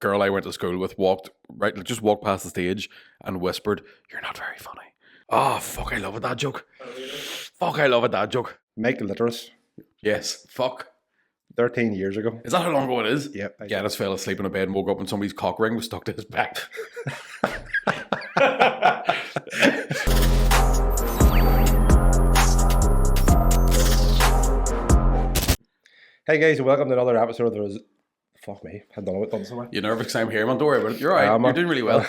girl I went to school with just walked past the stage and whispered, "You're not very funny." Oh, fuck, I love a dad joke. Fuck, I love a dad joke. Micky Bartlett, Yes, fuck. 13 years ago. Is that how long ago it is? Yep. Dennis fell asleep in a bed and woke up and somebody's cock ring was stuck to his back. Hey guys, and welcome to another episode of the... Fuck me, I don't know what done somewhere. You're nervous because I'm here, man. Don't worry about it. You're alright. You're doing really well.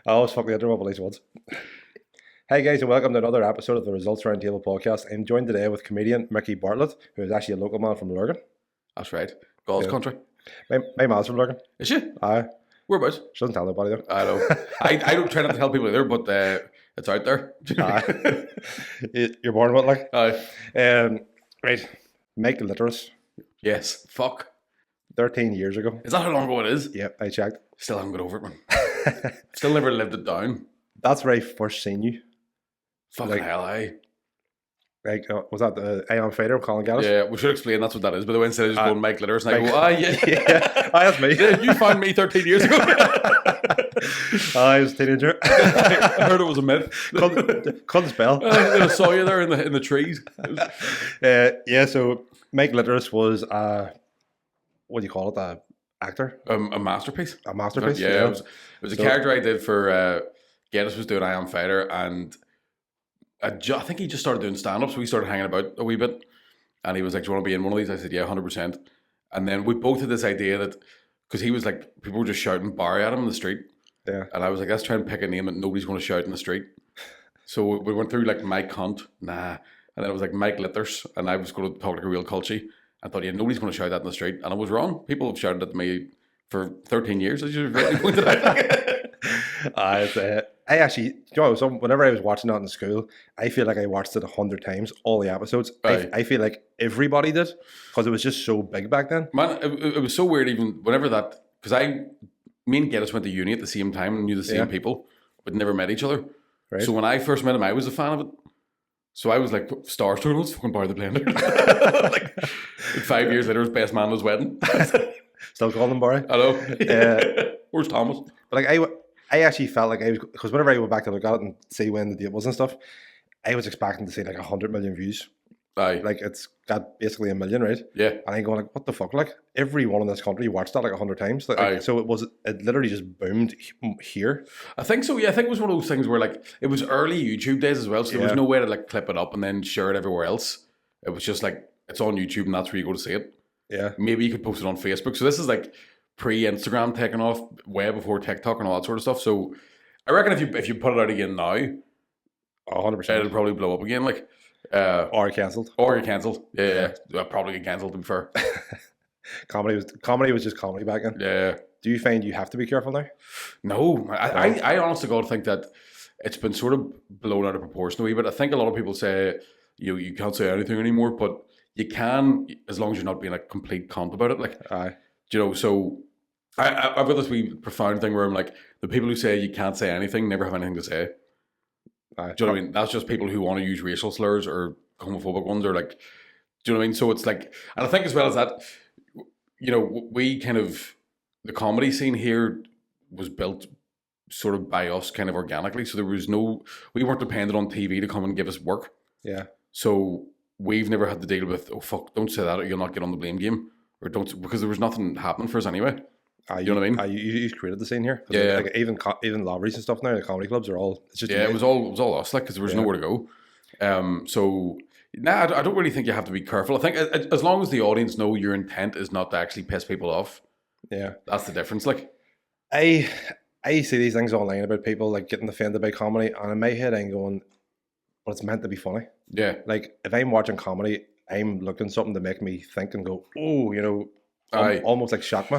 I always fuck the intro up at least once. Hey guys, and welcome to another episode of the Results Roundtable podcast. I'm joined today with comedian Micky Bartlett, who is actually a local man from Lurgan. That's right. God's country. My mom's from Lurgan. Is she? Aye. Whereabouts? She doesn't tell nobody though. I know. I don't try not to tell people either, but it's out there. Aye. You're born with like? Aye. Right. Micky Bartlett. Yes. Fuck. 13 years ago. Is that how long ago it is? Yep, I checked. Still haven't got over it, man. Still never lived it down. That's where I first seen you. Fucking hell, aye. Like, was that the Ion Fighter of Colin Gaddis? Yeah, we should explain that's what that is. By the way, instead of just going Mike Litters, and I go, yeah. Yeah, that's me. Yeah, you found me 13 years ago. I was a teenager. I heard it was a myth. Couldn't spell. I saw you there in the trees. Yeah, so Micky Bartlett was, what do you call it, a actor? A masterpiece. A masterpiece? Yeah. It was a character I did for, Geddes was doing I Am Fighter, and I think he just started doing stand-up, so we started hanging about a wee bit, and he was like, "Do you want to be in one of these?" I said, "Yeah, 100%." And then we both had this idea that, because he was like, people were just shouting Barry at him in the street, yeah, and I was like, let's try and pick a name that nobody's going to shout in the street. So we went through like Mike Cunt, nah, and then it was like Mike Litters, and I was going to talk like a real culture. I thought, yeah, nobody's going to shout that in the street, and I was wrong. People have shouted at me for 13 years, as you rightly pointed out. I actually, you know, whenever I was watching that in school, I feel like I watched it 100 times, all the episodes. I feel like everybody did, because it was just so big back then. Man, it was so weird even whenever that, because me and Geddes went to uni at the same time and knew the same people, but never met each other. Right. So when I first met him, I was a fan of it. So I was like, starstruck, let's fucking Barry the Blender. like 5 years later, his best man was wedding. Still calling him Barry? I know. Where's Thomas? But like I actually felt like I was, because whenever I went back to look at it and see when the date was and stuff, I was expecting to see like 100 million views. Aye. Like it's got basically 1 million, right? Yeah. And I'm going like, what the fuck? Like everyone in this country watched that like 100 times. Like, so it literally just boomed here. I think so. Yeah, I think it was one of those things where like it was early YouTube days as well, so there was no way to like clip it up and then share it everywhere else. It was just like it's on YouTube and that's where you go to see it. Yeah. Maybe you could post it on Facebook. So this is like pre-Instagram taking off, way before TikTok and all that sort of stuff. So I reckon if you put it out again now, 100%, it'll probably blow up again. Like or cancelled. Or get cancelled. Yeah. Probably get cancelled, to be fair. Comedy was just comedy back then. Yeah. Do you find you have to be careful now? No. I honestly God think that it's been sort of blown out of proportion a wee bit. I think a lot of people say you can't say anything anymore, but you can, as long as you're not being a complete cunt about it. Like, you know, so I've got this wee profound thing where I'm like, the people who say you can't say anything never have anything to say. Do you know what I mean? That's just people who want to use racial slurs or homophobic ones, or like, do you know what I mean? So it's like, and I think as well as that, you know, we kind of, the comedy scene here was built sort of by us kind of organically. So there was we weren't dependent on TV to come and give us work. Yeah. So we've never had to deal with, oh fuck, don't say that or you'll not get on the blame game, or don't, because there was nothing happening for us anyway. You know what I mean? You created the scene here. Yeah. Like even lotteries and stuff now, the comedy clubs are all. It's just it was all us, like, because there was nowhere to go. So I don't really think you have to be careful. I think as long as the audience know your intent is not to actually piss people off. Yeah, that's the difference. Like, I see these things online about people like getting offended by comedy, and in my head I'm going, but it's meant to be funny. Yeah. Like if I'm watching comedy, I'm looking something to make me think and go, oh, you know, almost like shock me.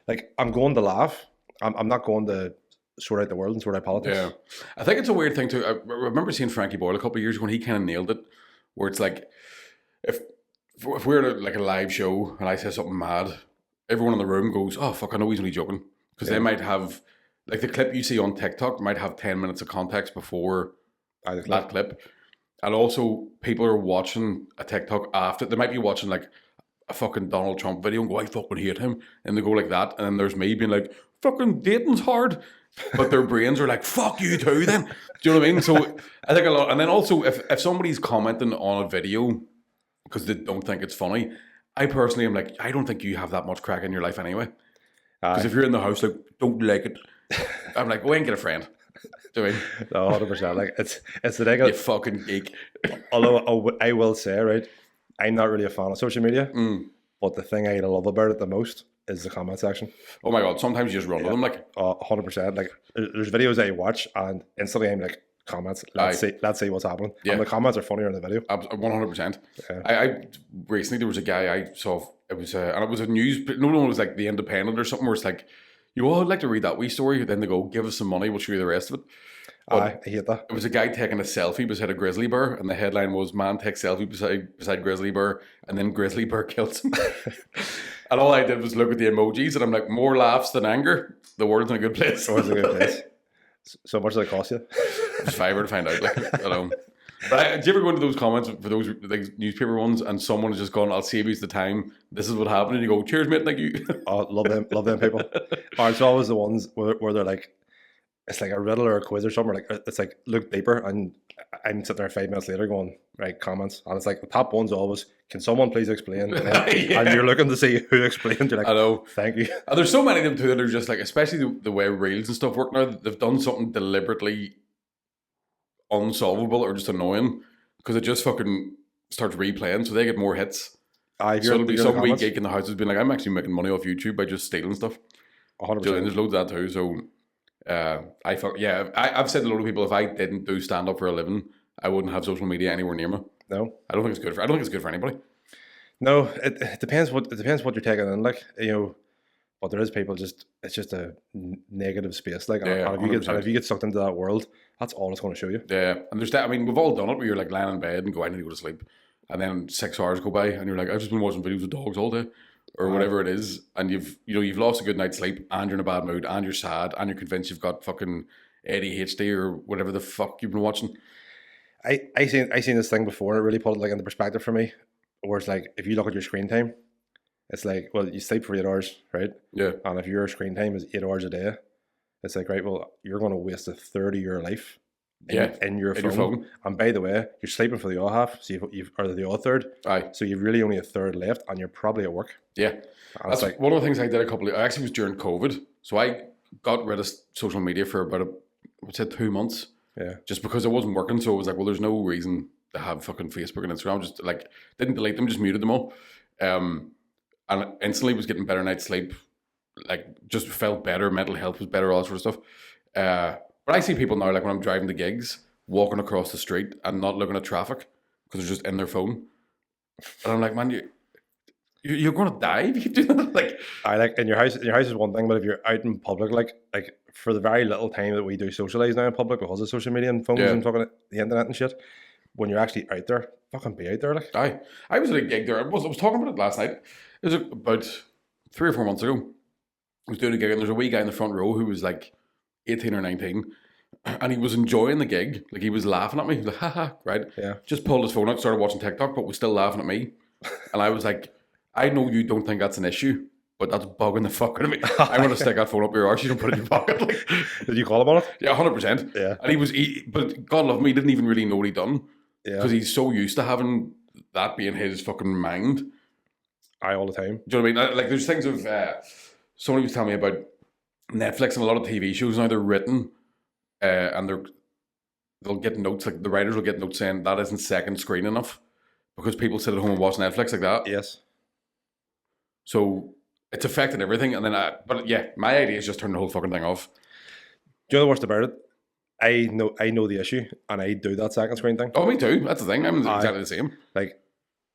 Like, I'm going to laugh. I'm not going to sort out the world and sort out politics. Yeah. I think it's a weird thing too. I remember seeing Frankie Boyle a couple of years ago and he kind of nailed it, where it's like, if we're at like a live show and I say something mad, everyone in the room goes, oh, fuck, I know he's only joking. Because they might have, like the clip you see on TikTok might have 10 minutes of context before that clip. And also, people are watching a TikTok after. They might be watching like a fucking Donald Trump video and go, I fucking hate him, and they go like that, and then there's me being like, fucking dating's hard, but their brains are like, fuck you too then. Do you know what I mean? So I think a lot, and then also if somebody's commenting on a video because they don't think it's funny, I personally am like, I don't think you have that much crack in your life anyway. Because if you're in the house like, don't like it, I'm like, go and get a friend. Do you know what I mean? 100%. Like it's the thing. You fucking geek. Although I will say, right, I'm not really a fan of social media, but the thing I love about it the most is the comment section. Oh my god! Sometimes you just run with them, like 100%. Like there's videos I watch and instantly I'm like, comments. Let's see what's happening. Yeah. And the comments are funnier in the video. 100%. I recently there was a guy I saw. It was and it was a news. No one was like The Independent or something. Where it's like, I'd like to read that wee story. Then they go, give us some money. We'll show you the rest of it. I hate that. It was a guy taking a selfie beside a grizzly bear, and the headline was "Man takes selfie beside grizzly bear, and then grizzly bear kills him." And all I did was look at the emojis, and I'm like, more laughs than anger. The world's in a good place. The world's in a good place. So much does it cost you? It's $5 to find out. Like, I don't know. But do you ever go into those comments for those like newspaper ones, and someone has just gone, "I'll save you the time. This is what happened," and you go, "Cheers, mate." Thank you. Oh, love them people. Or it's always the ones where they're like, it's like a riddle or a quiz or something. Like it's like, look deeper, and I'm sitting there 5 minutes later going, right, comments, and it's like the top one's always, can someone please explain? And you're looking to see who explained. You're like, I know. Thank you. And there's so many of them too that are just like, especially the way reels and stuff work now. They've done something deliberately unsolvable or just annoying because it just fucking starts replaying, so they get more hits. So it'll be some wee geek in the house has been like, I'm actually making money off YouTube by just stealing stuff. 100%. There's loads of that too. So I've said to a lot of people, if I didn't do stand up for a living, I wouldn't have social media anywhere near me. No, I don't think it's good for anybody. No, it depends what you're taking in, like, but there is people it's just a negative space, like, and if you get sucked into that world, that's all it's going to show you. Yeah, and there's that. I mean, we've all done it where you're like lying in bed and go, I need to go to sleep, and then 6 hours go by and you're like, I've just been watching videos of dogs all day. Or whatever it is, and you've lost a good night's sleep, and you're in a bad mood, and you're sad, and you're convinced you've got fucking ADHD or whatever the fuck you've been watching. I seen this thing before, and it really put it like into perspective for me. Where it's like, if you look at your screen time, it's like, well, you sleep for 8 hours, right? Yeah. And if your screen time is 8 hours a day, it's like, right, well, you're going to waste a third of your life in your phone. And by the way, you're sleeping for the other half, so you've or the other third. Aye. So you've really only a third left, and you're probably at work. Yeah. And that's like one of the things I did I actually was during COVID. So I got rid of social media for about 2 months. Yeah. Just because it wasn't working. So it was like, well, there's no reason to have fucking Facebook and Instagram. Just like, didn't delete them, just muted them all. And instantly was getting better night's sleep. Like, just felt better, mental health was better, all that sort of stuff. But I see people now, like when I'm driving to gigs, walking across the street and not looking at traffic because they're just in their phone. And I'm like, man, you're going to die if you keep doing that. Like, I like in your house is one thing, but if you're out in public, like for the very little time that we do socialize now in public because of social media and phones and fucking the internet and shit, when you're actually out there, fucking be out there. Like, I was at a gig there. I was talking about it last night. It was about 3 or 4 months ago. I was doing a gig, and there's a wee guy in the front row who was like 18 or 19, and he was enjoying the gig. Like, he was laughing at me. He was like, haha, right? Yeah. Just pulled his phone out, started watching TikTok, but was still laughing at me. And I was like, I know you don't think that's an issue, but that's bugging the fuck out of me. I'm going to stick that phone up your arse. You don't put it in your pocket. Like, did you call him on it? Yeah, 100%. Yeah. And but God love me, he didn't even really know what he'd done. Yeah. Because he's so used to having that being his fucking mind. All the time. Do you know what I mean? Like, there's things of, somebody was telling me about Netflix and a lot of TV shows now, they're written and they'll get notes, like the writers will get notes saying that isn't second screen enough because people sit at home and watch Netflix like that. Yes. So it's affecting everything. And then, but yeah, my idea is just turn the whole fucking thing off. Do you know the worst about it? I know the issue, and I do that second screen thing. Oh, me too. That's the thing. I'm exactly the same. Like,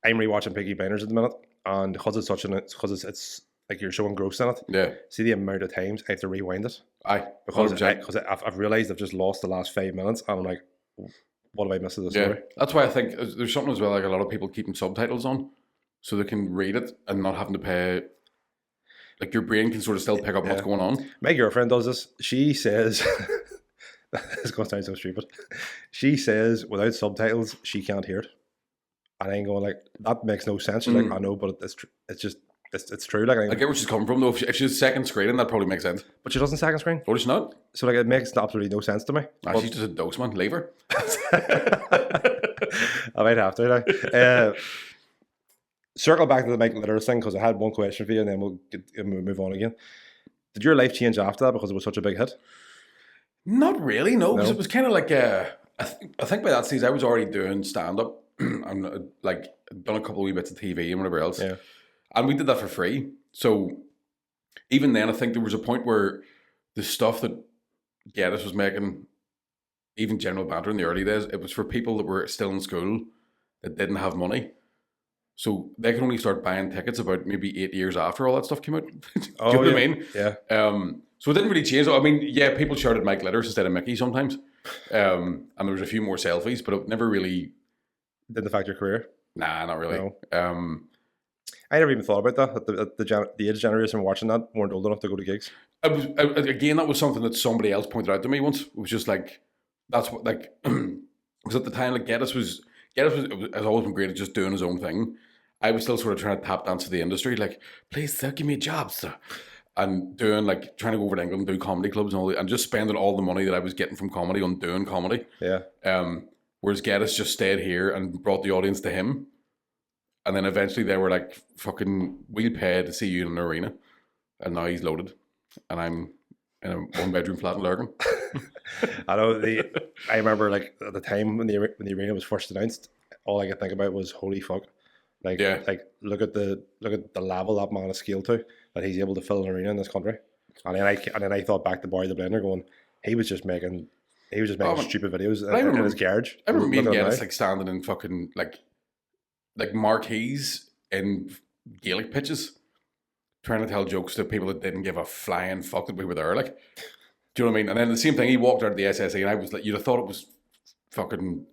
I'm rewatching Micky Bartlett at the minute, and because it's like you're showing growth in it. Yeah. See the amount of times I have to rewind it. Aye. Because I've realised I've just lost the last 5 minutes, and I'm like, what have I missed of the story? That's why I think there's something as well, like a lot of people keeping subtitles on so they can read it and not having to pay. Like, your brain can sort of still pick up what's going on. My girlfriend does this. She says, this is going to sound so stupid. She says without subtitles, she can't hear it. And I'm going like, that makes no sense. She's like, I know, but it's just it's true. Like, I get where she's coming from though. If she's second screening, that probably makes sense. But she doesn't second screen. Oh, she's not. So like, it makes absolutely no sense to me. Nah, she's just a dose man. Leave her. I might have to now. Circle back to the Mike Litter thing, because I had one question for you, and then we'll move on again. Did your life change after that because it was such a big hit? Not really, no. Because it was kind of like I think by that stage I was already doing stand up and like done a couple of wee bits of TV and whatever else. Yeah. And we did that for free. So even then, I think there was a point where the stuff that Geddes was making, even General Banter in the early days, it was for people that were still in school that didn't have money. So they can only start buying tickets about maybe 8 years after all that stuff came out. Do you know what I mean? Yeah. So it didn't really change. I mean, yeah, people shouted Mike Litters instead of Mickey sometimes. And there was a few more selfies, but it never really... Did affect your career? Nah, not really. No. I never even thought about that the age generation watching that weren't old enough to go to gigs. Again, that was something that somebody else pointed out to me once. It was just like, that's what, like, because at the time, like, Geddes has always been great at just doing his own thing. I was still sort of trying to tap dance to the industry, like, please, sir, give me a job, sir. And doing, like, trying to go over to England and do comedy clubs and all that, and just spending all the money that I was getting from comedy on doing comedy. Yeah. Whereas Geddes just stayed here and brought the audience to him. And then eventually they were like, fucking, we'll pay to see you in an arena. And now he's loaded. And I'm in a one-bedroom flat in Lurgan. I know. I remember, like, at the time when the arena was first announced, all I could think about was, holy fuck. Like, like look at the level that man has scaled to, that he's able to fill an arena in this country. And then I thought back to Barry the Blender going, he was just making stupid videos in his garage. I remember me and Geddes like standing in fucking like marquees in Gaelic pitches, trying to tell jokes to people that didn't give a flying fuck that we were there. Like, do you know what I mean? And then the same thing, he walked out of the SSE, and I was like, you'd have thought it was fucking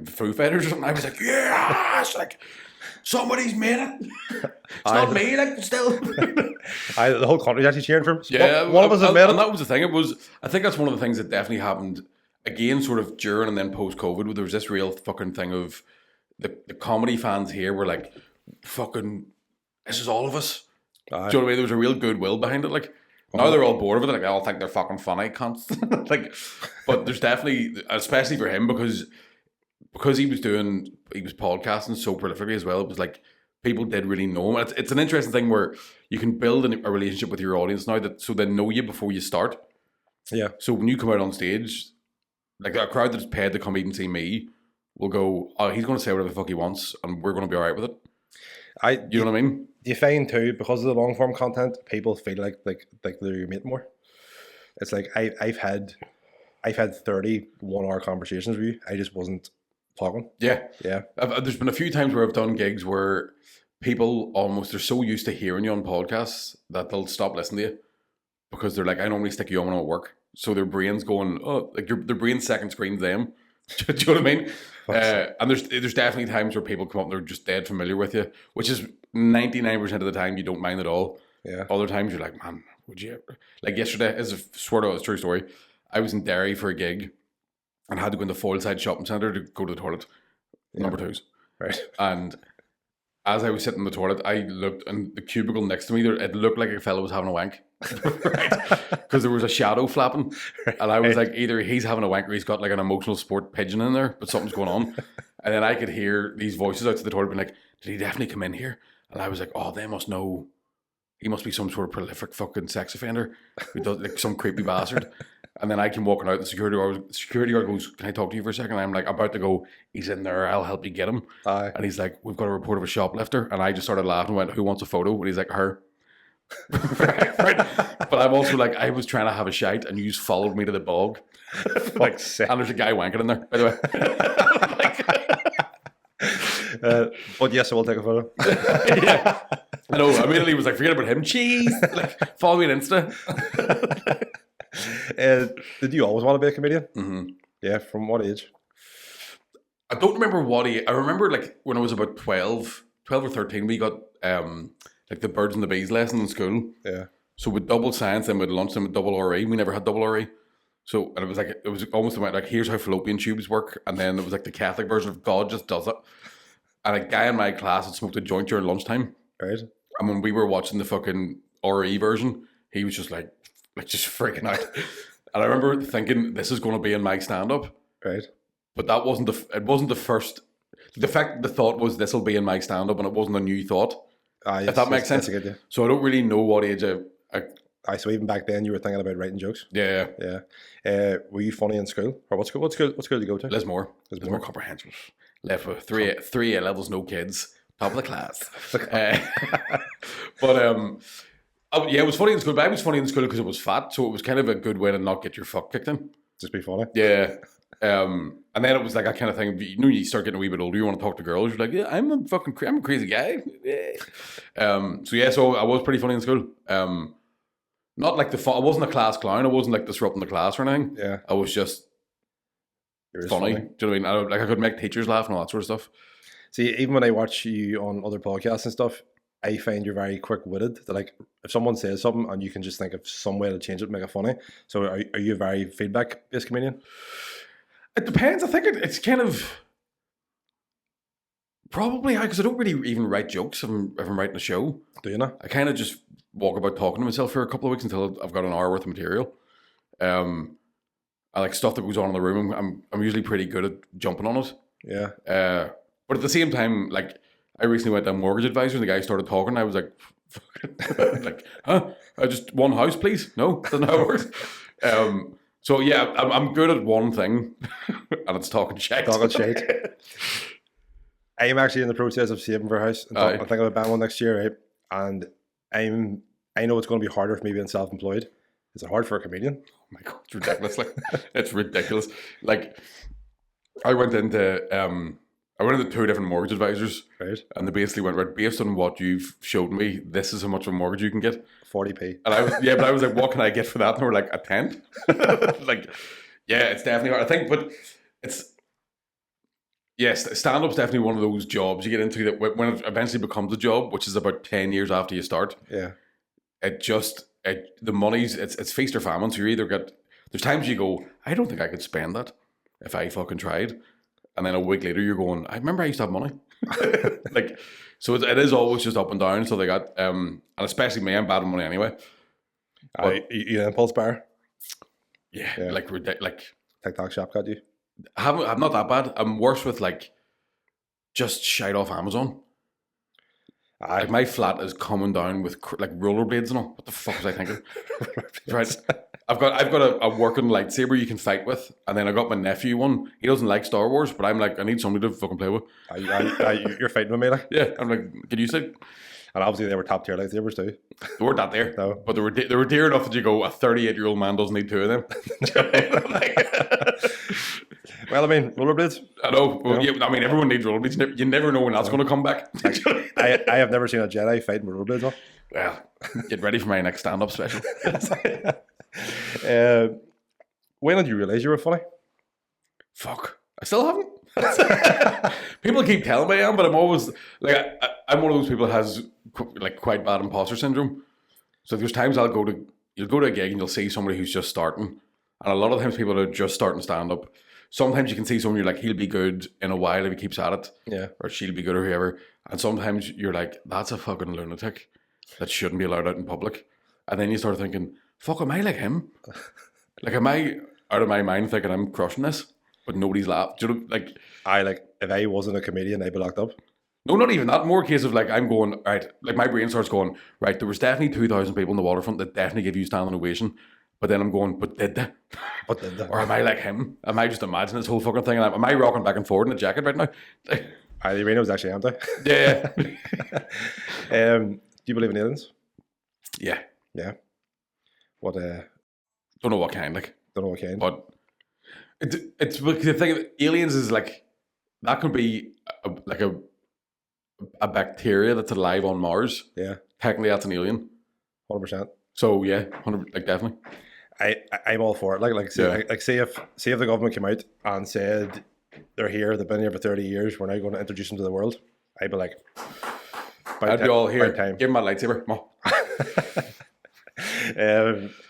Foo Fighters or something. I was like, yeah, it's like somebody's made it. It's not me, like, still. The whole country's actually cheering for him. Yeah, one of us have made it. And that was the thing. I think that's one of the things that definitely happened again, sort of during and then post-COVID, where there was this real fucking thing of the comedy fans here were like, fucking, this is all of us. Do you know what I mean? There was a real goodwill behind it. Like, now they're all bored of it. Like, they all think they're fucking funny cunts. Like, but there's definitely, especially for him, because he was podcasting so prolifically as well. It was like people did really know him. It's an interesting thing where you can build a relationship with your audience now, so they know you before you start. Yeah. So when you come out on stage, like a crowd that's paid to come eat and see me will go, oh, he's going to say whatever the fuck he wants, and we're going to be all right with it. You know what I mean? Do you find too, because of the long form content, people feel like they're your mate more? It's like I've had 30 1-hour conversations with you. I just wasn't talking. Yeah. Yeah. There's been a few times where I've done gigs where people they're so used to hearing you on podcasts that they'll stop listening to you because they're like, I normally stick you on when I'm at work. So their brain's going, oh, like their brain's second screen them. Do you know what I mean? And there's definitely times where people come up and they're just dead familiar with you, which is 99% of the time you don't mind at all. Yeah. Other times you're like, man, would you? Like yesterday, as a sort of a true story, I was in Derry for a gig and had to go into Foyleside Shopping Centre to go to the toilet, number 2s. Right. And as I was sitting in the toilet, I looked, and the cubicle next to me, it looked like a fellow was having a wank. Right? Because there was a shadow flapping. And I was like, either he's having a wank or he's got like an emotional sport pigeon in there, but something's going on. And then I could hear these voices out to the toilet being like, did he definitely come in here? And I was like, oh, they must know. He must be some sort of prolific fucking sex offender who does like some creepy bastard. And then I came walking out, the security guard goes, can I talk to you for a second? And I'm like, about to go, he's in there, I'll help you get him. And he's like, we've got a report of a shoplifter. And I just started laughing and went, who wants a photo? And he's like, her. right. But I'm also like, I was trying to have a shite and you just followed me to the bog. Like, and there's a guy wanking in there, by the way. But yes, I will take a photo. Yeah. I know, I immediately was like, forget about him. Cheese. Like, follow me on Insta. Did you always want to be a comedian? Mm-hmm. Yeah, from what age? I don't remember what age. I remember like when I was about 12 or 13, we got like the birds and the bees lesson in school. Yeah. So with double science and with lunch and with double RE, we never had double RE. So, and it was almost like, here's how fallopian tubes work. And then it was like the Catholic version of God just does it. And a guy in my class had smoked a joint during lunchtime. Right. And when we were watching the fucking RE version, he was just like just freaking out. And I remember thinking, this is going to be in my stand-up. Right. But that wasn't the first. The thought was, this will be in my stand-up, and it wasn't a new thought. Yes, if that makes sense. So I don't really know what age so even back then you were thinking about writing jokes? Yeah. Were you funny in school? Or what school did you go to? Lismore Comprehensive. Left with three A levels, no kids, top of the class. It was funny in school, but I was funny in school because it was fat, so it was kind of a good way to not get your fuck kicked in. Just be funny. Yeah. And then it was like that kind of thing. You start getting a wee bit older, you want to talk to girls. You're like, yeah, I'm a crazy guy. Yeah. So I was pretty funny in school. Not like I wasn't a class clown. I wasn't like disrupting the class or anything. Yeah. I was just funny. Do you know what I mean? I could make teachers laugh and all that sort of stuff. See, even when I watch you on other podcasts and stuff, I find you're very quick-witted. That like, if someone says something and you can just think of some way to change it and make it funny. So are you a very feedback-based comedian? It depends. I think it's kind of probably because I don't really even write jokes if I'm writing a show. Do you know? I kind of just walk about talking to myself for a couple of weeks until I've got an hour worth of material. I like stuff that goes on in the room. I'm usually pretty good at jumping on it. Yeah. But at the same time, like I recently went to a mortgage advisor and the guy started talking. I was like, like, huh? Just one house, please? No, that's not how it works. So yeah, I'm good at one thing, and it's talking shit. I am actually in the process of saving for a house. I'm thinking about buying one next year, right? And I know it's going to be harder for me being self-employed. Is it hard for a comedian? Oh my God, it's ridiculous. It's ridiculous. Like, I went into two different mortgage advisors, right? And they basically went, right, based on what you've showed me, this is how much of a mortgage you can get. 40p. And I was like, what can I get for that? And they were like, a tent. Like, yeah, it's definitely hard. I think, but stand-up's definitely one of those jobs you get into that when it eventually becomes a job, which is about 10 years after you start. Yeah. The money's, it's feast or famine. So there's times you go, I don't think I could spend that if I fucking tried. And then a week later, you're going, I remember I used to have money. Like, so it is always just up and down. So they got, and especially me, I'm bad at money anyway. You an impulse buyer? Yeah. Like TikTok shop got you? I'm not that bad. I'm worse with like just shite off Amazon. Like my flat is coming down with like rollerblades and all. What the fuck was I thinking? Right. I've got a working lightsaber you can fight with, and then I got my nephew one. He doesn't like Star Wars, but I'm like, I need somebody to fucking play with. You're fighting with me, like? Yeah, I'm like, can you see? And obviously they were top tier lightsabers too. They weren't that there, no, but they were dear enough that you go, a 38-year-old man doesn't need two of them. Well, I mean, rollerblades. I know. Well, yeah, I mean, everyone needs rollerblades. You never know when that's going to come back. I have never seen a Jedi fighting with rollerblades on. Well, get ready for my next stand-up special. When did you realise you were funny? Fuck. I still haven't. People keep telling me I am, but I'm always like, I'm one of those people that has like quite bad imposter syndrome. So there's times you'll go to a gig and you'll see somebody who's just starting. And a lot of times people are just starting stand-up. Sometimes you can see someone, you're like, he'll be good in a while if he keeps at it. Yeah. Or she'll be good or whoever. And sometimes you're like, that's a fucking lunatic that shouldn't be allowed out in public. And then you start thinking, fuck, am I like him? Like, am I out of my mind thinking I'm crushing this? But nobody's laughed. Do you know, like... if I wasn't a comedian, I'd be locked up. No, not even that. More a case of like, I'm going, right, like my brain starts going, right, there was definitely 2,000 people in the waterfront that definitely give you standing ovation. But then I'm going, but did they? Or am I like him? Am I just imagining this whole fucking thing? Am I rocking back and forward in a jacket right now? The arena was actually empty. Yeah. Do you believe in aliens? Yeah. Yeah. What? Don't know what kind, like. Don't know what kind. But it's because the thing, aliens is like, that could be a bacteria that's alive on Mars. Yeah. Technically, that's an alien. 100%. So yeah, 100%, like definitely. I'm all for it. Say if the government came out and said they're here, they've been here for 30 years, we're now going to introduce them to the world, I'd be like, I'd be all here. Give him my lightsaber. Come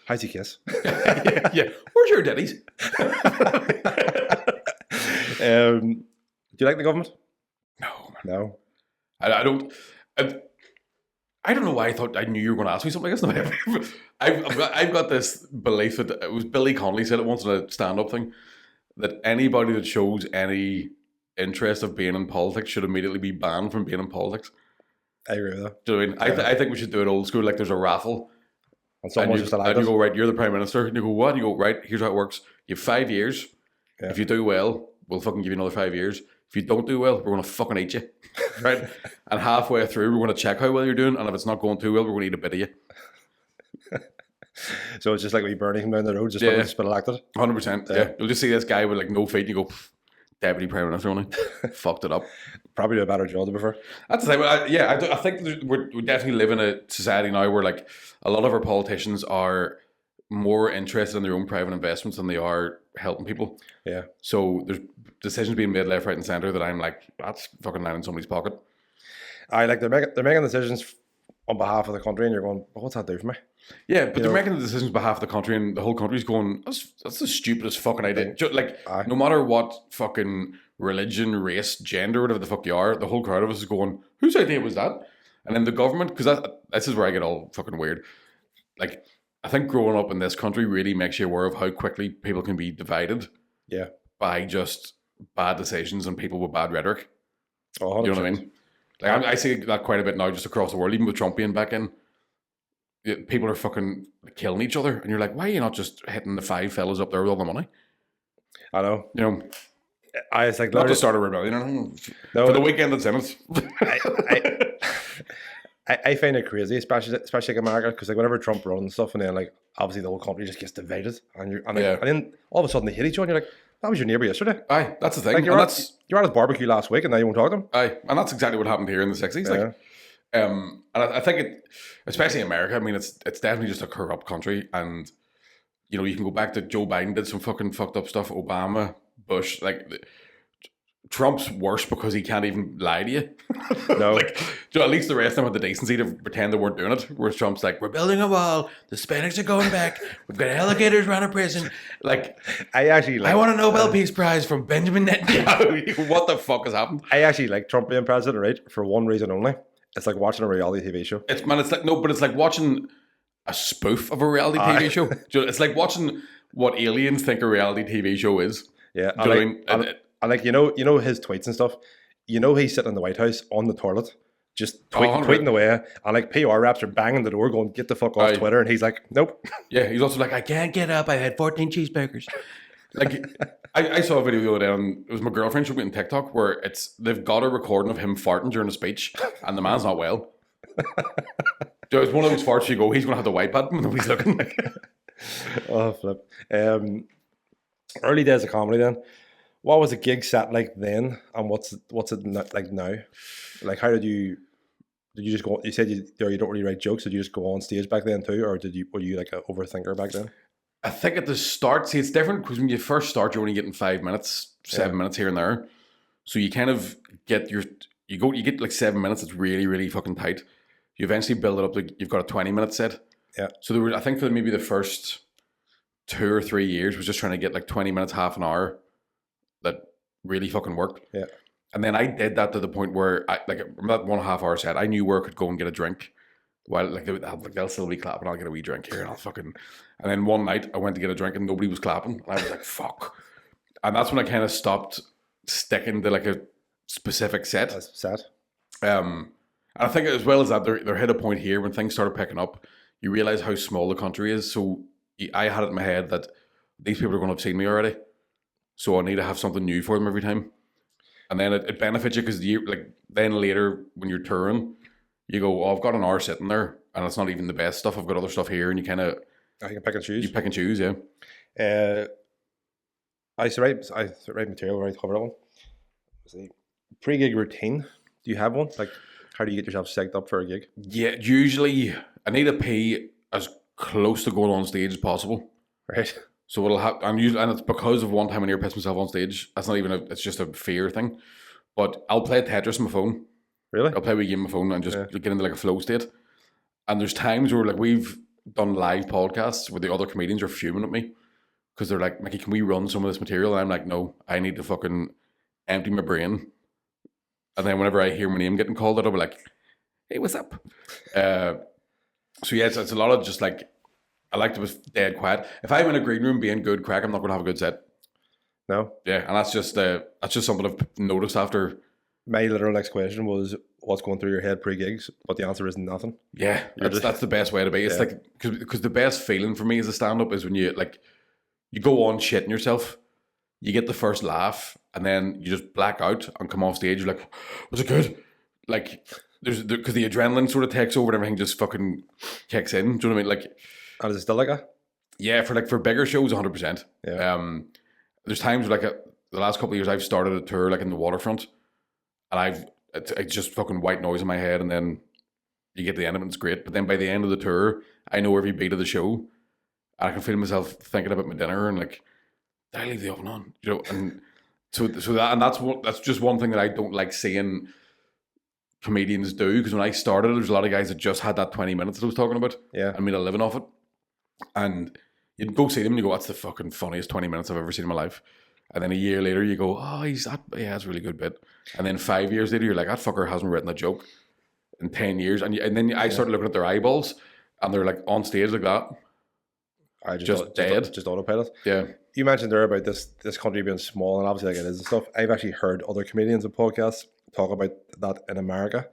How's your kiss? Yeah. Where's your daddies? Do you like the government? No. No. I don't. I don't know why I thought I knew you were going to ask me something like this. I've got this belief that it was Billy Connolly said it once in a stand-up thing that anybody that shows any interest of being in politics should immediately be banned from being in politics. I agree with that. Do you know what I mean? I think we should do it old school. Like there's a raffle. And someone's just allowed. And you go, right, you're the Prime Minister. And you go, what? And you go, right, here's how it works. You have 5 years. Yeah. If you do well, we'll fucking give you another 5 years. If you don't do well, we're going to fucking eat you. Right? And halfway through, we're going to check how well you're doing. And if it's not going too well, we're going to eat a bit of you. So it's just like we Bernie him down the road, just it's been elected. 100%. Yeah. You'll just see this guy with like no feet and you go, Deputy Prime Minister only. Fucked it up. Probably do a better job than before. That's the thing. I think we definitely live in a society now where like a lot of our politicians are more interested in their own private investments than they are helping people. Yeah. So there's decisions being made left, right, and centre that I'm like, that's fucking lying in somebody's pocket. They're making decisions on behalf of the country, and you're going, well, what's that do for me? Yeah, but they're making the decisions on behalf of the country, and the whole country's going, that's the stupidest fucking idea. Like, no matter what fucking religion, race, gender, whatever the fuck you are, the whole crowd of us is going, whose idea was that? And then the government, because this is where I get all fucking weird. Like, I think growing up in this country really makes you aware of how quickly people can be divided. Yeah. By just bad decisions and people with bad rhetoric. Oh, 100%. You know what I mean? Like I see that quite a bit now just across the world, even with Trump being back in. People are fucking killing each other. And you're like, why are you not just hitting the 5 fellas up there with all the money? I know. You know, it's like not to start a rebellion. No, for the weekend that's in it. I find it crazy, especially like America, because like whenever Trump runs and stuff, and then like obviously the whole country just gets divided, and then all of a sudden they hit each other, and you're like, that was your neighbour yesterday. Aye, that's the thing. Like you're at his barbecue last week, and now you won't talk to him. Aye, and that's exactly what happened here in the 60s. Yeah. Like, and I think it, especially in America. I mean, it's definitely just a corrupt country, and you know you can go back to Joe Biden did some fucking fucked up stuff. Obama, Bush, like. Trump's worse because he can't even lie to you. No. Like, at least the rest of them had the decency to pretend they weren't doing it. Whereas Trump's like, we're building a wall. The Hispanics are going back. We've got alligators around a prison. Like, I want a Nobel Peace Prize from Benjamin Netanyahu. What the fuck has happened? I actually like Trump being president, right? For one reason only. It's like watching a reality TV show. It's like watching a spoof of a reality TV show. It's like watching what aliens think a reality TV show is. Yeah. And like you know his tweets and stuff. You know he's sitting in the White House on the toilet, just tweeting away, and like PR reps are banging the door, going, "Get the fuck off Twitter!" And he's like, "Nope." Yeah, he's also like, "I can't get up. I had 14 cheeseburgers." Like, I saw a video the other day, and it was my girlfriend showed me on TikTok where they've got a recording of him farting during a speech, and the man's not well. So it's one of those farts you go, he's going to have to wipe at him when nobody's looking. Oh flip! Early days of comedy then. What was a gig set like then, and what's it like now? Like, how did you just go? You said you don't really write jokes. Did you just go on stage back then too, or were you like an overthinker back then? I think at the start, see, it's different because when you first start, you're only getting 5 minutes, 7 minutes here and there. So you kind of get you get like 7 minutes. It's really, really fucking tight. You eventually build it up. Like you've got a 20-minute set. Yeah. So I think for maybe the first 2 or 3 years was just trying to get like 20 minutes, half an hour. That really fucking worked. Yeah. And then I did that to the point where that 1.5 hour set, I knew where I could go and get a drink. While like they'll still be clapping, I'll get a wee drink here and I'll fucking. And then one night I went to get a drink and nobody was clapping, and I was like, "Fuck!" And that's when I kind of stopped sticking to like a specific set. That's sad. And I think as well as that, there hit a point here when things started picking up. You realize how small the country is. So I had it in my head that these people are going to have seen me already. So I need to have something new for them every time. And then it benefits you because then later when you're touring, you go, "Oh, I've got an hour sitting there and it's not even the best stuff. I've got other stuff here," and you kind of... I can pick and choose. You pick and choose, yeah. I used to write material, write cover that one. See, pre-gig routine. Do you have one? Like, how do you get yourself psyched up for a gig? Yeah, usually I need to pee as close to going on stage as possible. Right. So what'll happen, and it's because of one time I near pissed myself on stage. That's not even it's just a fear thing. But I'll play Tetris on my phone. Really? I'll play a game on my phone and just get into like a flow state. And there's times where like we've done live podcasts where the other comedians are fuming at me because they're like, Mickey, can we run some of this material? And I'm like, no, I need to fucking empty my brain. And then whenever I hear my name getting called out, I'll be like, hey, what's up? So yeah, it's a lot of just like, I like to be dead quiet. If I'm in a green room being good crack, I'm not going to have a good set. No? Yeah, and that's just something I've noticed after. My literal next question was, what's going through your head pre-gigs? But the answer is nothing. Yeah, that's the best way to be. It's like, because the best feeling for me as a stand-up is when you go on shitting yourself, you get the first laugh, and then you just black out and come off stage. You're like, was it good? Like, because the adrenaline sort of takes over and everything just fucking kicks in. Do you know what I mean? Like, and is it still like that? Yeah, for bigger shows, 100%. Yeah. There's times like the last couple of years I've started a tour like in the waterfront, and it's just fucking white noise in my head, and then you get to the end of it, it's great. But then by the end of the tour, I know every beat of the show. I can feel myself thinking about my dinner and like, did I leave the oven on? You know, and so that's just one thing that I don't like seeing comedians do, because when I started, there's a lot of guys that just had that 20 minutes that I was talking about, and made a living off it. And you'd go see them and you go, that's the fucking funniest 20 minutes I've ever seen in my life. And then a year later you go, oh, that's a really good bit. And then 5 years later you're like, that fucker hasn't written a joke in 10 years. And then I started looking at their eyeballs and they're like on stage like that. Just dead. Just autopilot. Yeah. You mentioned there about this country being small, and obviously like it is and stuff. I've actually heard other comedians and podcasts talk about that in America,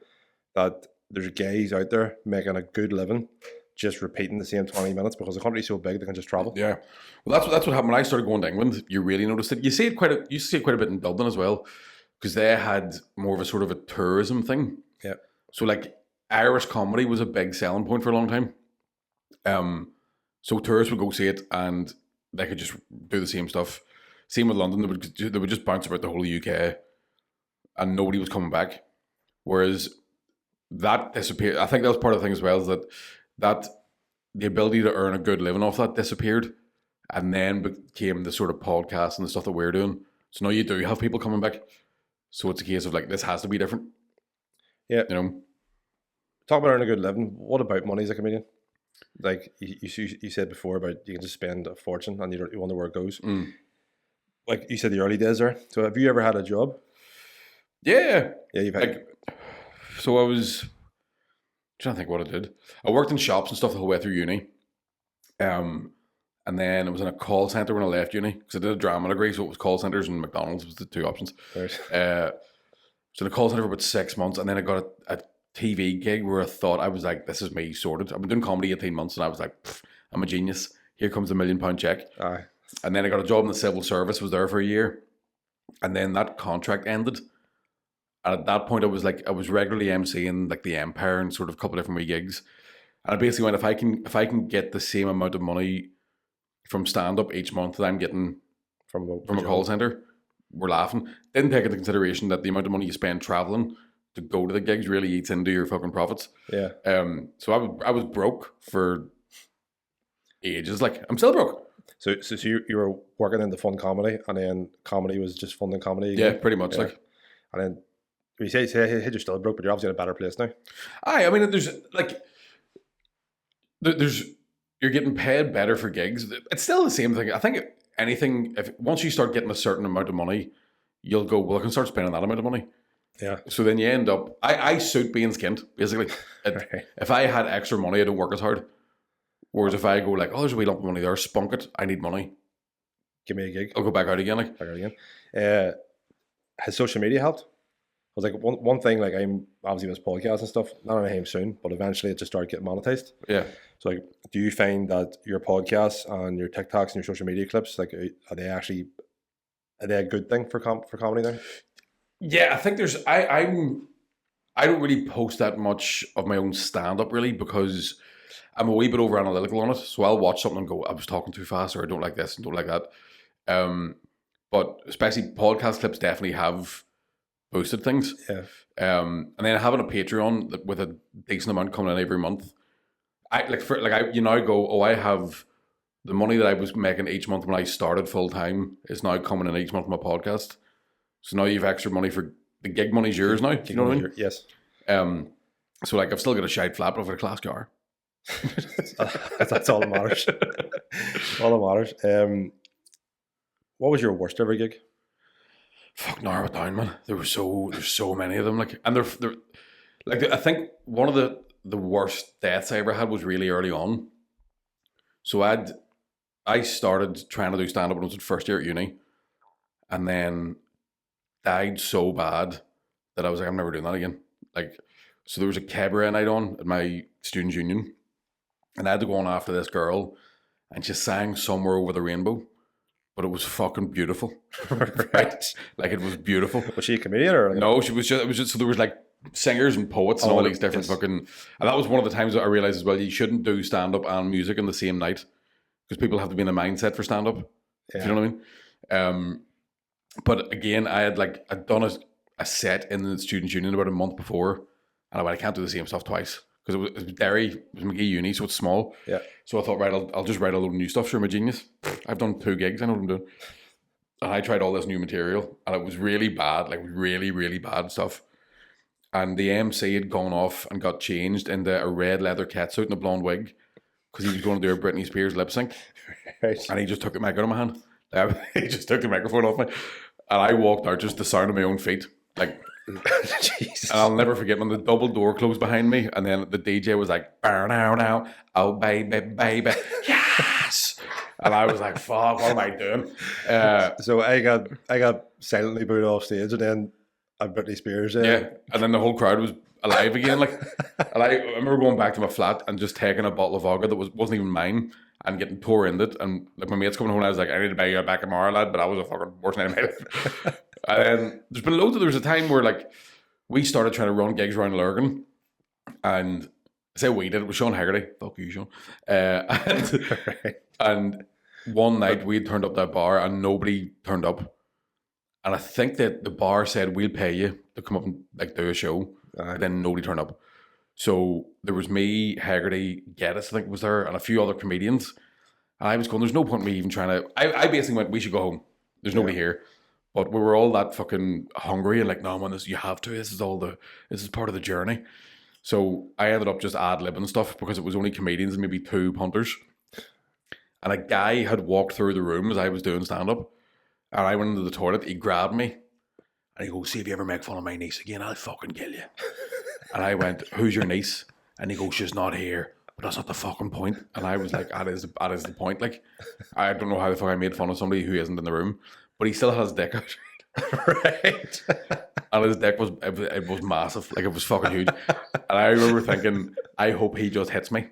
that there's guys out there making a good living just repeating the same 20 minutes because the country's so big they can just travel. Yeah. Well, that's what happened when I started going to England. You really noticed it. You see it quite a bit in Dublin as well, because they had more of a sort of a tourism thing. Yeah. So like Irish comedy was a big selling point for a long time. So tourists would go see it and they could just do the same stuff. Same with London, they would just bounce about the whole UK and nobody was coming back. Whereas that disappeared. I think that was part of the thing as well, is that the ability to earn a good living off that disappeared, and then became the sort of podcast and the stuff that we're doing. So now you do have people coming back. So it's a case of like, this has to be different. Yeah. You know? Talk about earning a good living. What about money as a comedian? Like you said before about you can just spend a fortune and you wonder where it goes. Mm. Like you said, the early days there. So have you ever had a job? Yeah. Yeah, you've had. So I was trying to think what I did. I worked in shops and stuff the whole way through uni. And then I was in a call centre when I left uni, because I did a drama degree, so it was call centres and McDonald's was the two options. Right. So in a call centre for about 6 months, and then I got a TV gig where I thought, I was like, this is me sorted. I've been doing comedy 18 months and I was like, I'm a genius. Here comes £1 million check. Aye. And then I got a job in the civil service, was there for a year. And then that contract ended. And at that point I was regularly emceeing like the Empire and sort of a couple of different wee gigs. And I basically went, if I can get the same amount of money from stand-up each month that I'm getting from a call centre, we're laughing. Didn't take into consideration that the amount of money you spend travelling to go to the gigs really eats into your fucking profits. Yeah. So I was broke for ages. Like, I'm still broke. So you were working in the fun comedy, and then comedy was just fun and comedy again? Yeah, pretty much. Yeah. Like, and then you say you're still broke, but you're obviously in a better place now. I mean, you're getting paid better for gigs. It's still the same thing. I think once you start getting a certain amount of money, you'll go, well, I can start spending that amount of money. Yeah. So then you end up, I suit being skint, basically. If I had extra money, I don't work as hard. Whereas if I go like, oh, there's a wee lump of money there, spunk it, I need money. Give me a gig. I'll go back out again. Has social media helped? I was like, one thing, like I'm obviously this podcast and stuff, not anytime soon, but eventually it just started getting monetized. Yeah. So like, do you find that your podcasts and your TikToks and your social media clips, like, are they a good thing for comedy now? Yeah, I think I don't really post that much of my own stand-up really, because I'm a wee bit over analytical on it. So I'll watch something and go, I was talking too fast, or I don't like this and don't like that. But especially podcast clips definitely have boosted things. Yeah. And then having a Patreon with a decent amount coming in every month, I go, oh, I have the money that I was making each month when I started full time is now coming in each month of my podcast. So now you have extra money for the gig money's yours now. Do you know what I mean? Yes. So like I've still got a shite flat, but I've got a class car. That's all that matters. All that matters. What was your worst ever gig? Fuck, narrow it down, man. There's so many of them. Like, and they're like, I think one of the worst deaths I ever had was really early on. So I started trying to do stand up when I was in first year at uni, and then died so bad that I was like, I'm never doing that again. Like, so there was a cabaret night on at my students' union, and I had to go on after this girl, and she sang Somewhere Over the Rainbow, but it was fucking beautiful. Right? Like, it was beautiful. Was she a comedian or? No, it was just, so there was like singers and poets and all these different fucking, and that was one of the times that I realized as well, you shouldn't do stand-up and music in the same night, because people have to be in a mindset for stand-up. Yeah. If you know what I mean? But again, I'd done a set in the students' union about a month before, and I went, I can't do the same stuff twice, because it was Derry, it was Micky Uni, so it's small. Yeah. So I thought, right, I'll just write a load of new stuff. Sure, I'm a genius. I've done 2 gigs, I know what I'm doing. And I tried all this new material, and it was really bad, like really, really bad stuff. And the MC had gone off and got changed into a red leather catsuit and a blonde wig, because he was going to do a Britney Spears lip sync. Right. And he just took the mic out of my hand. He just took the microphone off me. And I walked out just the sound of my own feet. Like, Jesus. And I'll never forget when the double door closed behind me, and then the DJ was like, "Burn out now, oh baby, baby, yes!" And I was like, "Fuck, what am I doing?" So I got silently booed off stage, and then Britney Spears. Yeah, and then the whole crowd was alive again. Like, and I remember going back to my flat and just taking a bottle of vodka that wasn't even mine and getting tore in it. And like my mates coming home, and I was like, "I need to buy you back tomorrow, lad." But I was a fucking worst night of my life. And there's been loads of, there was a time where like we started trying to run gigs around Lurgan, and I say we did, it was Sean Haggerty. Fuck you, Sean. And one night we turned up that bar and nobody turned up. And I think that the bar said, "We'll pay you to come up and like do a show." And then nobody turned up. So there was me, Haggerty, Geddes, I think was there, and a few other comedians. And I was going, there's no point in me even trying to, I basically went, we should go home. There's nobody here. But we were all that fucking hungry and like, no man, you have to, this is part of the journey. So I ended up just ad-libbing stuff because it was only comedians and maybe 2 punters. And a guy had walked through the room as I was doing stand-up. And I went into the toilet, he grabbed me. And he goes, "See if you ever make fun of my niece again, I'll fucking kill you." And I went, "Who's your niece?" And he goes, "She's not here." But that's not the fucking point. And I was like, that is the point. Like, I don't know how the fuck I made fun of somebody who isn't in the room. But he still has his dick out. Right. And his dick was, it was massive. Like, it was fucking huge. And I remember thinking, I hope he just hits me.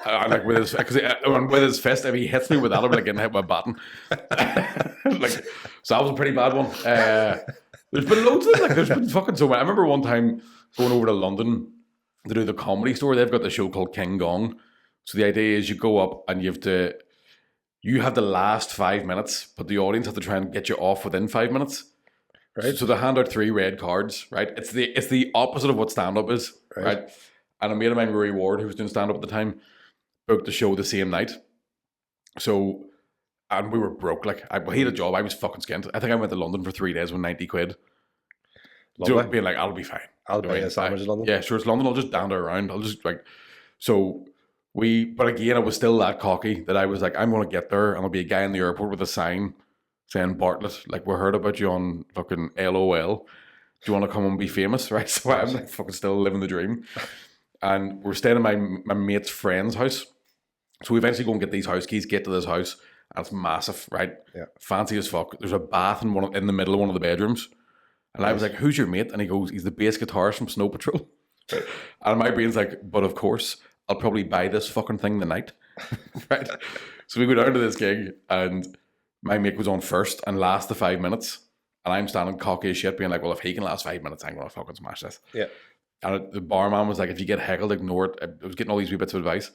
Like with his fist, if he hits me with that, I'll be like getting hit with a baton. Like, so that was a pretty bad one. There's been loads of them. Like, there's been fucking so many. I remember one time going over to London to do the Comedy Store. They've got the show called King Gong. So the idea is you go up and you have the last 5 minutes, but the audience have to try and get you off within 5 minutes. Right. So they hand out 3 red cards. Right. It's the opposite of what stand up is. Right. And a mate of mine, Rory Ward, who was doing stand up at the time, booked the show the same night. So, and we were broke. Like, he had a job. I was fucking skint. I think I went to London for 3 days with 90 quid. So being like, I'll be fine. I'll buy a sandwich in London. Yeah, sure, it's London. I'll just dander around. I'll just like, so but again, I was still that cocky that I was like, I'm going to get there and there'll be a guy in the airport with a sign saying, "Bartlett, like, we heard about you on fucking LOL. Do you want to come and be famous?" Right? So I'm like fucking still living the dream. And we're staying in my mate's friend's house. So we eventually go and get these house keys, get to this house, and it's massive, right? Yeah. Fancy as fuck. There's a bath in the middle of one of the bedrooms. And I was like, "Who's your mate?" And he goes, "He's the bass guitarist from Snow Patrol." And my brain's like, "But of course, I'll probably buy this fucking thing tonight." Right? So we go down to this gig, and my mate was on first and last the 5 minutes. And I'm standing cocky as shit, being like, "Well, if he can last 5 minutes, I'm going to fucking smash this." Yeah. And the barman was like, "If you get heckled, ignore it." I was getting all these wee bits of advice.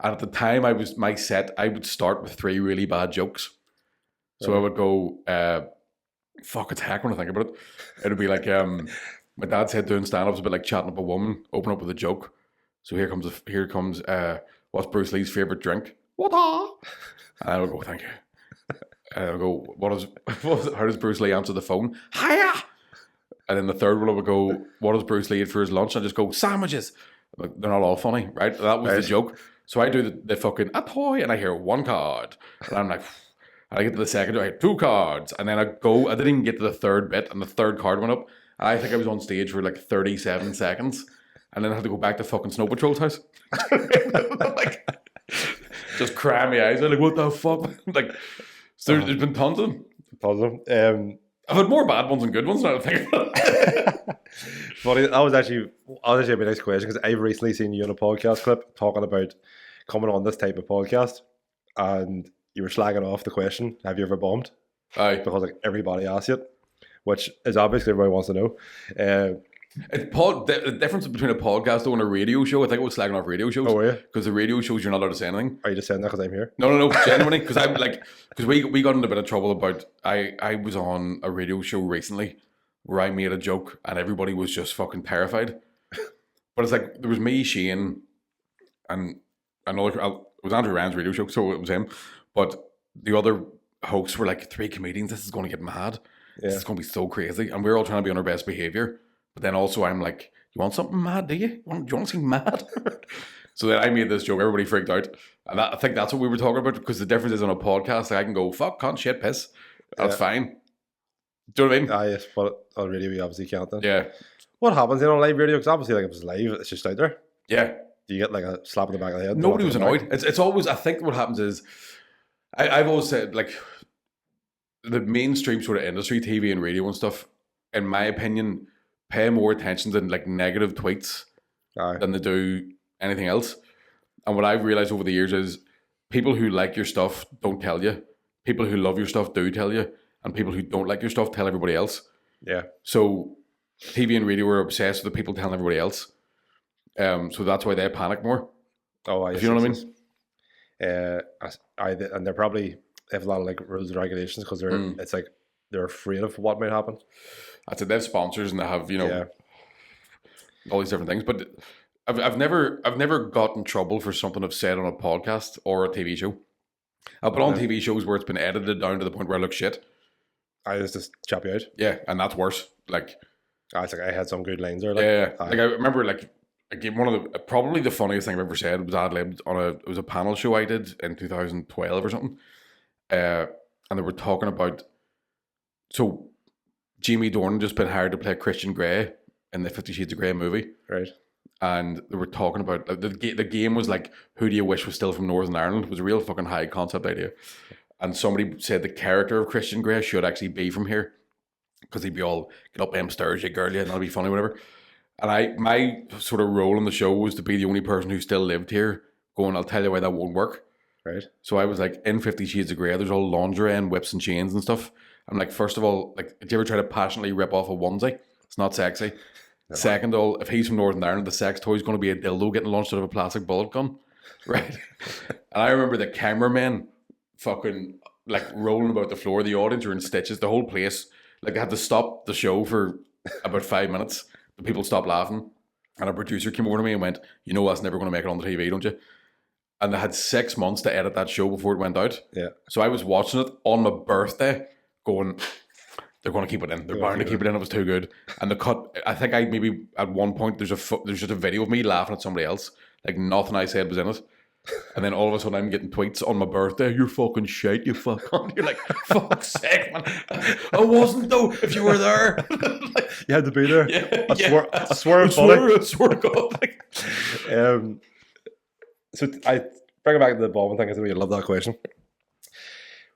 And at the time, I would start with 3 really bad jokes. So I would go, fuck, it's heck when I think about it. It would be like, my dad said doing stand-up is a bit like chatting up a woman, open up with a joke. So here comes, what's Bruce Lee's favourite drink? Water. And I would go, "Thank you." And I would go, how does Bruce Lee answer the phone? "Hiya." And then the third one I would go, "What does Bruce Lee eat for his lunch?" And I just go, "Sandwiches." Like, they're not all funny, right? That was the joke. So I do the fucking a toy, and I hear 1 card, and I'm like, and I get to the second, I hit 2 cards, and then I didn't even get to the third bit, and the third card went up, and I think I was on stage for like 37 seconds, and then I had to go back to fucking Snow Patrol's house. Like, just crying my eyes out, like, what the fuck? Like, so there's been tons of them. I've had more bad ones than good ones now, I think. Funny, that was actually my next question, because I've recently seen you on a podcast clip talking about coming on this type of podcast, and you were slagging off the question, have you ever bombed? Aye. Because like everybody asks it, which is obviously everybody wants to know. The difference between a podcast and a radio show, I think it was slagging off radio shows. Oh, yeah? Because the radio shows, you're not allowed to say anything. Are you just saying that because I'm here? No, genuinely. Because I'm like, because we got into a bit of trouble about, I was on a radio show recently where I made a joke and everybody was just fucking terrified. But it's like, there was me, Shane, and another, it was Andrew Ryan's radio show, so it was him. But the other hosts were like, 3 comedians, this is going to get mad. Yeah. This is going to be so crazy. And we're all trying to be on our best behaviour. But then also I'm like, you want something mad, do you? Do you want to see mad? So then I made this joke, everybody freaked out. And I think that's what we were talking about, because the difference is on a podcast, like I can go, fuck, cunt, shit, piss. That's fine. Do you know what I mean? Ah, yes, but on radio we obviously can't then. Yeah. What happens on live radio? Because obviously like if it's live, it's just out there. Yeah. Do you get like a slap in the back of the head? Nobody was annoyed. It's always, I think what happens is, I've always said, like, the mainstream sort of industry, TV and radio and stuff, in my opinion, pay more attention to like negative tweets than they do anything else. And what I've realized over the years is people who like your stuff don't tell you. People who love your stuff do tell you. And people who don't like your stuff tell everybody else. Yeah. So TV and radio are obsessed with the people telling everybody else. So that's why they panic more. Oh, I. If you know what I mean? And they're probably have a lot of like rules and regulations because they're it's like they're afraid of what might happen. That's it. They have sponsors and they have all these different things. But I've never got in trouble for something I've said on a podcast or a TV show. I've been on TV shows where it's been edited down to the point where I look shit. I just chop you out. Yeah, and that's worse. Like, it's like I had some good lines there. Like, like I remember, like one of the probably the funniest thing I've ever said was ad-libbed on it was a panel show I did in 2012 or something, and they were talking about Jamie Dornan just been hired to play Christian Grey in the 50 Shades of Grey movie, right? And they were talking about the game was like, who do you wish was still from Northern Ireland? It was a real fucking high concept idea. And somebody said the character of Christian Grey should actually be from here, because he'd be all, get up them stairs, you girl, yeah, and that'll be funny, whatever. And my sort of role in the show was to be the only person who still lived here, going, I'll tell you why that won't work. Right. So I was like, in 50 Shades of Grey, there's all lingerie and whips and chains and stuff. I'm like, first of all, like, did you ever try to passionately rip off a onesie? It's not sexy. No. Second of all, if he's from Northern Ireland, the sex toy is going to be a dildo getting launched out of a plastic bullet gun. Right. And I remember the cameramen fucking like rolling about the floor. The audience were in stitches. The whole place, like, I had to stop the show for about 5 minutes. The people stopped laughing. And a producer came over to me and went, you know that's never going to make it on the TV, don't you? And they had 6 months to edit that show before it went out. Yeah. So I was watching it on my birthday going, they're going to keep it in. They're bound to keep it in. It was too good. And the cut, I think I maybe at one point, there's just a video of me laughing at somebody else. Like, nothing I said was in it. And then all of a sudden I'm getting tweets on my birthday, you're fucking shite, you fuck. You're like, fuck's sake, man. I wasn't though, if you were there. Like, you had to be there. Yeah, I swear to God. Like. So I bring it back to the bombing thing. I think I love that question.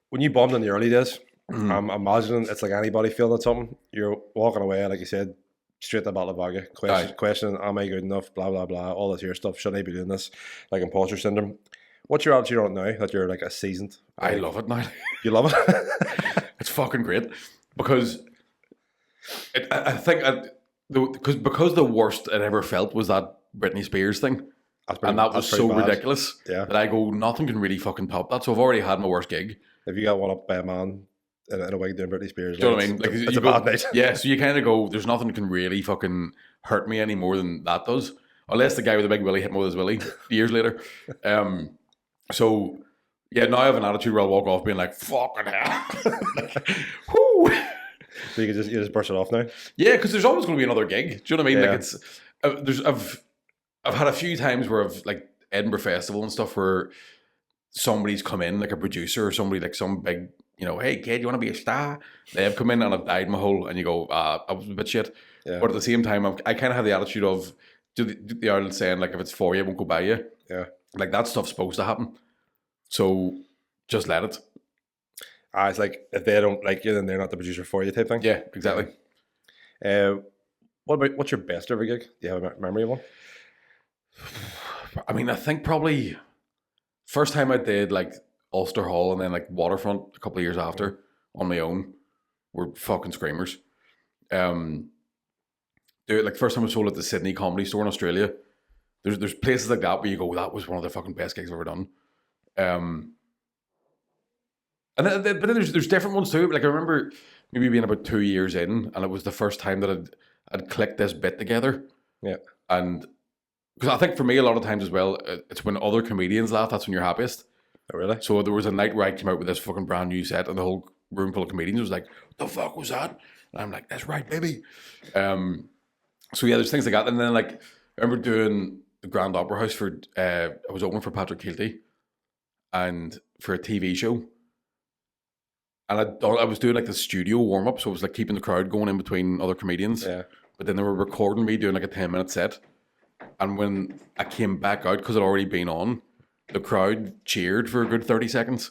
When you bombed in the early days, I'm imagining it's like anybody feeling something. You're walking away, like you said, straight to the battle of vodka. Question, am I good enough? Blah, blah, blah. All this here stuff. Should I be doing this? Like imposter syndrome. What's your attitude on it now that you're like a seasoned? I love it now. You love it? It's fucking great. Because I think because the worst I ever felt was that Britney Spears thing. And that was so ridiculous that I go, nothing can really fucking top that. So I've already had my worst gig. If you got one up by a man in a wig doing Britney Spears, do you know what I mean? Like, it's a bad night. Yeah, so you kind of go, there's nothing can really fucking hurt me any more than that does. Unless the guy with the big willy hit me with his willy years later. So, yeah, now I have an attitude where I'll walk off being like, fucking hell. Like, whoo. So you just burst it off now? Yeah, because there's always going to be another gig. Do you know what I mean? Yeah. Like, it's, I've had a few times where I've like Edinburgh Festival and stuff where somebody's come in, like a producer or somebody, like some big, hey kid, you want to be a star? They have come in and I've died my hole, and you go, I was a bit shit. Yeah. But at the same time, I kind of have the attitude of the Ireland saying, like, if it's for you, it won't go by you. Yeah. Like, that stuff's supposed to happen. So just let it. It's like, if they don't like you, then they're not the producer for you type thing. Yeah, exactly. What's your best ever gig? Do you have a memory of one? I mean, I think probably first time I did like Ulster Hall and then like Waterfront a couple of years after on my own were fucking screamers. Like first time I sold at the Sydney Comedy Store in Australia. There's places like that where you go, that was one of the fucking best gigs I've ever done. But then there's different ones too. Like I remember maybe being about 2 years in, and it was the first time that I'd clicked this bit together. Yeah, and because I think for me a lot of times as well, it's when other comedians laugh, that's when you're happiest. Oh, really? So there was a night where I came out with this fucking brand new set, and the whole room full of comedians was like, "The fuck was that?" And I'm like, "That's right, baby." So yeah, there's things like that, and then like I remember doing the Grand Opera House for I was opening for Patrick Keelty, and for a TV show. And I was doing like the studio warm up, so it was like keeping the crowd going in between other comedians. Yeah. But then they were recording me doing like a 10-minute set. And when I came back out, because I'd already been on, the crowd cheered for a good 30 seconds.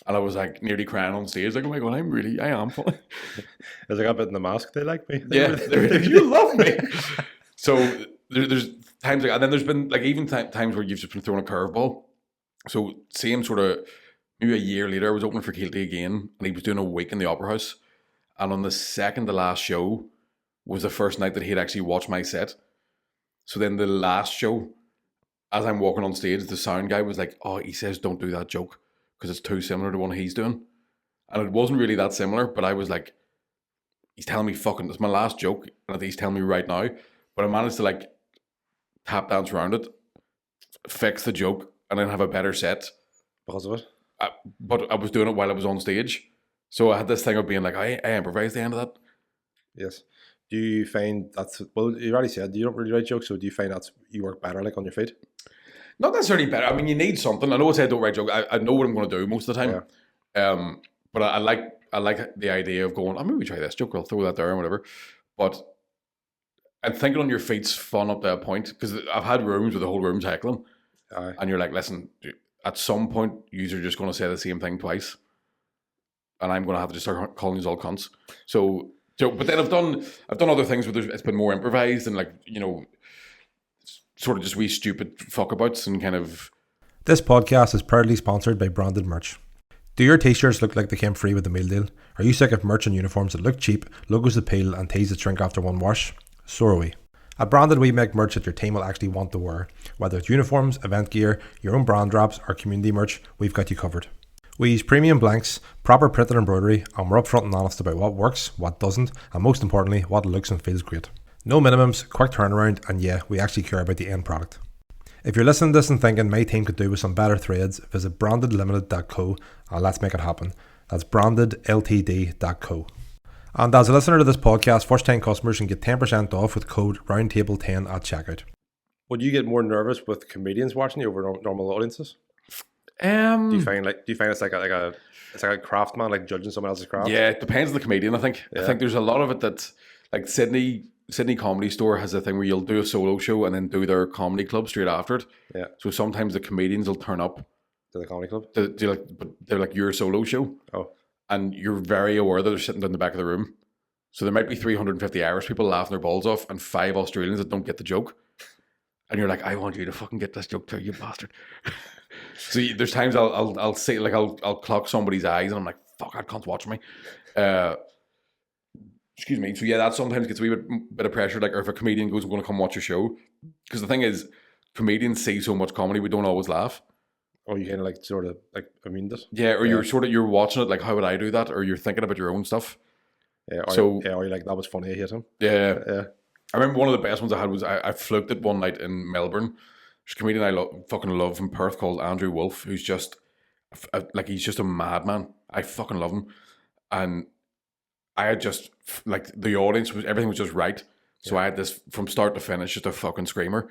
And I was like nearly crying on stage, like, oh my God, I am funny. As I got a bit in the mask, they like me. Yeah, you love me. So there's times like, and then there's been like even times where you've just been throwing a curveball. So same sort of, maybe a year later, I was opening for Keelty again, and he was doing a week in the Opera House. And on the second to last show was the first night that he'd actually watched my set. So then the last show, as I'm walking on stage, the sound guy was like, "Oh, he says don't do that joke because it's too similar to one he's doing." And it wasn't really that similar, but I was like, he's telling me fucking, it's my last joke, and he's telling me right now. But I managed to like tap dance around it, fix the joke, and then have a better set. Because of it? But I was doing it while I was on stage. So I had this thing of being like, I improvised the end of that. Yes. Do you find that's, well, you already said you don't really write jokes, so do you find that you work better like on your feet? Not necessarily better. I mean, you need something. I know I said don't write jokes. I know what I'm going to do most of the time. Yeah. But I like the idea of going, maybe try this joke, I'll throw that there or whatever. But and thinking on your feet's fun up to a point, because I've had rooms where the whole room's heckling. And you're like, listen, at some point, you're just going to say the same thing twice. And I'm going to have to just start calling you all cunts. So, but then I've done other things where it's been more improvised and like, sort of just wee stupid fuckabouts and kind of... This podcast is proudly sponsored by Branded Merch. Do your t-shirts look like they came free with the meal deal? Are you sick of merch and uniforms that look cheap, logos that peel and tees that shrink after one wash? So are we. At Branded, we make merch that your team will actually want to wear. Whether it's uniforms, event gear, your own brand drops, or community merch, we've got you covered. We use premium blanks, proper printed embroidery, and we're upfront and honest about what works, what doesn't, and most importantly, what looks and feels great. No minimums, quick turnaround, and yeah, we actually care about the end product. If you're listening to this and thinking my team could do with some better threads, visit brandedlimited.co and let's make it happen. That's brandedltd.co. And as a listener to this podcast, first time customers can get 10% off with code roundtable10 at checkout. Would you get more nervous with comedians watching you over normal audiences? Do you find it's like a craft, man, like judging someone else's craft? Yeah, it depends on the comedian, I think. Yeah. I think there's a lot of it that's like Sydney Comedy Store has a thing where you'll do a solo show and then do their comedy club straight after it. Yeah. So sometimes the comedians will turn up to the comedy club. But they're like your solo show. Oh. And you're very aware that they're sitting down the back of the room. So there might be 350 Irish people laughing their balls off and 5 Australians that don't get the joke. And you're like, I want you to fucking get this joke too, you bastard. So there's times I'll say, like, I'll clock somebody's eyes and I'm like, fuck, I can't watch me. Excuse me. So yeah, that sometimes gets a wee bit of pressure. Like, or if a comedian goes, I'm going to come watch your show. Because the thing is, comedians see so much comedy, we don't always laugh. Oh, you kind of like sort of like immune to it? Yeah, or you're watching it like, how would I do that? Or you're thinking about your own stuff. Yeah, or you're like, that was funny, I hate him. Yeah. I remember one of the best ones I had was I fluked it one night in Melbourne. There's a comedian I fucking love from Perth called Andrew Wolf, who's just like, he's just a madman. I fucking love him. And I had just, like, the audience everything was just right. So I had this from start to finish, just a fucking screamer.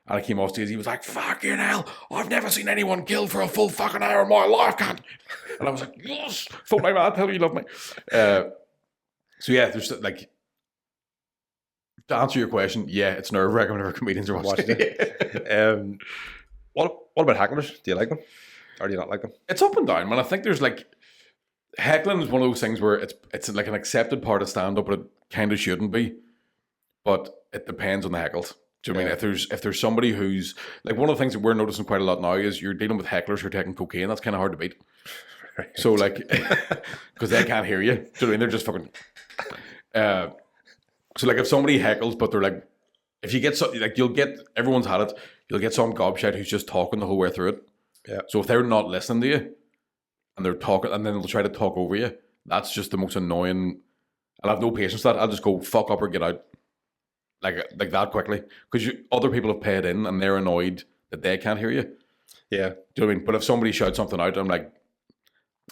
And I came off stage, he was like, fucking hell, I've never seen anyone killed for a full fucking hour in my life, can't you? And I was like, yes, fuck my man, tell me you love me. So yeah, there's like, to answer your question, yeah, it's nerve-wracking whenever comedians are watching it. What about hecklers? Do you like them? Or do you not like them? It's up and down, man. I think there's like, heckling is one of those things where it's like an accepted part of stand-up, but it kind of shouldn't be. But it depends on the heckles. Do you know what I mean? If there's somebody who's like, one of the things that we're noticing quite a lot now is you're dealing with hecklers who are taking cocaine. That's kind of hard to beat. Right. So like, because they can't hear you. Do you know what I mean? They're just fucking. So like, if somebody heckles, but they're like, if you get like, you'll get, everyone's had it. You'll get some gobshite who's just talking the whole way through it. Yeah. So if they're not listening to you, and they're talking, and then they'll try to talk over you, that's just the most annoying. And I have no patience for that. I'll just go fuck up or get out. Like that quickly, because other people have paid in and they're annoyed that they can't hear you. Yeah, do you know what I mean? But if somebody shouts something out, I'm like,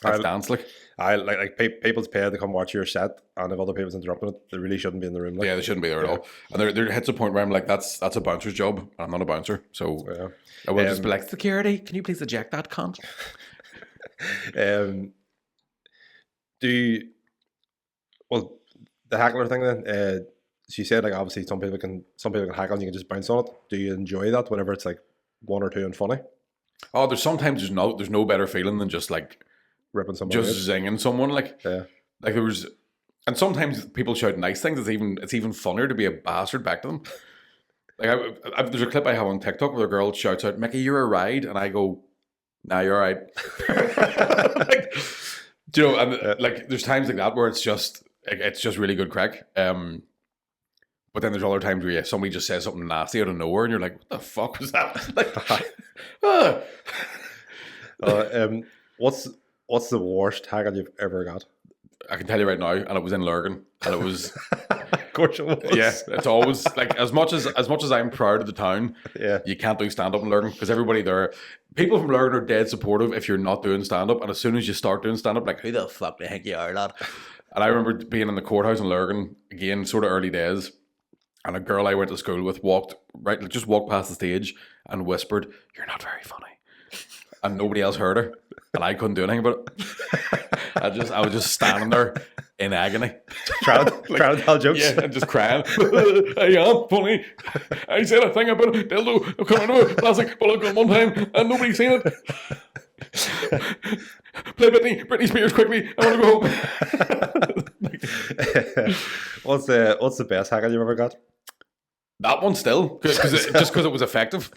that's dance like. I like people's paid to come watch your set, and if other people's interrupting it, they really shouldn't be in the room. Like. Yeah, they shouldn't be there at all. And there hits a point where I'm like, that's a bouncer's job, and I'm not a bouncer, so I will just be like, security, can you please eject that cunt? The heckler thing then? So you said like obviously some people can heckle and you can just bounce on it. Do you enjoy that whenever it's like one or two and funny? Oh, there's no better feeling than just like ripping someone, just zinging someone like like there was, and sometimes people shout nice things. It's even funnier to be a bastard back to them. Like there's a clip I have on TikTok where a girl shouts out, "Micky, you're a ride," and I go, "Nah, you're all right." Like, do you know? And like there's times like that where it's just really good crack. But then there's other times where somebody just says something nasty out of nowhere, and you're like, "What the fuck was that?" Like, what's the worst heckle you've ever got? I can tell you right now, and it was in Lurgan, and it was. Of course it was. Yeah, it's always like as much as I'm proud of the town. Yeah, you can't do stand up in Lurgan because everybody there, people from Lurgan are dead supportive if you're not doing stand up, and as soon as you start doing stand up, like, who the fuck do you think you are, lad? And I remember being in the courthouse in Lurgan again, sort of early days. And a girl I went to school with walked past the stage and whispered, "You're not very funny," and nobody else heard her, and I couldn't do anything about it. I was just standing there in agony, trying to tell jokes, and just crying. "I am funny. I said a thing about a dildo coming out of a plastic bullet gun one time, and nobody's seen it. Play Britney Spears quickly. I want to go home." What's the best heckle you've ever got? That one still, just because it was effective.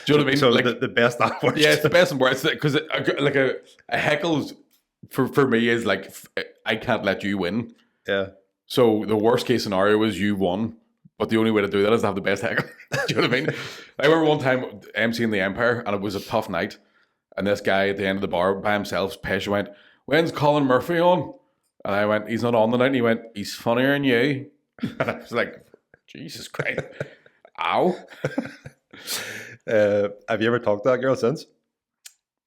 Do you know what I mean? So like, the best and worst. Yeah, it's the best and worst. Because like a heckle for me is like, I can't let you win. Yeah. So the worst case scenario is you won, but the only way to do that is to have the best heckle. Do you know what I mean? I remember one time emceeing the Empire, and it was a tough night. And this guy at the end of the bar by himself, Pesha, went, "When's Colin Murphy on?" And I went, "He's not on the night." And he went, "He's funnier than you." And I was like, Jesus Christ. Ow. Have you ever talked to that girl since?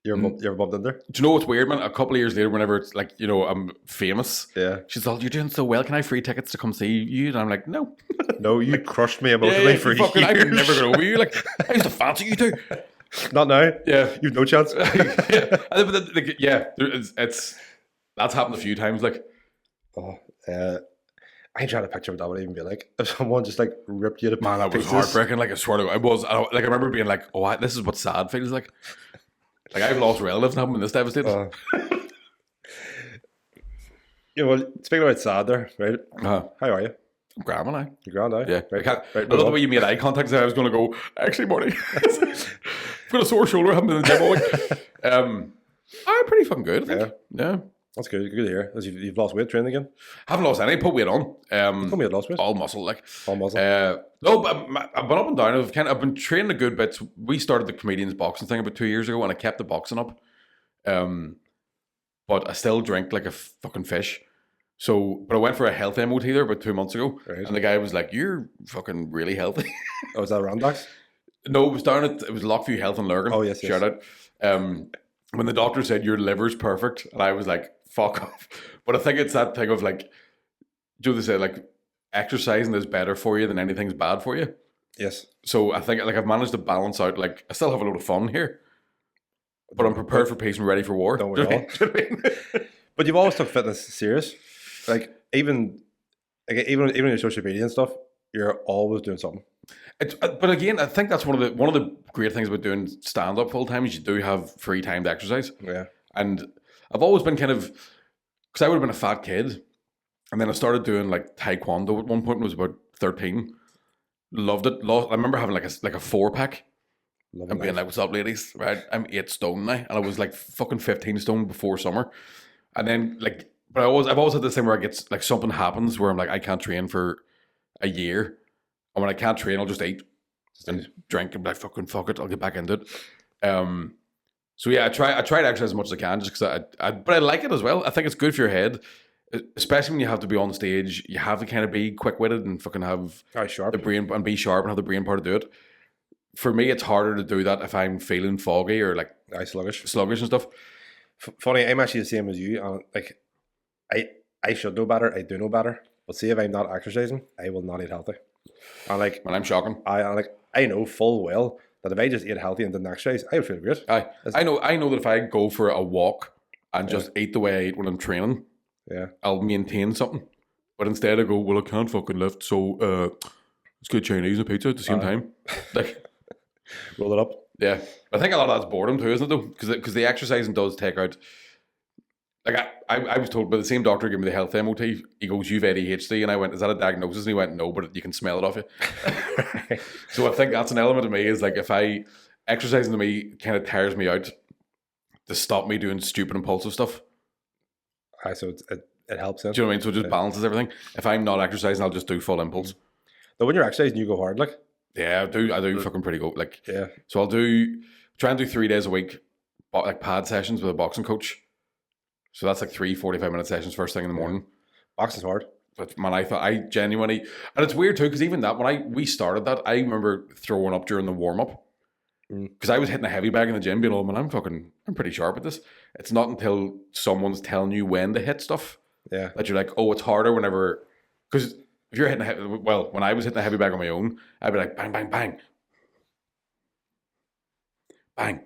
You ever bumped into her? Do you know what's weird, man? A couple of years later, whenever it's like, I'm famous. Yeah. She's like, "You're doing so well. Can I have free tickets to come see you?" And I'm like, "No." No, you crushed me emotionally for years. I could never get over you. Like, I used to fancy you too. Not now. Yeah. You've no chance. That's happened a few times. Like, I ain't trying to picture what that would even be like. If someone just like ripped you to man, that was heartbreaking. Like, I swear to God, I remember being like, "Oh, this is what sad feels like." Like, I've lost relatives and haven't been this devastated. Well, speaking about sad there, right? How are you? I'm grand, man. You're grand, eh? Yeah. Right. I love the way you made eye contact. I was going to go, "Actually, Marty, I've got a sore shoulder. I haven't been in the gym all week." I'm pretty fucking good, I think. Yeah. That's good. Good to hear. As you've lost weight training again? Haven't lost any. Put weight on. You told me you lost weight. All muscle, like. All muscle. No, but I've been up and down. I've been training a good bit. We started the comedians boxing thing about 2 years ago, and I kept the boxing up. But I still drink like a fucking fish. So, but I went for a health MOT there about 2 months ago, right. And the guy was like, "You're fucking really healthy." Oh, was that Randox? No, it was Lockview Health in Lurgan. Oh yes, shout out. When the doctor said your liver's perfect, and I was like, "Fuck off." But I think it's that thing of like, do they say like exercising is better for you than anything's bad for you? Yes. So I think like I've managed to balance out. Like I still have a lot of fun here, but I'm prepared for peace and ready for war. Don't we all? But you've always took fitness serious. Like even in your social media and stuff, you're always doing something. But again, I think that's one of the great things about doing stand up full time is you do have free time to exercise. Yeah. And I've always been kind of, because I would have been a fat kid, and then I started doing like taekwondo at one point when I was about 13. Loved it. I remember having like a 4-pack. And being like, "What's up, ladies?" Right? I'm 8 stone now, and I was like fucking 15 stone before summer. And then like, but I've always had this thing where I get like something happens where I'm like I can't train for a year, and when I can't train, I'll just eat and drink and be like fuck it, I'll get back into it. So yeah, I try to exercise as much as I can just because but I like it as well. I think it's good for your head, especially when you have to be on stage. You have to kind of be quick witted and fucking have the brain and be sharp and have the brain part to do it. For me, it's harder to do that if I'm feeling foggy or like sluggish and stuff. Funny, I'm actually the same as you. Like, I should know better. I do know better. But see, if I'm not exercising, I will not eat healthy. And like, when I'm shocking, I know full well that if I just ate healthy and didn't exercise, I would feel great. I know that if I go for a walk and just eat the way I eat when I'm training, I'll maintain something. But instead, I go, well, I can't fucking lift, so let's get Chinese and pizza at the same time. Like. Roll it up. Yeah. I think a lot of that's boredom too, isn't it though? Because the exercising does take out, like I was told by the same doctor who gave me the health MOT, he goes, "You've ADHD," and I went, "Is that a diagnosis?" And he went, "No, but you can smell it off you." So I think that's an element of me is like if exercising to me kind of tires me out to stop me doing stupid impulsive stuff. So it helps then. Do you know what I mean? So it just balances everything. If I'm not exercising, I'll just do full impulse. But when you're exercising, you go hard, like. Yeah, I do fucking pretty good. Like, yeah. So I'll try and do 3 days a week, like pad sessions with a boxing coach. So that's like 3 45-minute sessions first thing in the morning. Boxing's hard. But man, I genuinely, and it's weird too, because even that, when we started that, I remember throwing up during the warm-up. Because I was hitting a heavy bag in the gym, being, "Oh man, I'm pretty sharp at this." It's not until someone's telling you when to hit stuff that you're like, oh, it's harder whenever, because if you're hitting when I was hitting a heavy bag on my own, I'd be like, bang, bang, bang. Bang.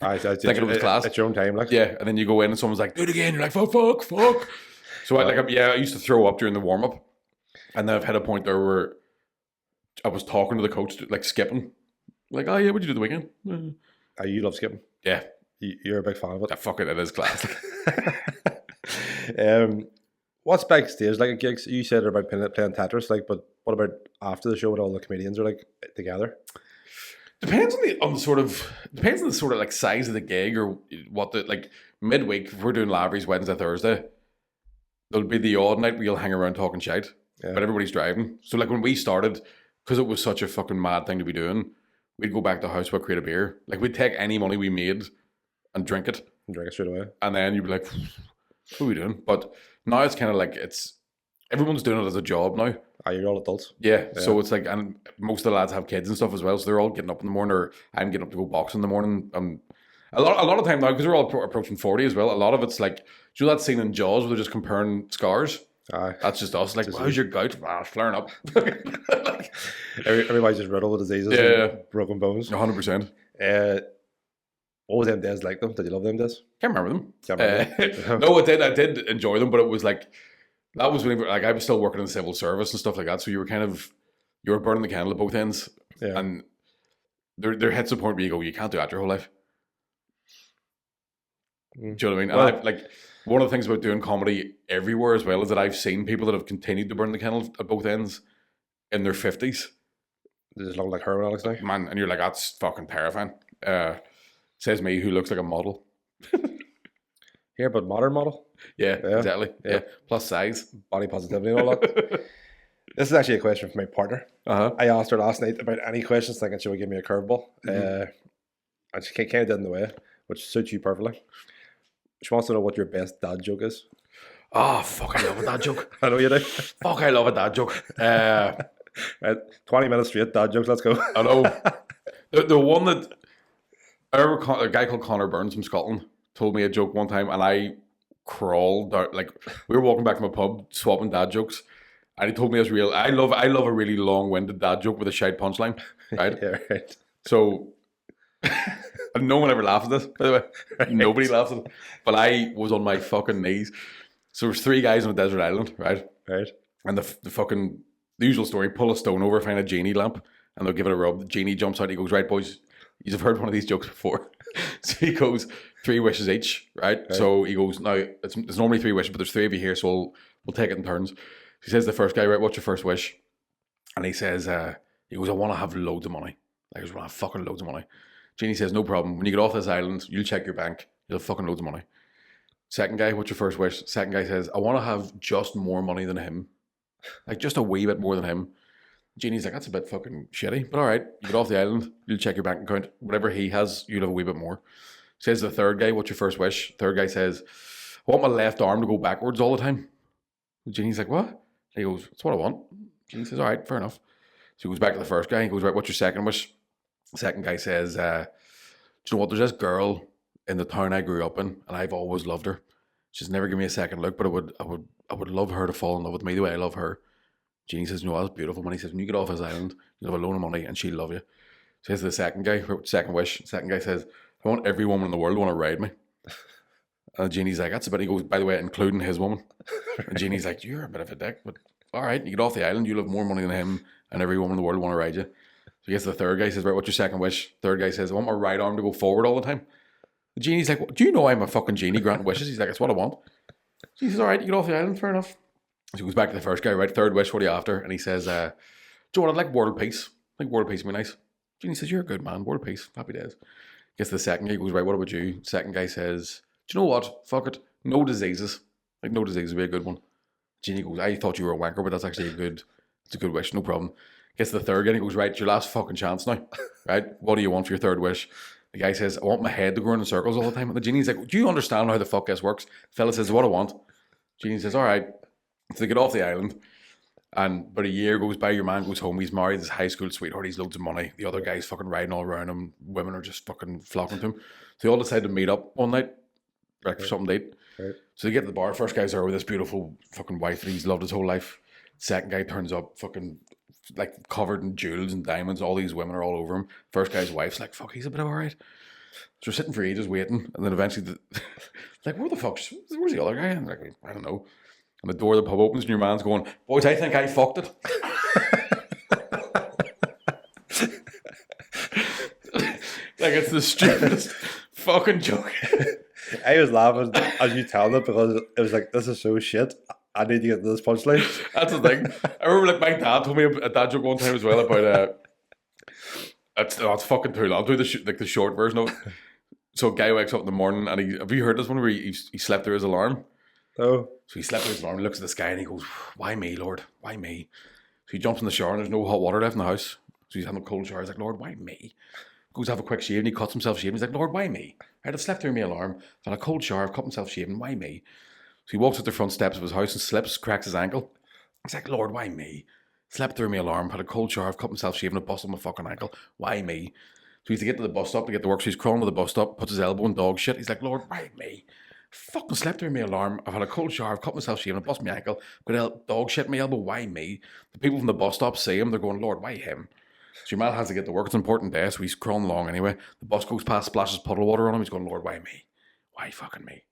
Thinking it was class. At your own time, like. Yeah, and then you go in and someone's like, "Do it again." You're like, fuck. So I used to throw up during the warm-up. And then I've had a point there where I was talking to the coach, like skipping. Like, "Oh yeah, what'd you do the weekend?" You love skipping? Yeah. You're a big fan of it? Yeah, fuck it is class. What's backstage like at gigs? You said about playing Tetris, like, but what about after the show when all the comedians are like together? Depends on the sort of like size of the gig or what the like midweek. If we're doing Lavery's Wednesday, Thursday, there'll be the odd night where you'll hang around talking shite, but everybody's driving. So like when we started, because it was such a fucking mad thing to be doing, we'd go back to the house, we'd create a beer. Like we'd take any money we made and drink it. And drink it straight away. And then you'd be like, "What are we doing?" But now it's kind of like everyone's doing it as a job now. You're all adults. Yeah, so it's like, and most of the lads have kids and stuff as well, so they're all getting up in the morning, or I'm getting up to go boxing in the morning. A lot of time now, because we're all approaching 40 as well, a lot of it's like, do you know that scene in Jaws where they're just comparing scars? That's just us. Like, how's your gout? It's flaring up. Like, everybody's just riddled with diseases and broken bones. 100%. What was them days like though? Did you love them days? Can't remember them. No, I did enjoy them, but it was like, that was when like I was still working in the civil service and stuff like that, so you were burning the candle at both ends, and there hits a point where you go, you can't do that your whole life. Do you know what I mean? And I've, like, one of the things about doing comedy everywhere as well is that I've seen people that have continued to burn the candle at both ends in their 50s. They just look like heroin addicts now. Man, and you're like, that's fucking terrifying. Says me, who looks like a model. Here, but modern model. Yeah, exactly. Yeah. Plus size, body positivity, and all that. This is actually a question from my partner. I asked her last night about any questions, thinking she would give me a curveball, and she kind of did in the way, which suits you perfectly. She wants to know what your best dad joke is. Oh, fuck, I love a dad joke. I know you do. Fuck, I love a dad joke. Right, 20 minutes straight dad jokes, let's go. I know. The one that I remember, a guy called Connor Burns from Scotland told me a joke one time, and I crawled out. Like, we were walking back from a pub swapping dad jokes, And he told me it's real. I love a really long-winded dad joke with a shite punchline, right? Yeah, right. So, and no one ever laughs at this, by the way. Right. Nobody laughs at it. But I was on my fucking knees. So there's 3 guys on a desert island, right? Right. And the usual story, pull a stone over, find a genie lamp, and they'll give it a rub. The genie jumps out, he goes, right, boys, you've heard one of these jokes before. So he goes, 3 wishes each, right? So he goes, now, it's normally 3 wishes, but there's 3 of you here, so we'll take it in turns. He says the first guy, right, what's your first wish? And he says, I want to have loads of money. I just want to have fucking loads of money. Genie says, no problem. When you get off this island, you'll check your bank. You'll have fucking loads of money. Second guy, what's your first wish? Second guy says, I want to have just more money than him. Like, just a wee bit more than him. Genie's like, that's a bit fucking shitty. But all right, you get off the island, you'll check your bank account. Whatever he has, you'll have a wee bit more. Says the third guy, what's your first wish? Third guy says, I want my left arm to go backwards all the time. Genie's like, what? He goes, that's what I want. Genie says, all right, fair enough. So he goes back to the first guy. He goes, right, what's your second wish? The second guy says, do you know what? There's this girl in the town I grew up in, and I've always loved her. She's never given me a second look, but I would love her to fall in love with me the way I love her. Genie says, no, that's beautiful. And he says, when you get off his island, you'll have a loan of money, and she'll love you. Says the second guy, second wish. Second guy says, I want every woman in the world to want to ride me. And Genie's like, that's a bit. He goes, by the way, including his woman. And Genie's like, you're a bit of a dick, but all right, you get off the island, you'll have more money than him, and every woman in the world will want to ride you. So he gets the third guy, says, right, what's your second wish? Third guy says, I want my right arm to go forward all the time. The Genie's like, well, do you know I'm a fucking genie granting wishes? He's like, that's what I want. He says, all right, you get off the island, fair enough. So he goes back to the first guy, right, third wish, what are you after? And he says, do you know what, I'd like world peace. I think world peace would be nice. Genie says, you're a good man, world peace, happy days. Gets the second guy, he goes, right, what about you? Second guy says, do you know what, fuck it, no diseases. Like, no diseases would be a good one. Genie goes, I thought you were a wanker, but that's actually it's a good wish, no problem. Gets the third guy, and he goes, right, it's your last fucking chance now, right? What do you want for your third wish? The guy says, I want my head to go in circles all the time. And the Genie's like, do you understand how the fuck this works? The fella says, what I want. Genie says, all right. So they get off the island, and about a year goes by, your man goes home, he's married his high school sweetheart, he's loads of money. The other guy's fucking riding all around him, women are just fucking flocking to him. So they all decide to meet up one night, like for something to eat. Right. So they get to the bar, first guy's there with this beautiful fucking wife that he's loved his whole life. Second guy turns up, fucking like covered in jewels and diamonds, all these women are all over him. First guy's wife's like, fuck, he's a bit alright. So we're sitting for ages waiting, and then eventually, like, where's the other guy? And like, I don't know. And the door of the pub opens, and your man's going, boys, I think I fucked it. Like, it's the stupidest fucking joke. I was laughing as you telling it because it was like, this is so shit. I need to get to this punchline. That's the thing. I remember, like, my dad told me a dad joke one time as well about it's fucking too long. I'll do the short version of it. So a guy wakes up in the morning, and have you heard this one where he slept through his alarm? Oh. So he slept through his alarm, he looks at the sky, and he goes, why me, Lord? Why me? So he jumps in the shower, and there's no hot water left in the house. So he's having a cold shower. He's like, Lord, why me? Goes to have a quick shave, and he cuts himself shaving. He's like, Lord, why me? I've slept through my alarm, I've had a cold shower, I've cut myself shaving, why me? So he walks up the front steps of his house and slips, cracks his ankle. He's like, Lord, why me? Slept through my alarm, had a cold shower, I've cut myself shaving, I've busted my fucking ankle. Why me? So he's to get to the bus stop to get to work. So he's crawling to the bus stop, puts his elbow in dog shit. He's like, Lord, why me? Fucking slept through my alarm, I've had a cold shower, I've cut myself shaving, I've busted my ankle, got dog shit in my elbow, why me? The people from the bus stop see him, they're going, Lord, why him? So your man has to get to work, it's an important day, so he's crawling along anyway. The bus goes past, splashes puddle water on him, he's going, Lord, why me? Why fucking me?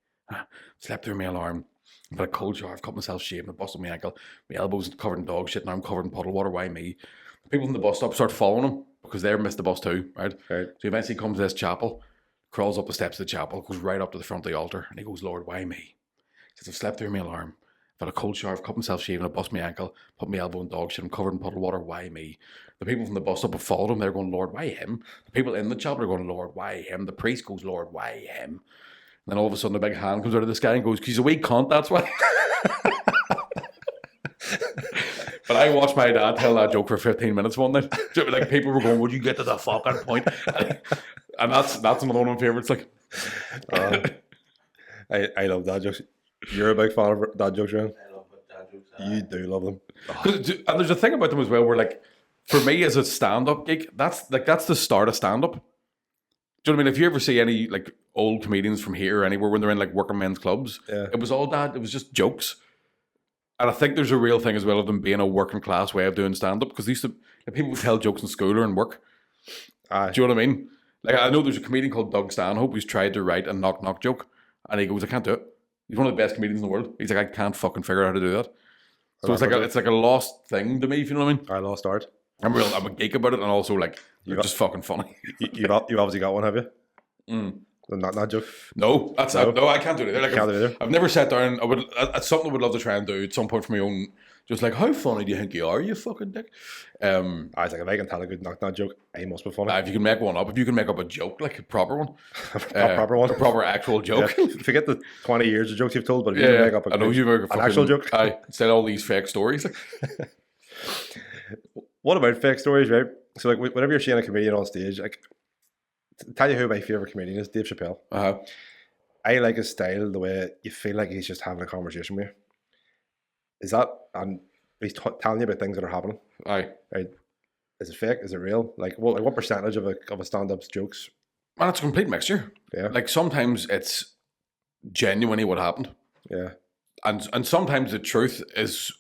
Slept through my alarm, I've had a cold shower, I've cut myself shaving, I've busted my ankle, my elbow's covered in dog shit, now I'm covered in puddle water, why me? The people from the bus stop start following him, because they've missed the bus too, right? So he eventually comes to this chapel, crawls up the steps of the chapel, goes right up to the front of the altar, and he goes, Lord, why me? He says, I've slept through my alarm, I've had a cold shower, I've cut myself shaving, I've busted my ankle, put my elbow in dog shit, I'm covered in puddle water, why me? The people from the bus stop have followed him, they're going, Lord, why him? The people in the chapel are going, Lord, why him? The priest goes, Lord, why him? And then all of a sudden a big hand comes out of the sky and goes, he's a wee cunt, that's why. But I watched my dad tell that joke for 15 minutes one night. Like, people were going, would you get to the fucking point? And that's another one of my favourites. Like, I love dad jokes. You're a big fan of dad jokes, Ryan? I love dad jokes. You do love them. And there's a thing about them as well where, like, for me as a stand-up gig, that's the start of stand-up. Do you know what I mean? If you ever see any, like, old comedians from here or anywhere when they're in, like, working men's clubs, it was all that. It was just jokes. And I think there's a real thing as well of them being a working class way of doing stand up, because people would tell jokes in school or in work. Do you know what I mean? Like, I know there's a comedian called Doug Stanhope who's tried to write a knock knock joke, and he goes, I can't do it. He's one of the best comedians in the world. He's like, I can't fucking figure out how to do that. So it's like a lost thing to me, if you know what I mean. I lost art. I'm a geek about it, and also like you're just fucking funny. You've obviously got one, have you? Not joke. No, I can't do it either. Like, can't do it either. I've never sat down. It's something I would love to try and do at some point for my own. Just like, how funny do you think you are, you fucking dick? I was like, if I can tell a good knock joke, I must be funny. If you can make one up, if you can make up a joke, like a proper one, a proper actual joke. Yeah. Forget the 20 years of jokes you've told, but if you can make up an actual joke, instead of all these fake stories. What about fake stories, right? So, like, whenever you're seeing a comedian on stage, like, tell you who my favorite comedian is, Dave Chappelle. I like his style, the way you feel like he's just having a conversation with you. Is that, and he's telling you about things that are happening. Aye. Right? Is it fake? Is it real? Like, what percentage of a stand-up's jokes? Man, it's a complete mixture. Yeah. Like, sometimes it's genuinely what happened. Yeah. And sometimes the truth is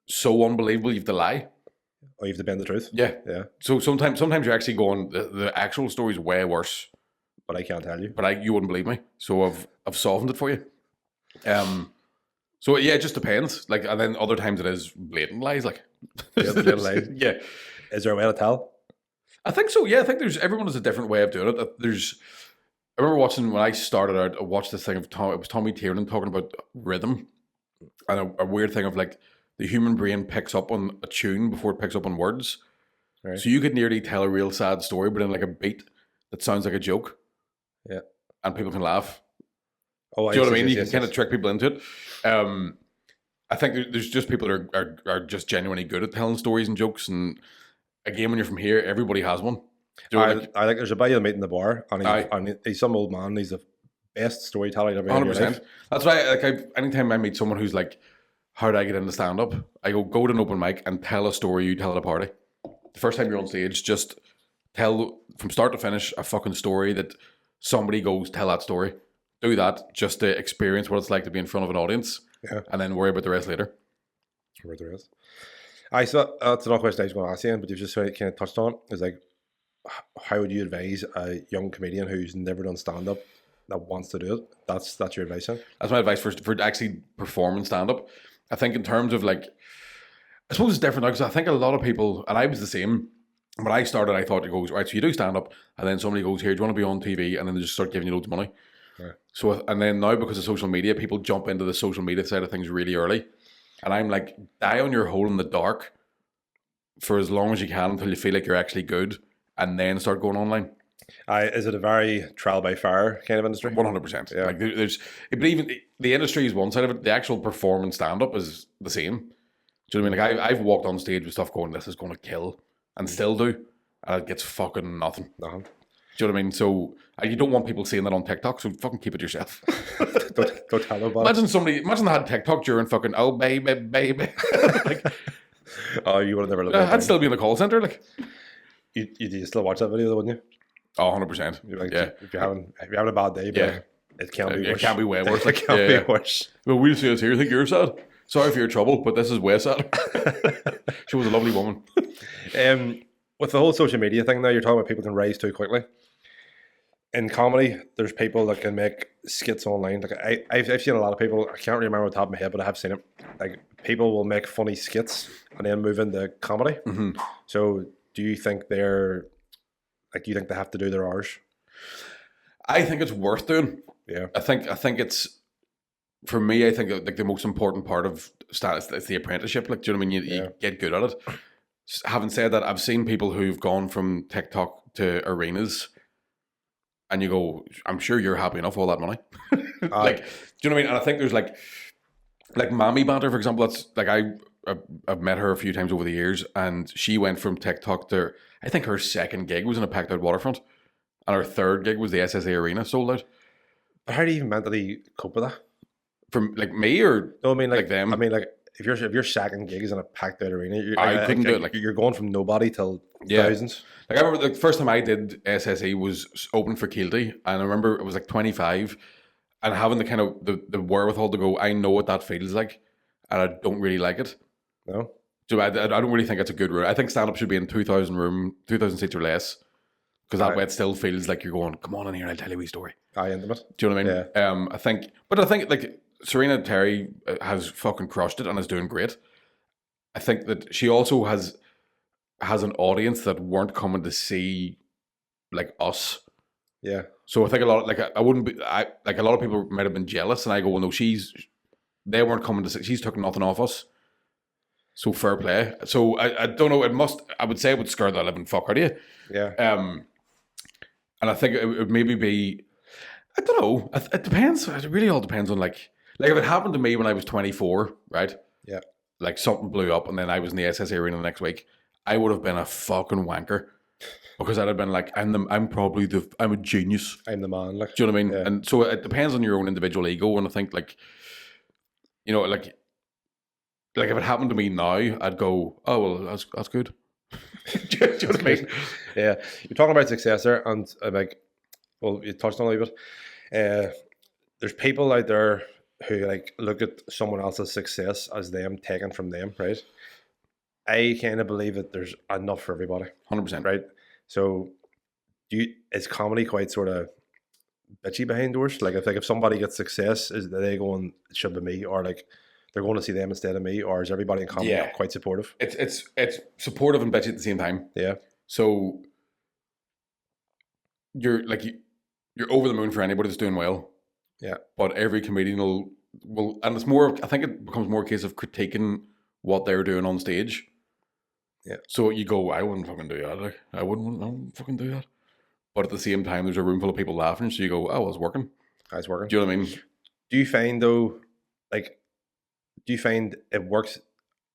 so unbelievable you have to lie. Or you have to bend the truth. Yeah. Yeah. So sometimes you're actually going, the actual story's way worse. But I can't tell you. But you wouldn't believe me. So I've softened it for you. So yeah, it just depends. Like, and then other times it is blatant lies. Like, blatant lies. Yeah. Is there a way to tell? I think so. Yeah, I think everyone has a different way of doing it. I remember watching when I started out. I watched this thing of it was Tommy Tiernan talking about rhythm, and a weird thing of like the human brain picks up on a tune before it picks up on words. Right. So you could nearly tell a real sad story, but in like a beat that sounds like a joke. Yeah, and people can laugh. Oh, do you know what I mean? You can kind of trick people into it. I think there's just people that are just genuinely good at telling stories and jokes. And again, when you're from here, everybody has one. I think there's a guy you'll meet in the bar, and he's some old man. He's the best storyteller you've ever heard in your life. That's why, anytime I meet someone who's like, how did I get into stand up? I go to an open mic and tell a story you tell at a party. The first time you're on stage, just tell from start to finish a fucking story that somebody goes, tell that story. Do that just to experience what it's like to be in front of an audience, and then worry about the rest later. Worry about the rest. So that's another question I was going to ask you, but you've just kind of touched on it. Is like, how would you advise a young comedian who's never done stand up that wants to do it? That's your advice, huh? That's my advice for actually performing stand up. I think in terms of like, I suppose it's different now because I think a lot of people, and I was the same. When I started, I thought it goes right. So you do stand up, and then somebody goes, "Here, do you want to be on TV?" And then they just start giving you loads of money. Right. So, and then now because of social media, people jump into the social media side of things really early. And I'm like, die on your hole in the dark for as long as you can until you feel like you're actually good, and then start going online. Is it a very trial by fire kind of industry? 100%. Yeah. Like but even the industry is one side of it. The actual performance stand-up is the same. Do you know what I mean? Like I've walked on stage with stuff going, this is going to kill, and still do, and it gets fucking nothing. Do you know what I mean? So you don't want people seeing that on TikTok, so fucking keep it yourself. don't tell about it. Imagine they had TikTok during fucking, oh baby, baby. Like, oh, you would have never looked at I'd still be in the call centre. Like, you still watch that video though, wouldn't you? Oh, 100%. Like, yeah. If you're having a bad day, like, it can't be worse. It can't be way worse. It can't be worse. Well, we'll see us here. Think you're sad. Sorry for your trouble, but this is way sad. She was a lovely woman. With the whole social media thing now, you're talking about people can rise too quickly. In comedy, there's people that can make skits online. Like I've seen a lot of people. I can't remember off the top of my head, but I have seen it. Like people will make funny skits and then move into comedy. Mm-hmm. So, do you think do you think they have to do their hours? I think it's worth doing. Yeah. I think it's, for me, I think like the most important part of status is the apprenticeship. Like, do you know what I mean? You get good at it. Having said that, I've seen people who've gone from TikTok to arenas, and you go, I'm sure you're happy enough with all that money. Like, do you know what I mean? And I think there's like Mammy Banter, for example. That's like I've met her a few times over the years, and she went from TikTok to, I think her second gig was in a packed out Waterfront, and her third gig was the SSA Arena sold out. But how do you even mentally cope with that? From like me or no? I mean like them. I mean like if your second gig is in a packed out arena, I couldn't do it. Like you're going from nobody till thousands. Like I remember the first time I did SSE was open for Keelty, and I remember it was like 25, and having the kind of the wherewithal to go, I know what that feels like. and I don't really like it. No. So I don't really think it's a good room. I think stand-up should be in 2,000 seats or less. Because that way it still feels like you're going, come on in here and I'll tell you a wee story. Intimate. Do you know what I mean? Yeah. I think like Serena Terry has fucking crushed it and is doing great. I think that she also has an audience that weren't coming to see like us. Yeah. So I think a lot a lot of people might have been jealous, and I go, well, no, they weren't coming to see. She's took nothing off us. So fair play. So I don't know. I would say it would scare the living fuck out of you. Yeah. And I think it would maybe be, I don't know. It depends. It really all depends on like if it happened to me when I was 24, right? Yeah. Like something blew up and then I was in the SSA arena the next week, I would have been a fucking wanker because I'd have been like, I'm a genius. I'm the man. Like, do you know what I mean? Yeah. And so it depends on your own individual ego. And I think like, you know, like if it happened to me now, I'd go, oh well, that's good. Do you know what I mean? Yeah, you're talking about success there, and like, well, you touched on it a little bit. There's people out there who like look at someone else's success as them taken from them, right? I kind of believe that there's enough for everybody, 100%, right? So, is comedy quite sort of bitchy behind doors? Like, if somebody gets success, is they going, it should be me, or like they're going to see them instead of me, or is everybody in comedy quite supportive? It's supportive and bitchy at the same time. Yeah. So you're over the moon for anybody that's doing well. Yeah. But every comedian will, and it's more. I think it becomes more a case of critiquing what they're doing on stage. Yeah. So you go, I wouldn't fucking do that. Like I wouldn't fucking do that. But at the same time, there's a room full of people laughing. So you go, oh, well, it's working. It's working. Do you know what I mean? Do you find though, like, do you find it works?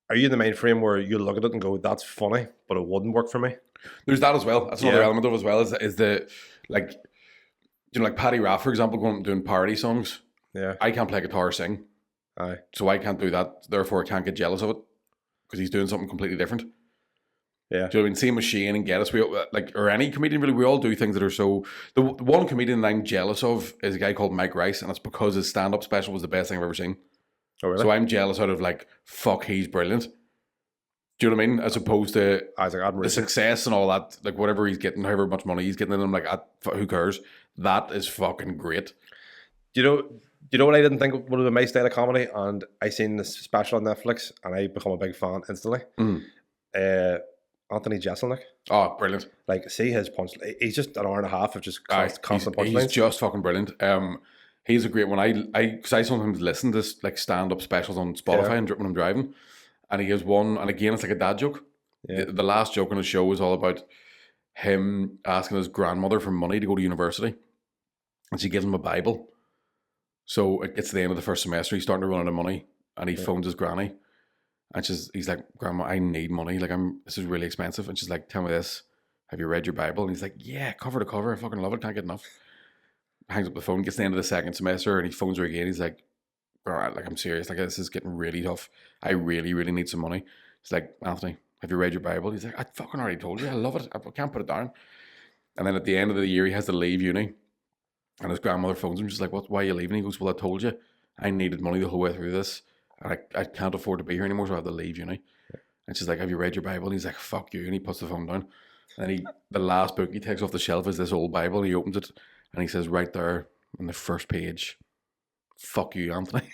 Are you in the mind frame where you look at it and go, that's funny, but it wouldn't work for me? There's that as well. That's another element of it as well, is the, like, you know, like Paddy Raff, for example, going and doing parody songs. Yeah. I can't play guitar or sing. Aye. So I can't do that. Therefore, I can't get jealous of it because he's doing something completely different. Yeah. Do you know what I mean? Same with Shane and Geddes. Or any comedian, really, we all do things that are so... The one comedian that I'm jealous of is a guy called Mike Rice, and it's because his stand-up special was the best thing I've ever seen. Oh, really? So I'm jealous out of like, fuck, he's brilliant. Do you know what I mean? As opposed to the success and all that, like whatever he's getting, however much money he's getting, and I'm like, who cares? That is fucking great. Do you know what I didn't think would have been my style of comedy? And I seen this special on Netflix, and I become a big fan instantly. Anthony Jeselnik. Oh, brilliant! Like, see his punch. He's just an hour and a half of just constant punchlines. He's just fucking brilliant. He's a great one. Because I sometimes listen to like stand-up specials on Spotify and when I'm driving, and he has one, and again it's like a dad joke. Yeah. The last joke on his show was all about him asking his grandmother for money to go to university, and she gives him a Bible. So it gets to the end of the first semester, he's starting to run out of money, and he phones his granny, and he's like, "Grandma, I need money. Like this is really expensive." And she's like, "Tell me this. Have you read your Bible?" And he's like, "Yeah, cover to cover. I fucking love it. Can't get enough." Hangs up the phone, gets to the end of the second semester, and he phones her again. He's like, "All right, like I'm serious. Like this is getting really tough. I really, really need some money." He's like, "Anthony, have you read your Bible?" He's like, "I fucking already told you. I love it. I can't put it down." And then at the end of the year, he has to leave uni, and his grandmother phones him. She's like, "Why are you leaving?" He goes, "Well, I told you. I needed money the whole way through this, and I can't afford to be here anymore, so I have to leave uni." And she's like, "Have you read your Bible?" And he's like, "Fuck you," and he puts the phone down. And the last book he takes off the shelf is this old Bible, and he opens it, and he says right there on the first page, "Fuck you, Anthony."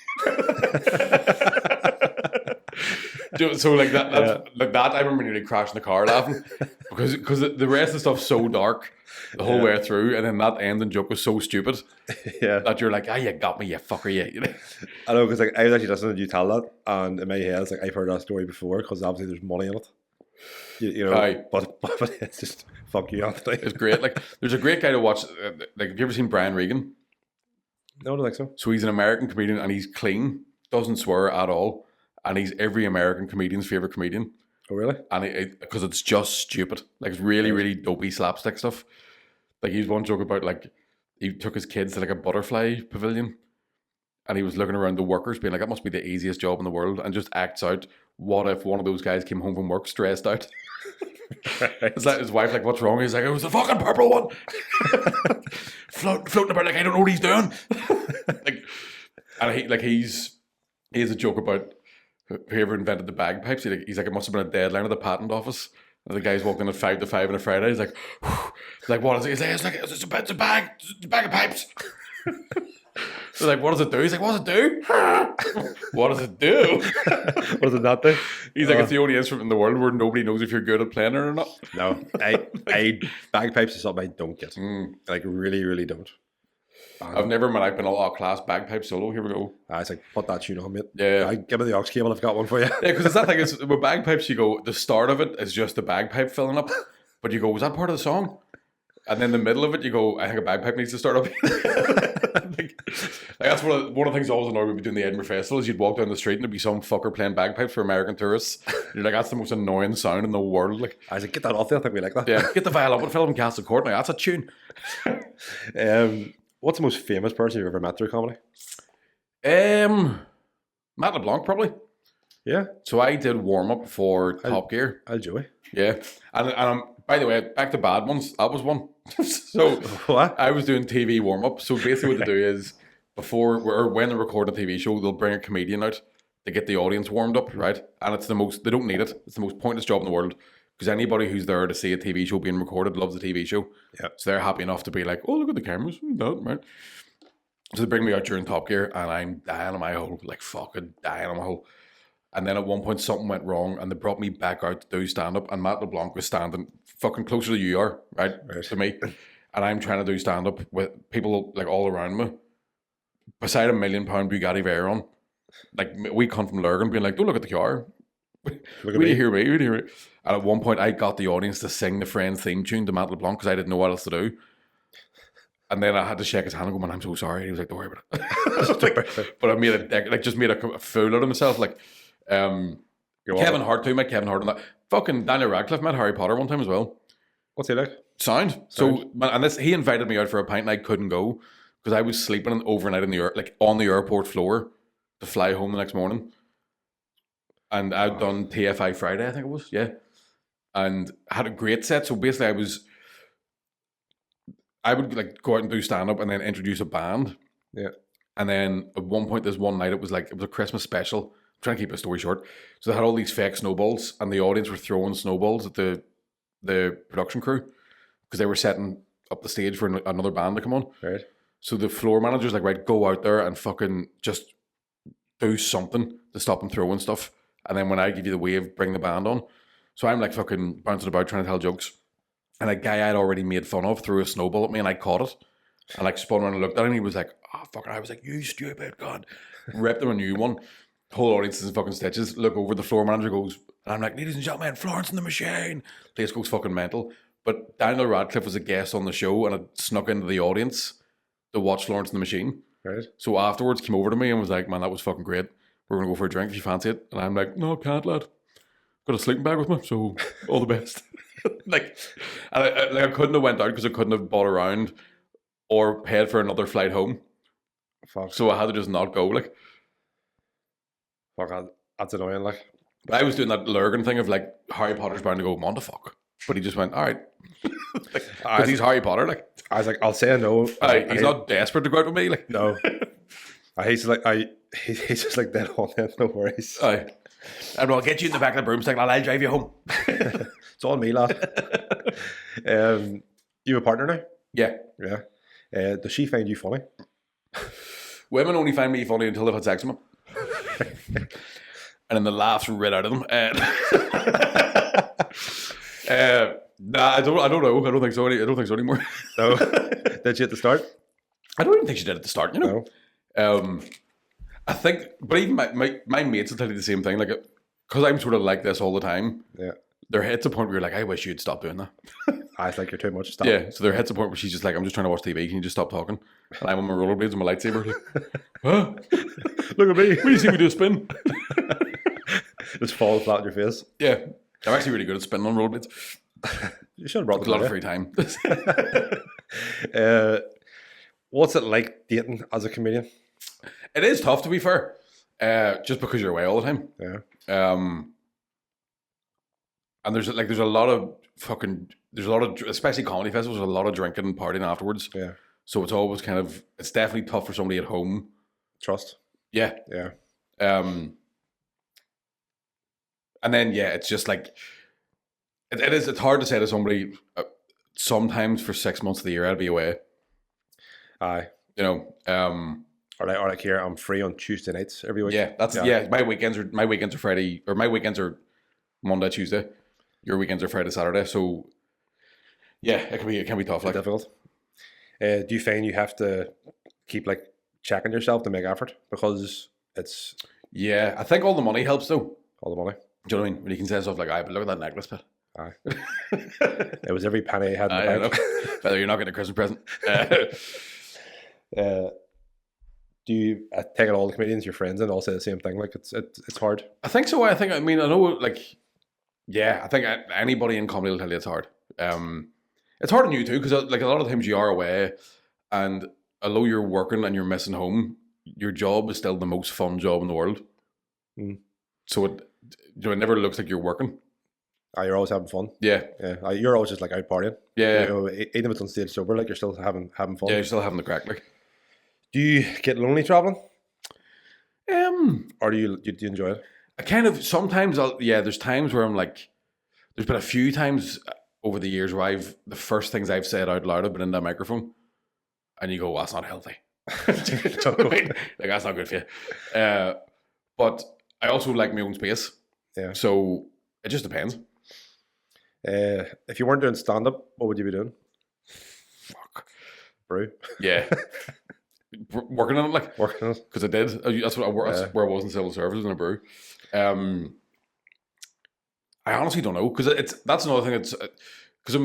So like that, I remember nearly crashing the car laughing because the rest of the stuff's so dark the whole way through, and then that ending joke was so stupid that you're like, you got me, you fucker, you know. I know, because like I was actually listening to you tell that, and in my head it's like I've heard that story before because obviously there's money in it, you know. But it's just fuck you, Anthony. It's great. Like there's a great guy to watch. Like, have you ever seen Brian Regan? No, I don't think so. So he's an American comedian, and he's clean, doesn't swear at all. And he's every American comedian's favorite comedian. Oh, really? And because it's just stupid. Like, it's really, really dopey slapstick stuff. Like, he's one joke about, like, he took his kids to, like, a butterfly pavilion. And he was looking around the workers being like, that must be the easiest job in the world. And just acts out, what if one of those guys came home from work stressed out? Right. It's like his wife, like, what's wrong? He's like, it was the fucking purple one. Floating about like, I don't know what he's doing. Like, and he has a joke about whoever invented the bagpipes, he's like, it must have been a deadline at the patent office. And the guy's walked in at 5 to 5 on a Friday. He's like, like, what is it? He's like, it's a bag of pipes. They're like, what does it do? He's like, what does it do? What does it do? What does it not do? He's like, it's the only instrument in the world where nobody knows if you're good at playing it or not. No, I bagpipes is something I don't get. Like, really, really don't. I've never been a class bagpipe solo. Here we go. It's like, put that tune on, mate. Yeah. Give me the aux cable. I've got one for you. Yeah, because it's that thing. Is with bagpipes, you go, the start of it is just the bagpipe filling up, but you go, was that part of the song? And then the middle of it, you go, I think a bagpipe needs to start up. like that's one of the things I always annoyed me doing the Edinburgh Festival is you'd walk down the street and there'd be some fucker playing bagpipes for American tourists. You're like, that's the most annoying sound in the world. Like, I was like, get that off there. I think we like that. Yeah, get the violin up and fill up in Castle Court. Like, that's a tune. What's the most famous person you've ever met through comedy? Matt LeBlanc, probably. Yeah. So I did warm up for Top Gear. I'll Joey. Yeah, and by the way, back to bad ones. That was one. So what? I was doing TV warm up. So basically, what they do is when they record a TV show, they'll bring a comedian out to get the audience warmed up, right? And it's they don't need it. It's the most pointless job in the world because anybody who's there to see a TV show being recorded loves the TV show. Yeah. So they're happy enough to be like, oh, look at the cameras, right? So they bring me out during Top Gear, and I'm dying on my hole, like fucking dying on my hole. And then at one point something went wrong and they brought me back out to do stand-up and Matt LeBlanc was standing fucking closer to you are, right. To me. And I'm trying to do stand-up with people like all around me. Beside £1 million Bugatti Veyron. Like we come from Lurgan being like, don't look at the car. We hear me. And at one point I got the audience to sing the Friends theme tune to Matt LeBlanc because I didn't know what else to do. And then I had to shake his hand and go, man, I'm so sorry. He was like, don't worry about it. But I made a fool out of myself. Like, Kevin Hart too, met Kevin Hart on that. Fucking Daniel Radcliffe met Harry Potter one time as well. What's he like? Sound. So, he invited me out for a pint and I couldn't go because I was sleeping overnight on the airport floor to fly home the next morning. And I'd done TFI Friday, I think it was, yeah. And had a great set. So basically I would like go out and do stand-up and then introduce a band. Yeah. And then at one point, this one night, it was a Christmas special. I'm trying to keep a story short. So they had all these fake snowballs and the audience were throwing snowballs at the production crew because they were setting up the stage for another band to come on. Right. So the floor manager's like, right, go out there and fucking just do something to stop them throwing stuff. And then when I give you the wave, bring the band on. So I'm like fucking bouncing about trying to tell jokes. And a guy I'd already made fun of threw a snowball at me and I caught it. And like spun around and looked at him and he was like, oh, fucking, I was like, you stupid God. Ripped him a new one. Whole audience is in fucking stitches. Look over, the floor manager goes, and I'm like, ladies and gentlemen, Florence and the Machine. Place goes fucking mental. But Daniel Radcliffe was a guest on the show and had snuck into the audience to watch Florence and the Machine. Right. So afterwards came over to me and was like, man, that was fucking great. We're going to go for a drink if you fancy it. And I'm like, no, can't, lad. Got a sleeping bag with me, so all the best. I couldn't have went out because I couldn't have bought around or paid for another flight home. Fuck. So I had to just not go, like. Fuck, that's annoying, like. But I was doing that Lurgan thing of like, Harry Potter's bound to go, what the fuck? But he just went, all right. Because he's Harry Potter, like. I was like, I'll say no. He's not desperate to go out with me, like. No. He's just like dead on it, no worries. Aye. And I'll get you in the back of the broomstick and I'll drive you home. It's all me, lad. You have a partner now? Yeah. Yeah. Does she find you funny? Women only find me funny until they've had sex with me. And then the laughs right out of them. Nah, I don't know. I don't think so. I don't think so anymore. No. Did she at the start? I don't even think she did at the start, you know. No. I think, but even my mates will tell you the same thing. Like, because I'm sort of like this all the time. Yeah. There hits a point where you're like, I wish you'd stop doing that. I think you're too much. Stop. Yeah. So there hits a point where she's just like, I'm just trying to watch TV. Can you just stop talking? And I'm on my rollerblades and my lightsaber. Like, huh? Look at me. What do you see me do a spin? Just fall flat on your face. Yeah. I'm actually really good at spinning on rollerblades. You should have brought a lot of free time. What's it like dating as a comedian? It is tough, to be fair. Just because you're away all the time. Yeah. And there's a lot of especially comedy festivals, there's a lot of drinking and partying afterwards. Yeah. So it's always it's definitely tough for somebody at home. Trust. Yeah. Yeah. And then it's just like it's hard to say to somebody. Sometimes for 6 months of the year I'll be away. Aye, Or like here, I'm free on Tuesday nights every week. Yeah, My weekends are Friday, or my weekends are Monday, Tuesday. Your weekends are Friday, Saturday. So yeah, it can be tough. Like difficult. Do you find you have to keep like checking yourself to make effort because it's? Yeah, I think all the money helps though. All the money. Do you know what I mean? When you can say stuff like, but look at that necklace bit. Aye. It was every penny I had in the bank. Whether you're not getting a Christmas present. Do you take it all the comedians, your friends, and all say the same thing? Like it's hard. I think so. I know like, yeah, I think anybody in comedy will tell you it's hard. It's hard on you too, because like a lot of times you are away, and although you're working and you're missing home, your job is still the most fun job in the world. So it never looks like you're working. You're always having fun. Yeah. You're always just like out partying. Yeah. Even if it's on stage sober, like you're still having fun. Yeah, you're still having the crack. Like, do you get lonely traveling? Or do you enjoy it? I kind of sometimes. There's times where I'm like, there's been a few times over the years where the first things I've said out loud have been in that microphone, and you go, well, that's not healthy. Like that's not good for you. But I also like my own space. Yeah. So it just depends. If you weren't doing stand up, what would you be doing? Fuck. Brew. Yeah. Working on it, like working on it, because I did. That's what that's where I was in civil service in a brew. I honestly don't know, because that's another thing. It's because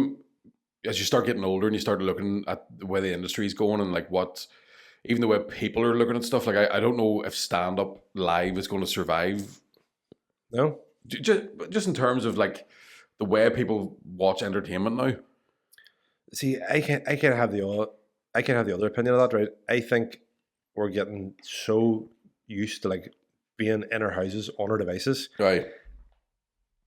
as you start getting older and you start looking at the way the industry is going and like even the way people are looking at stuff. Like I don't know if stand up live is going to survive. No, just in terms of like the way people watch entertainment now. See, I can't have the other opinion of that, right? I think we're getting so used to like being in our houses on our devices. Right.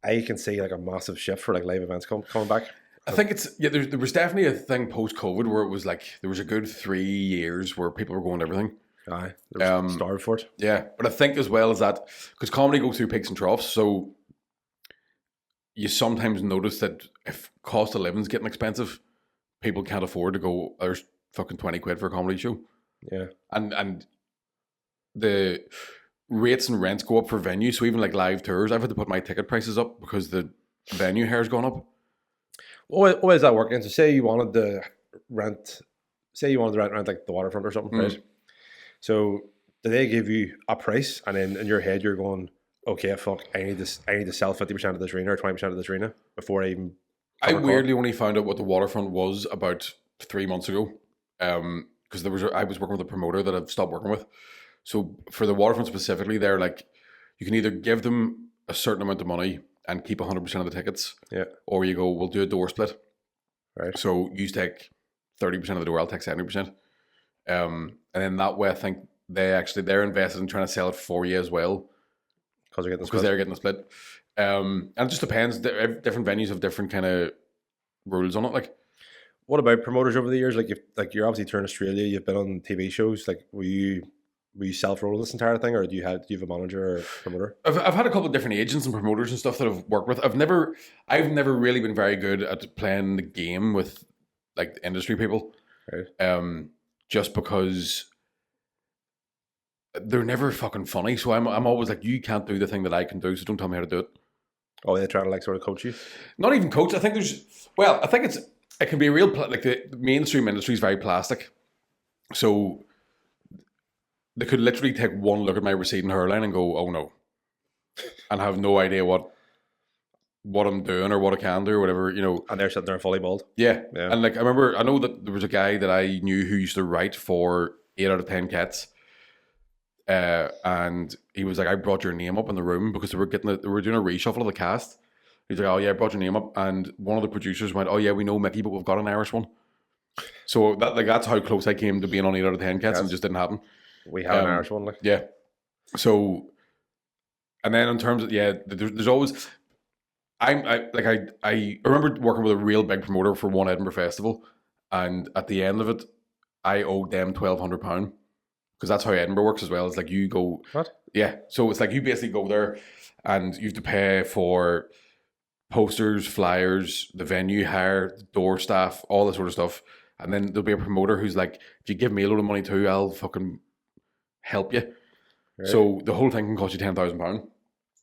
I can see like a massive shift for like live events coming back. I think there was definitely a thing post-COVID where it was like there was a good 3 years where people were going to everything. Aye, they were starved for it. Yeah, but I think as well as that, because comedy goes through peaks and troughs, so you sometimes notice that if cost of living's getting expensive, people can't afford to go, there's fucking 20 quid for a comedy show. Yeah. And the rates and rents go up for venues, so even like live tours, I've had to put my ticket prices up because the venue hair's gone up. What is that working? So say you wanted to rent like the waterfront or something, right? So do they give you a price, and then in your head you're going, okay, fuck, I need to sell 50% of this arena or 20% of this arena before I even... I weirdly only found out what the waterfront was about 3 months ago, because I was working with a promoter that I've stopped working with. So for the waterfront specifically, they're like, you can either give them a certain amount of money and keep 100% of the tickets, or you go, we'll do a door split. Right. So you take 30% of the door, I'll take 70%. And then that way, I think they're invested in trying to sell it for you as well, because they're getting a split. And it just depends. Different venues have different kind of rules on it. Like, what about promoters over the years? Like you're obviously touring Australia. You've been on TV shows. Like, were you self-rolling this entire thing, or do you have a manager or promoter? I've had a couple of different agents and promoters and stuff that I've worked with. I've never really been very good at playing the game with like industry people. Right. Just because they're never fucking funny. So I'm always like, you can't do the thing that I can do, so don't tell me how to do it. Oh, they try to like sort of coach you? Not even coach. I think it can be a real, like the mainstream industry is very plastic. So they could literally take one look at my receding hairline and go, oh no, and have no idea what I'm doing or what I can do or whatever, you know. And they're sitting there fully bald. Yeah. And like, I know that there was a guy that I knew who used to write for 8 out of 10 Cats. And he was like, I brought your name up in the room because they were doing a reshuffle of the cast. He's like, oh yeah, I brought your name up. And one of the producers went, oh yeah, we know Mickey, but we've got an Irish one. So that's how close I came to being on 8 out of 10 Cats, and it just didn't happen. We have an Irish one, like. Yeah. So, and then in terms of, there's always, I remember working with a real big promoter for one Edinburgh festival, and at the end of it, I owed them £1,200 because because that's how Edinburgh works as well. It's like you go, What? Yeah, so it's like you basically go there, and you have to pay for posters, flyers, the venue hire, the door staff, all this sort of stuff. And then there'll be a promoter who's like, if you give me a load of money too, I'll fucking help you. Right. So the whole thing can cost you £10,000.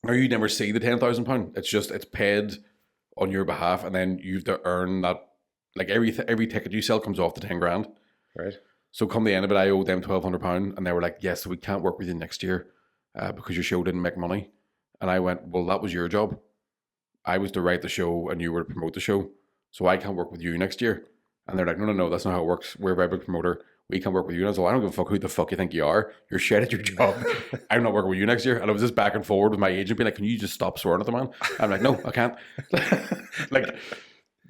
Now you never see the £10,000. It's paid on your behalf, and then you have to earn that. Like every ticket you sell comes off the 10 grand. Right. So come the end of it, I owed them £1,200, and they were like, yes, we can't work with you next year because your show didn't make money. And I went, well, that was your job. I was to write the show and you were to promote the show. So I can't work with you next year. And they're like, no, that's not how it works. We're a very big promoter. We can't work with you. And I was like, I don't give a fuck who the fuck you think you are. You're shit at your job. I'm not working with you next year. And I was just back and forward with my agent being like, can you just stop swearing at the man? I'm like, no, I can't. Like,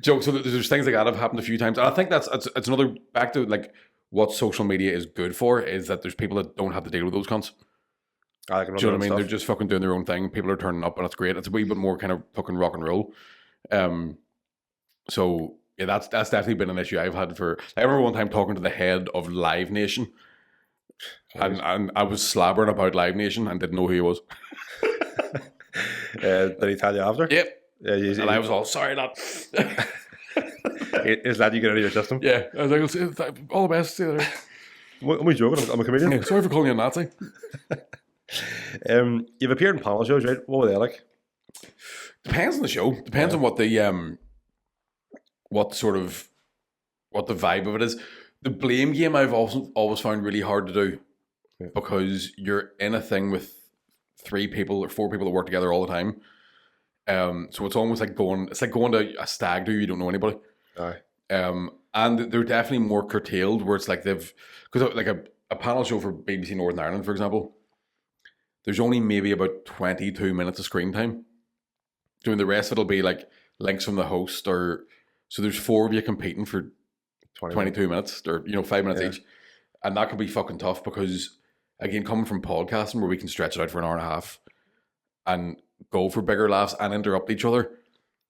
so there's things like that have happened a few times. And I think it's another, back to like what social media is good for, is that there's people that don't have to deal with those cunts. Do you know what I mean? Stuff. They're just fucking doing their own thing. People are turning up, and it's great. It's a wee bit more kind of fucking rock and roll. So yeah, that's definitely been an issue I've had for. I remember one time talking to the head of Live Nation, and I was slabbering about Live Nation and didn't know who he was. Did he tell you after? Yep. And I was all sorry, lad. Is that you get out of your system? Yeah, I was like, all the best. See you later. What am I joking? I'm a comedian. Yeah, sorry for calling you a Nazi. You've appeared in panel shows, right? What were they like? Depends on the show. Depends on what the what the vibe of it is. The blame game I've always found really hard to do because you're in a thing with 3 people or 4 people that work together all the time. So it's almost like going to a stag do, you don't know anybody. Aye. And they're definitely more curtailed where it's like because like a panel show for BBC Northern Ireland, for example, there's only maybe about 22 minutes of screen time. Doing the rest, it'll be like links from the host, or so there's 4 of you competing for 22 minutes, or 5 minutes each, and that could be fucking tough because again, coming from podcasting where we can stretch it out for an hour and a half and go for bigger laughs and interrupt each other.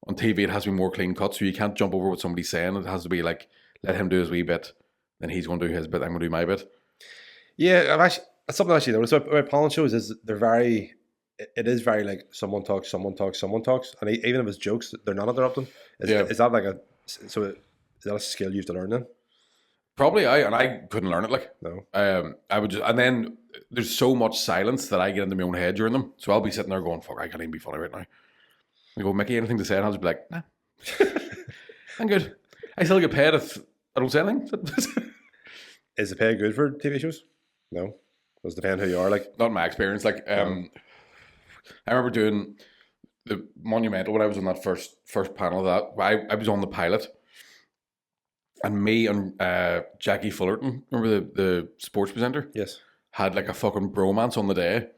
On TV, it has to be more clean cut, so you can't jump over what somebody's saying. It has to be like, let him do his wee bit, then he's going to do his bit, I'm going to do my bit. Yeah, that's something I actually noticed about panel shows is it is very like someone talks, and even if it's jokes, they're not interrupting. Is that is that a skill you have to learn then? Probably, I couldn't learn it like. No. I would just, and then there's so much silence that I get into my own head during them. So I'll be sitting there going, fuck, I can't even be funny right now. I go, Mickey, anything to say? And I'll just be like, nah. I'm good. I still get paid if I don't say anything. Is the pay good for TV shows? No. Does it depend who you are? Like, not in my experience. Like, I remember doing the Monumental when I was on that first panel of that. I was on the pilot. And me and Jackie Fullerton, remember the sports presenter? Yes. Had like a fucking bromance on the day.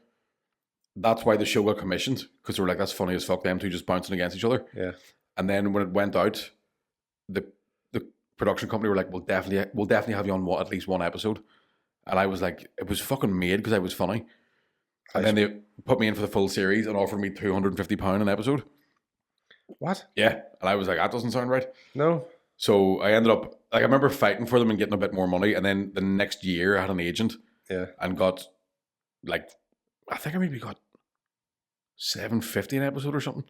That's why the show got commissioned, because they were like, that's funny as fuck, them two just bouncing against each other. Yeah. And then when it went out, the production company were like, we'll definitely have you on at least one episode. And I was like, it was fucking made because I was funny. And then they put me in for the full series and offered me £250 an episode. What? Yeah. And I was like, that doesn't sound right. No. So I ended up, like, I remember fighting for them and getting a bit more money. And then the next year I had an agent. Yeah. And got, like, I think I maybe got $750 an episode or something.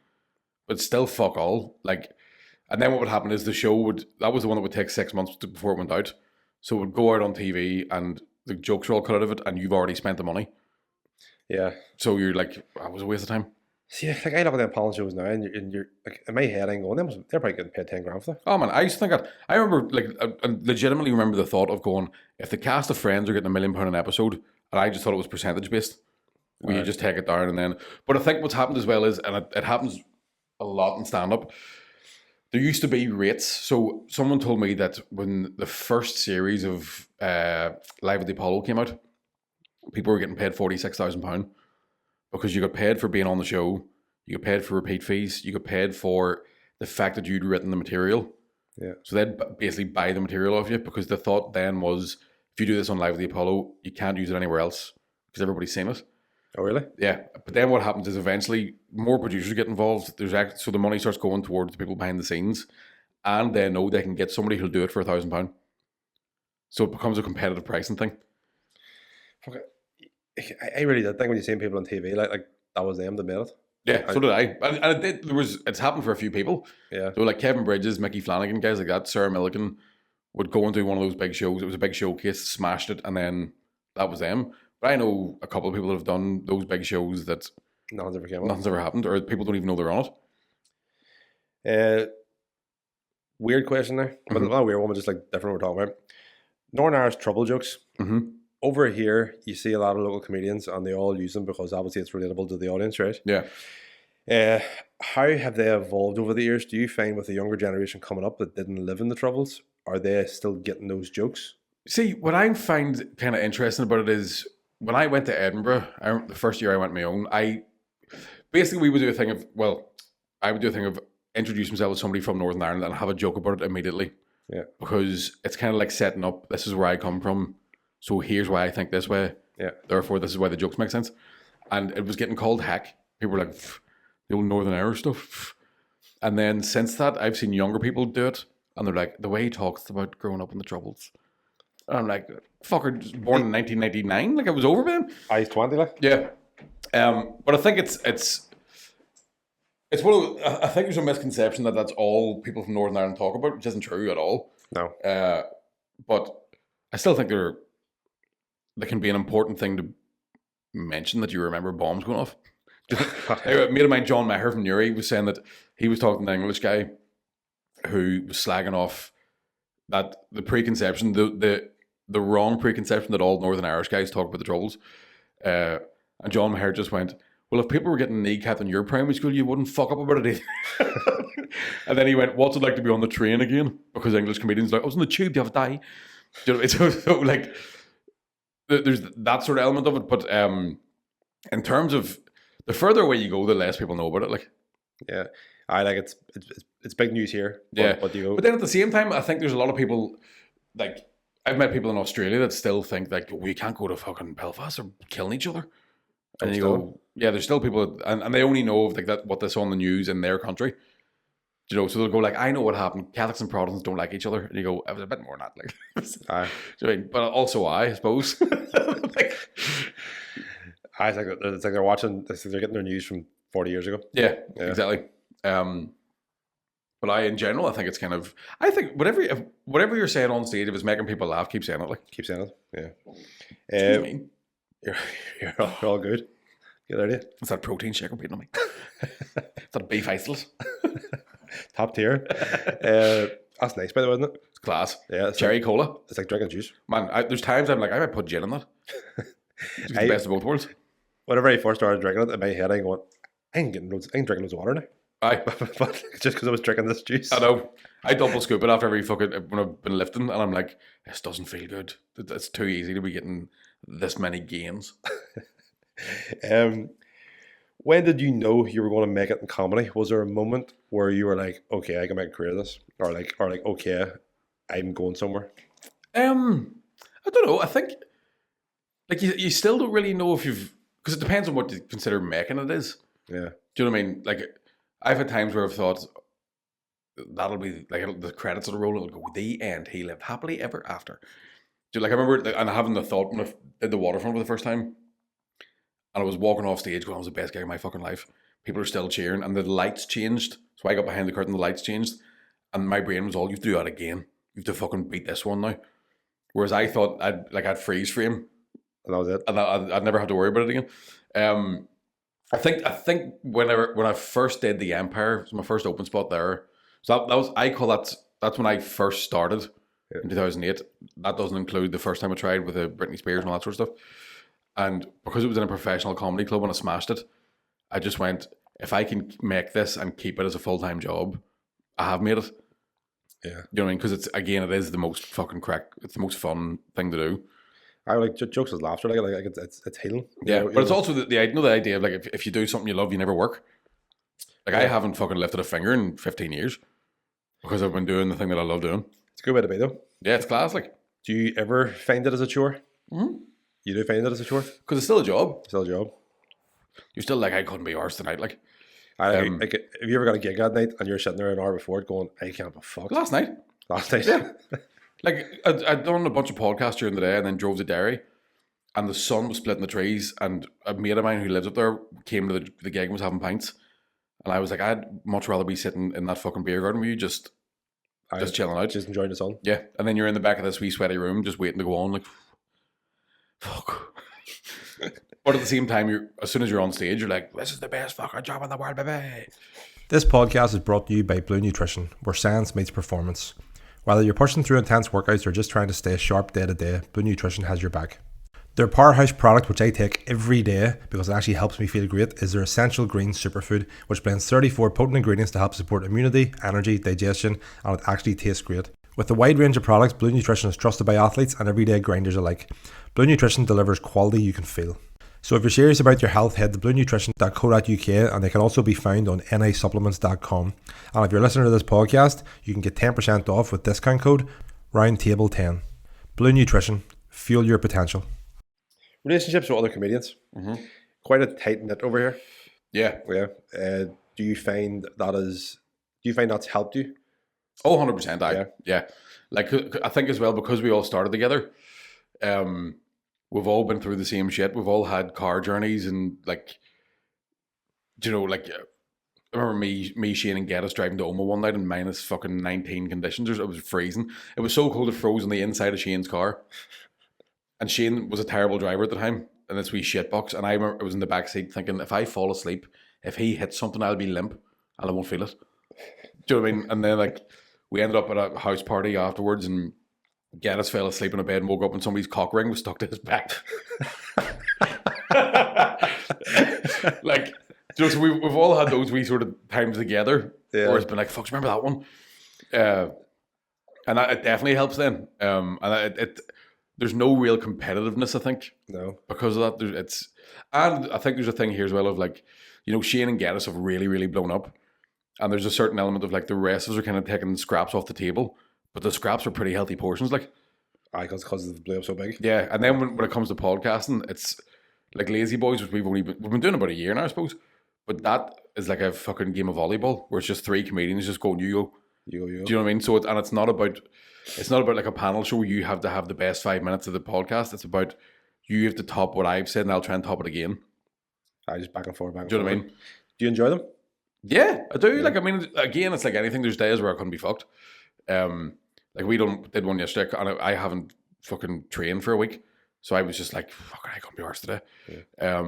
But still fuck all. Like, and then what would happen is the show that was the one that would take 6 months before it went out. So it would go out on TV and the jokes are all cut out of it and you've already spent the money. Yeah. So you're like, that was a waste of time. See, like I look at them panel shows now, and you're like, in my head, I'm going, they're probably getting paid 10 grand for that. Oh man, I used to think that. I remember, like, I legitimately remember the thought of going, if the cast of Friends are getting £1 million an episode, and I just thought it was percentage based, where you just take it down and then. But I think what's happened as well is, and it happens a lot in stand up. There used to be rates. So someone told me that when the first series of Live at the Apollo came out, people were getting paid £46,000 because you got paid for being on the show, you got paid for repeat fees, you got paid for the fact that you'd written the material. Yeah. So they'd basically buy the material off you, because the thought then was, if you do this on Live at the Apollo, you can't use it anywhere else because everybody's seen it. Oh, really? Yeah. But then what happens is eventually more producers get involved. So the money starts going towards the people behind the scenes, and they know they can get somebody who'll do it for £1,000. So it becomes a competitive pricing thing. Okay. I really did think when you seen people on TV, like that was them that made it. Yeah, so did I. And it did, it's happened for a few people. Yeah. So like Kevin Bridges, Micky Flanagan, guys like that, Sarah Milligan would go and do one of those big shows. It was a big showcase, smashed it, and then that was them. But I know a couple of people that have done those big shows that nothing's ever happened, or people don't even know they're on it. Weird question there. But not a weird one, but just like different we're talking about. Northern Irish trouble jokes. Mm-hmm. Over here, you see a lot of local comedians and they all use them because obviously it's relatable to the audience, right? Yeah. How have they evolved over the years? Do you find with the younger generation coming up that didn't live in the Troubles, are they still getting those jokes? See, what I find kind of interesting about it is when I went to Edinburgh, the first year I went my own, we would do a thing of, I would do a thing of introduce myself as somebody from Northern Ireland and have a joke about it immediately. Yeah. Because it's kind of like setting up, this is where I come from. So here's why I think this way. Yeah. Therefore, this is why the jokes make sense. And it was getting called heck. People were like, the old Northern Irish stuff. And then since that, I've seen younger people do it. And they're like, the way he talks about growing up in the Troubles. And I'm like, fucker, born in 1999? Like, it was over then? He's 20, like? Yeah. But I think it's one of, I think there's a misconception that that's all people from Northern Ireland talk about, which isn't true at all. No. But I still think they can be an important thing to mention that you remember bombs going off. A mate of mine, John Maher from Newry, was saying that he was talking to an English guy who was slagging off that the preconception, the wrong preconception that all Northern Irish guys talk about the Troubles. And John Maher just went, well, if people were getting kneecapped in your primary school, you wouldn't fuck up about it either. And then he went, what's it like to be on the train again? Because English comedians are like, I was on the tube the other day. Do you know, so like, there's that sort of element of it. But in terms of the further away you go, the less people know about it. Like, yeah, I like it's big news here. Yeah, but then at the same time, I think there's a lot of people, like, I've met people in Australia that still think like we can't go to fucking Belfast or killing each other. And you go, yeah, there's still people, and they only know of like that what they saw on the news in their country. You know, so they'll go like, I know what happened. Catholics and Protestants don't like each other. And you go, it was a bit more than that. Like, do you know what I mean? But also I suppose. Like, I think it's like they're watching. They're getting their news from 40 years ago. Yeah, exactly. But in general, I think it's kind of. I think whatever you're saying on stage, if it's making people laugh, keep saying it. Like, keep saying it. Yeah. What do you mean? You're all good. Good idea. It's that protein shake repeating on me. It's that beef isolate. Top tier. That's nice, by the way, isn't it? It's class. Yeah. Cherry cola. It's like drinking juice. Man, there's times I'm like, I might put gin in that. It's the best of both worlds. Whenever I first started drinking it, in my head, I'm going, I ain't drinking loads of water now. Aye. But just because I was drinking this juice. I know. I double scoop it after every when I've been lifting, and I'm like, this doesn't feel good. It's too easy to be getting this many gains. When did you know you were going to make it in comedy? Was there a moment where you were like, okay, I can make a career of this? Or like, okay, I'm going somewhere? I don't know. I think like you still don't really know if you've, because it depends on what you consider making it is. Yeah. Do you know what I mean? Like, I've had times where I've thought that'll be like the credits will roll and it'll go, the end. He lived happily ever after. Do you, like, I remember and having the thought when I did the Waterfront for the first time, and I was walking off stage going, I was the best guy in my fucking life. People are still cheering, and the lights changed. So I got behind the curtain, the lights changed, and my brain was all, you have to do that again. You have to fucking beat this one now. Whereas I thought I'd freeze frame. And that was it. And I'd never have to worry about it again. I think when I first did the Empire, it was my first open spot there. So that was, I call that's when I first started in 2008. That doesn't include the first time I tried with the Britney Spears and all that sort of stuff. And because it was in a professional comedy club and I smashed it, I just went, if I can make this and keep it as a full-time job, I have made it. Yeah. You know what I mean? Because it is the most fucking it's the most fun thing to do. I like jokes with laughter, like it's healing. Yeah, but it's also the idea of like if you do something you love, you never work. Like, I haven't fucking lifted a finger in 15 years because I've been doing the thing that I love doing. It's a good way to be, though. Yeah, it's class. Like, do you ever find it as a chore? Mm-hmm. You do find it as a chore? Because it's still a job. Still a job. You're still like, I couldn't be arsed tonight. Like, like, have you ever got a gig at night and you're sitting there an hour before it going, I can't be fucked? Last night. Yeah. Like, I'd done a bunch of podcasts during the day and then drove to Derry. and the sun was splitting the trees, and a mate of mine who lives up there came to the gig and was having pints, and I was like, I'd much rather be sitting in that fucking beer garden with you, just chilling out, just enjoying the sun. Yeah, and then you're in the back of this wee sweaty room, just waiting to go on, like, fuck. But at the same time, as soon as you're on stage, you're like, this is the best fucking job in the world, baby. This podcast is brought to you by Blue Nutrition, where science meets performance. Whether you're pushing through intense workouts or just trying to stay sharp day to day, Blue Nutrition has your back. Their powerhouse product, which I take every day because it actually helps me feel great, is their Essential Green Superfood, which blends 34 potent ingredients to help support immunity, energy, digestion, and it actually tastes great. With a wide range of products, Blue Nutrition is trusted by athletes and everyday grinders alike. Blue Nutrition delivers quality you can feel. So if you're serious about your health, head to bluenutrition.co.uk, and they can also be found on nisupplements.com. And if you're listening to this podcast, you can get 10% off with discount code ROUNDTABLE10. Blue Nutrition, fuel your potential. Relationships with other comedians. Mm-hmm. Quite a tight knit over here. Yeah. Do you find that's helped you? Oh, 100%. Yeah. Like, I think as well, because we all started together, we've all been through the same shit. We've all had car journeys and, like, you know, like, I remember me, Shane and Geddes driving to Oma one night in minus fucking 19 conditions. It was freezing. It was so cold it froze on the inside of Shane's car. And Shane was a terrible driver at the time in this wee shitbox. And I remember I was in the back seat thinking, if I fall asleep, if he hits something, I'll be limp and I won't feel it. Do you know what I mean? And then, like, we ended up at a house party afterwards and Geddes fell asleep in a bed and woke up and somebody's cock ring was stuck to his back. Like, you know, so we've all had those wee sort of times together where it's been like, fuck, remember that one? And it definitely helps then. And there's no real competitiveness, I think. No. Because of that. And I think there's a thing here as well of, like, you know, Shane and Geddes have really, really blown up. And there's a certain element of, like, the rest of us are kind of taking scraps off the table. But the scraps are pretty healthy portions, like. Aye, because they blew up so big. Yeah, and then when it comes to podcasting, it's like Lazy Boys, which we've been doing about a year now, I suppose. But that is like a fucking game of volleyball where it's just three comedians just going, you go. Do you know what I mean? So it's not about like a panel show where you have to have the best 5 minutes of the podcast. It's about you have to top what I've said and I'll try and top it again. I just back and forth. Do you know what I mean? Do you enjoy them? Yeah, I do. Yeah. Like, I mean, again, it's like anything. There's days where I couldn't be fucked. Like, we did one yesterday and I haven't fucking trained for a week. So I was just like, fuck, I can't be worse today. Yeah.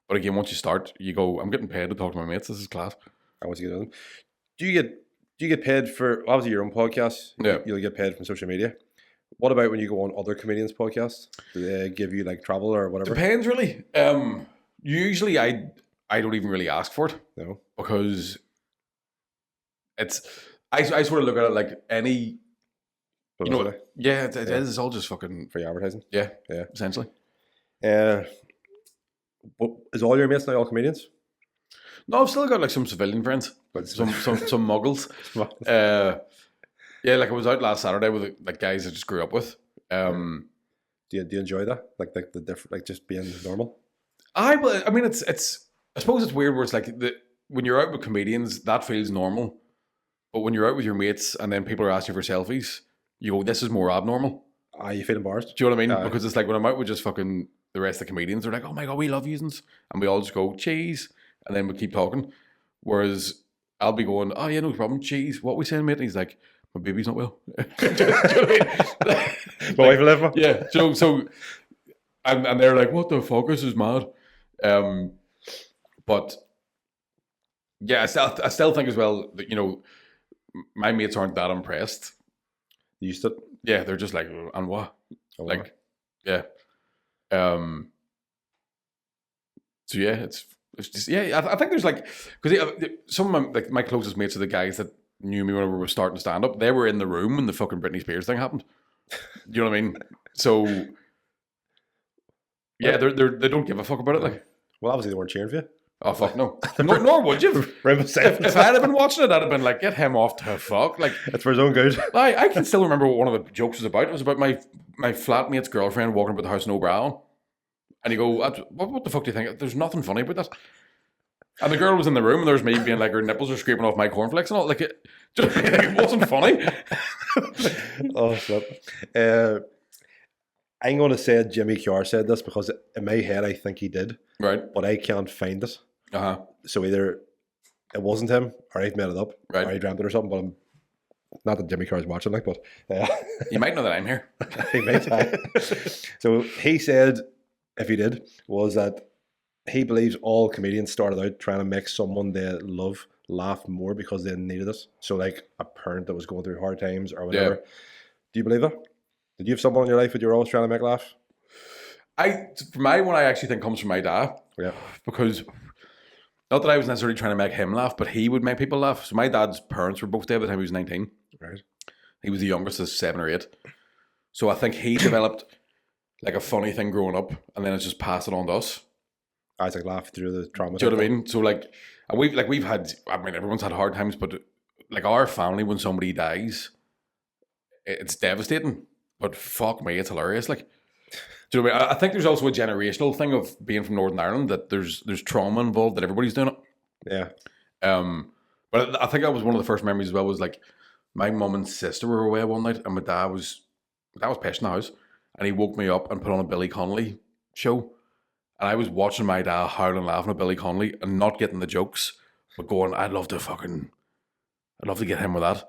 But again, once you start, you go, I'm getting paid to talk to my mates. This is class. I want to get them. Do you get paid for, obviously your own podcast? Yeah. You'll get paid from social media. What about when you go on other comedians' podcasts? Do they give you like travel or whatever? Depends really. Usually I don't even really ask for it. No. Because it's, I sort of look at it like any, you know, yeah, it is. It's all just fucking free advertising. Yeah, essentially. Is all your mates now all comedians? No, I've still got like some civilian friends, some muggles. Yeah, like I was out last Saturday with like guys I just grew up with. Do you enjoy that? Like the different, like just being normal? I mean, it's. I suppose it's weird where it's like when you're out with comedians, that feels normal, but when you're out with your mates and then people are asking for selfies, you go, this is more abnormal. You feel embarrassed? Do you know what I mean? Because it's like when I'm out with just fucking the rest of the comedians, they're like, oh my God, we love yous. And we all just go, cheese. And then we keep talking. Whereas I'll be going, oh yeah, no problem, cheese. What we saying, mate? And he's like, my baby's not well. Do you know what I mean? My wife will live. Yeah. So and they're like, what the fuck? This is mad. But yeah, I still think as well that, you know, my mates aren't that impressed. You used to? Yeah, they're just like, and what? Oh, like, yeah. So yeah, it's just, yeah. I think there's like, because some of my closest mates are the guys that knew me when we were starting to stand up. They were in the room when the fucking Britney Spears thing happened. You know what I mean? So yeah, they don't give a fuck about it. Like, well, obviously they weren't cheering for you. Oh fuck no! Nor would you. If I had been watching it, I'd have been like, get him off to fuck. Like, it's for his own good. I can still remember what one of the jokes was about. It was about my flatmate's girlfriend walking about the house no bra on. And you go, what the fuck do you think? There's nothing funny about that. And the girl was in the room and there was me being like, her nipples are scraping off my cornflakes and all. Like, it wasn't funny. Oh, shit. I'm going to say Jimmy Carr said this because in my head I think he did. Right. But I can't find it. Uh-huh. So either it wasn't him or I've made it up. Right. Or I dreamt it or something, but I'm not that Jimmy Carr's watching, like, but you might know that I'm here. He might. So he said, if he did, was that he believes all comedians started out trying to make someone they love laugh more because they needed it. So like a parent that was going through hard times or whatever. Yeah. Do you believe that? Did you have someone in your life that you were always trying to make laugh? For my one, I actually think comes from my dad. Yeah. Because not that I was necessarily trying to make him laugh, but he would make people laugh. So my dad's parents were both dead by the time he was 19. Right. He was the youngest of 7 or 8. So I think he developed like a funny thing growing up, and then it's just passed it on to us. I was like laugh through the trauma. Do you know what I mean? So like we've had, I mean, everyone's had hard times, but like our family, when somebody dies, it's devastating. But fuck me, it's hilarious. Like, do you know what I mean? I think there's also a generational thing of being from Northern Ireland that there's trauma involved, that everybody's doing it. Yeah. But I think that was one of the first memories as well. Was like my mum and sister were away one night, and my dad was pissed in the house, and he woke me up and put on a Billy Connolly show, and I was watching my dad howling, laughing at Billy Connolly and not getting the jokes, but going, I'd love to get him with that.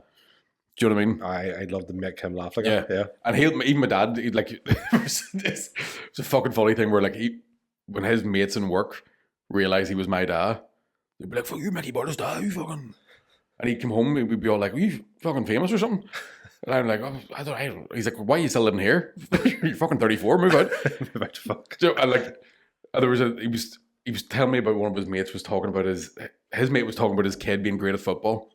Do you know what I mean? I'd love to make him laugh like that. Yeah. And even my dad, it's a fucking funny thing where like when his mates in work realised he was my dad, they'd be like, fuck you, Micky Bartlett's dad, you fucking... And he'd come home and we'd be all like, are you fucking famous or something? And I'm like, oh, I don't. He's like, why are you still living here? You're fucking 34, move out. Move out to fuck. So, and like, he was telling me about one of his mates was talking about his mate was talking about his kid being great at football.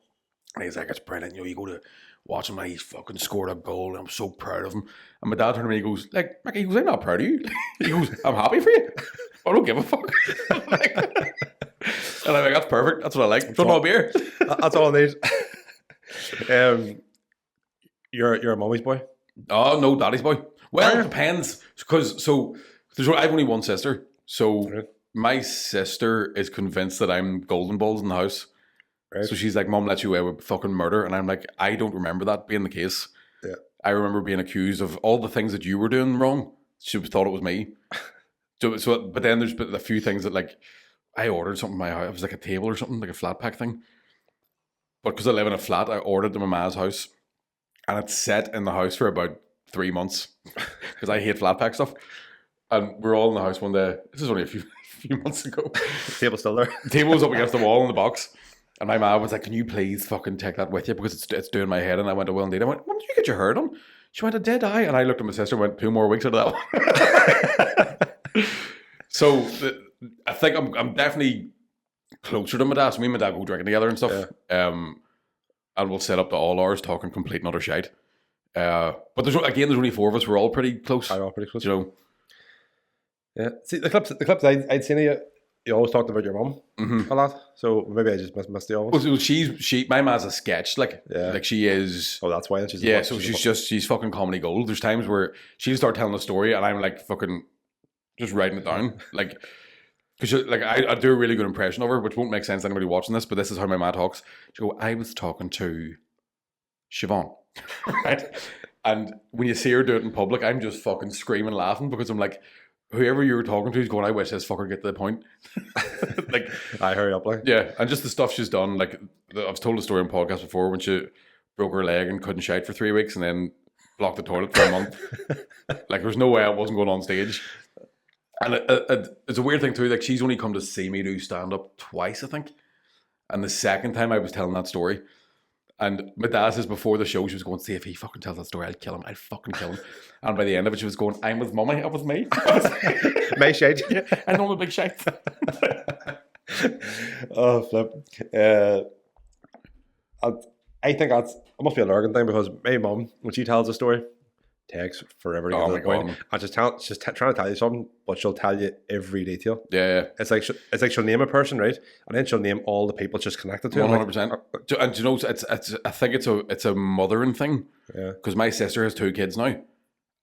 And he's like, it's brilliant, you go to watch him and he's fucking scored a goal and I'm so proud of him. And my dad turned to me and he goes, like, Micky, he goes, I'm not proud of you. He goes, I'm happy for you. I don't give a fuck. And I'm like, that's perfect. That's what I like. Don't know a beer. That's all I need. You're a mummy's boy? Oh, no, daddy's boy. Well, it depends. Because, I've only one sister. So my sister is convinced that I'm golden balls in the house. Right. So she's like, Mum let you away with fucking murder. And I'm like, I don't remember that being the case. Yeah. I remember being accused of all the things that you were doing wrong. She thought it was me. But then there's been a few things that like, I ordered something in my house. It was like a table or something, like a flat pack thing. But because I live in a flat, I ordered it in my ma's house. And it sat in the house for about 3 months. Because I hate flat pack stuff. And we're all in the house one day. This is only a few months ago. The table's still there. The table was up against the wall in the box. And my mom was like, can you please fucking take that with you? Because it's doing my head. And I went, well, indeed. I went, when did you get your hair done? She went, a dead eye. And I looked at my sister and went, 2 more weeks out of that one. So I think I'm definitely closer to my dad. So me and my dad go drinking together and stuff. Yeah. And we'll set up the all hours talking complete and utter shite. But there's only 4 of us. We're all pretty close. I'm all pretty close. You know. Yeah. See, the clips I'd seen of you always talked about your mum a lot. So maybe I just missed the old one. Well, my mom's a sketch. Like she is. Oh, that's why. She's fucking comedy gold. There's times where she'll start telling a story and I'm like fucking just writing it down. Like, because like I do a really good impression of her, which won't make sense to anybody watching this, but this is how my mom talks. She go, I was talking to Siobhan, right? And when you see her do it in public, I'm just fucking screaming, laughing because I'm like, whoever you were talking to is going, I wish this fucker get to the point. Like, I hurry up, like. Yeah, and just the stuff she's done. Like, I've told a story on podcast before when she broke her leg and couldn't shite for 3 weeks and then blocked the toilet for a month. Like, there's no way I wasn't going on stage. And it's a weird thing too. Like, she's only come to see me do stand up twice, I think. And the second time I was telling that story, and my dad says before the show, she was going, see, if he fucking tells that story, I'll kill him. I'll fucking kill him. And by the end of it, she was going, I'm with mummy, up with me. My shite. Yeah, I know I'm a big shite. Oh, flip. I think it must be a Lurgan thing because my mum, when she tells a story, takes forever to get to the point. And she's trying to tell you something, but she'll tell you every detail. Yeah. It's like she'll name a person, right? And then she'll name all the people just connected to 100%. And you know, I think it's a mothering thing. Yeah. Because my sister has 2 kids now.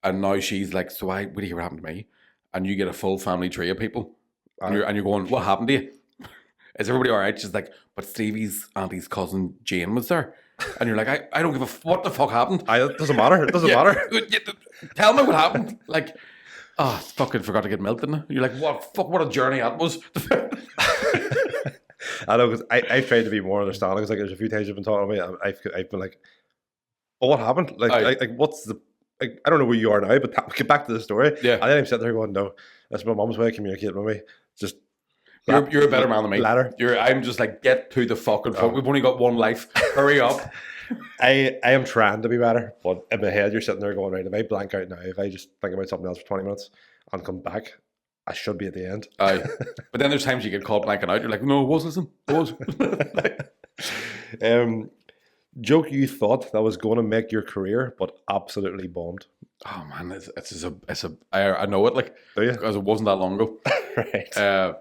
And now she's like, so what do you hear what happened to me? And you get a full family tree of people. And you're going, what happened to you? Is everybody all right? She's like, but Stevie's auntie's cousin Jane was there. and you're like, I don't give what the fuck happened. It doesn't matter. It doesn't matter. Tell me what happened. Like, fucking forgot to get milk, didn't I? You're like, what a journey that was. I know, because I've tried to be more understanding. Because like, there's a few times you've been talking to me, and I've been like, "Oh, what happened? Like, what's the? Like, I don't know where you are now, but get back to the story." Yeah. And then I'm sitting there going, "No, that's my mum's way of communicating with me. Just you're a better man than me. Ladder. I'm just like, get to the fucking fuck. We've only got one life. Hurry up." I am trying to be better, but in my head, you're sitting there going, "Right, if I blank out now, if I just think about something else for 20 minutes and come back, I should be at the end." Aye. But then there's times you get caught blanking out. You're like, "No, it was, listen. It was." Joke you thought that was going to make your career, but absolutely bombed. Oh man, I know it, like, do you? Because it wasn't that long ago. Right.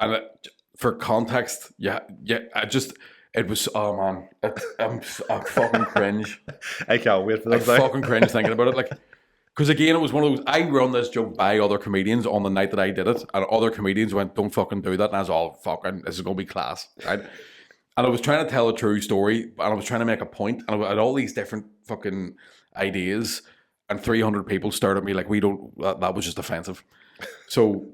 And for context, it was, oh man, I fucking cringe. I can't wait for this. I fucking cringe thinking about it, like, because again, it was one of those. I run this joke by other comedians on the night that I did it, and other comedians went, "Don't fucking do that," and I was all, "Fucking, this is gonna be class," right? And I was trying to tell a true story, and I was trying to make a point, and I had all these different fucking ideas, and 300 people stared at me like, that was just offensive. So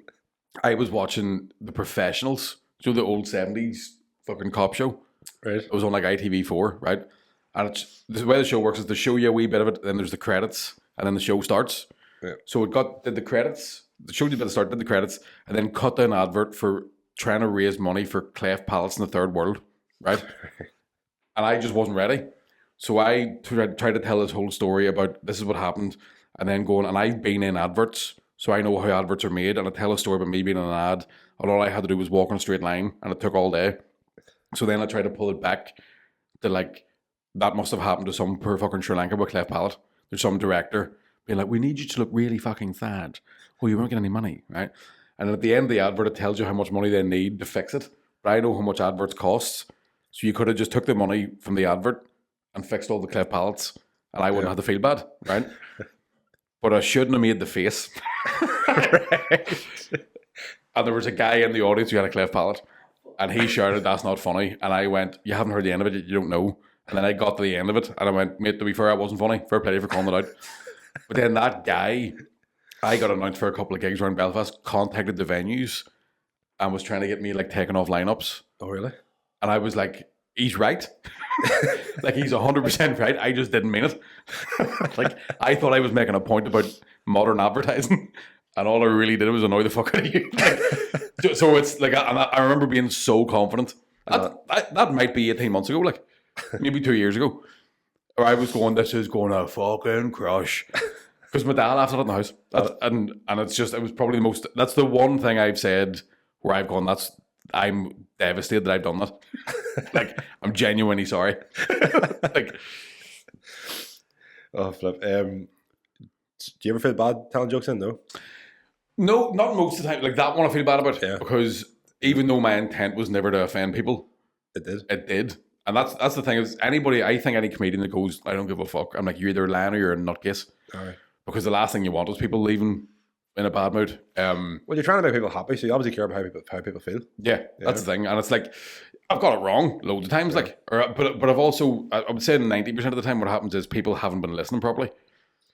I was watching The Professionals, the old 70s fucking cop show. Right. It was on like ITV4, right? And the way the show works is they show you a wee bit of it, then there's the credits, and then the show starts. Yeah. So did the credits, the show did the start, did the credits, and then cut to an advert for trying to raise money for cleft palates in the third world. Right? And I just wasn't ready. So I tried to tell this whole story about this is what happened, and then going, and I've been in adverts, so I know how adverts are made, and I tell a story about me being in an ad, and all I had to do was walk in a straight line, and it took all day. So then I tried to pull it back to like, that must have happened to some poor fucking Sri Lanka with cleft palate. There's some director being like, "We need you to look really fucking sad. Well, you won't get any money," right? And at the end of the advert, it tells you how much money they need to fix it. But I know how much adverts cost. So you could have just took the money from the advert and fixed all the cleft palates, and I wouldn't have to feel bad, right? But I shouldn't have made the face. Right. And there was a guy in the audience who had a cleft palate, and he shouted, "That's not funny." And I went, "You haven't heard the end of it, you don't know." And then I got to the end of it, and I went, "Mate, to be fair, it wasn't funny. Fair play for calling it out." But then that guy, I got announced for a couple of gigs around Belfast, contacted the venues, and was trying to get me like taken off lineups. Oh, really? And I was like, "He's right." Like, he's 100% right. I just didn't mean it. Like, I thought I was making a point about modern advertising, and all I really did was annoy the fuck out of you. Like, so it's like, I remember being so confident. That might be 18 months ago, like maybe 2 years ago. Or I was going, "This is going to fucking crush." Because my dad laughed at it in the house. And it's just, it was probably the most, that's the one thing I've said where I've gone, I'm devastated that I've done that. Like, I'm genuinely sorry. Like, oh, flip. Do you ever feel bad telling jokes in, though? No, not most of the time. Like, that one I feel bad about. Yeah. Because even though my intent was never to offend people, it did. It did. And that's the thing is, I think any comedian that goes, "I don't give a fuck," I'm like, you're either lying or you're a nutcase. All right. Because the last thing you want is people leaving in a bad mood. Well, you're trying to make people happy, so you obviously care about how people feel. Yeah, that's the thing. And it's like, I've got it wrong loads of times. Yeah. But I've also, I would say 90% of the time what happens is people haven't been listening properly.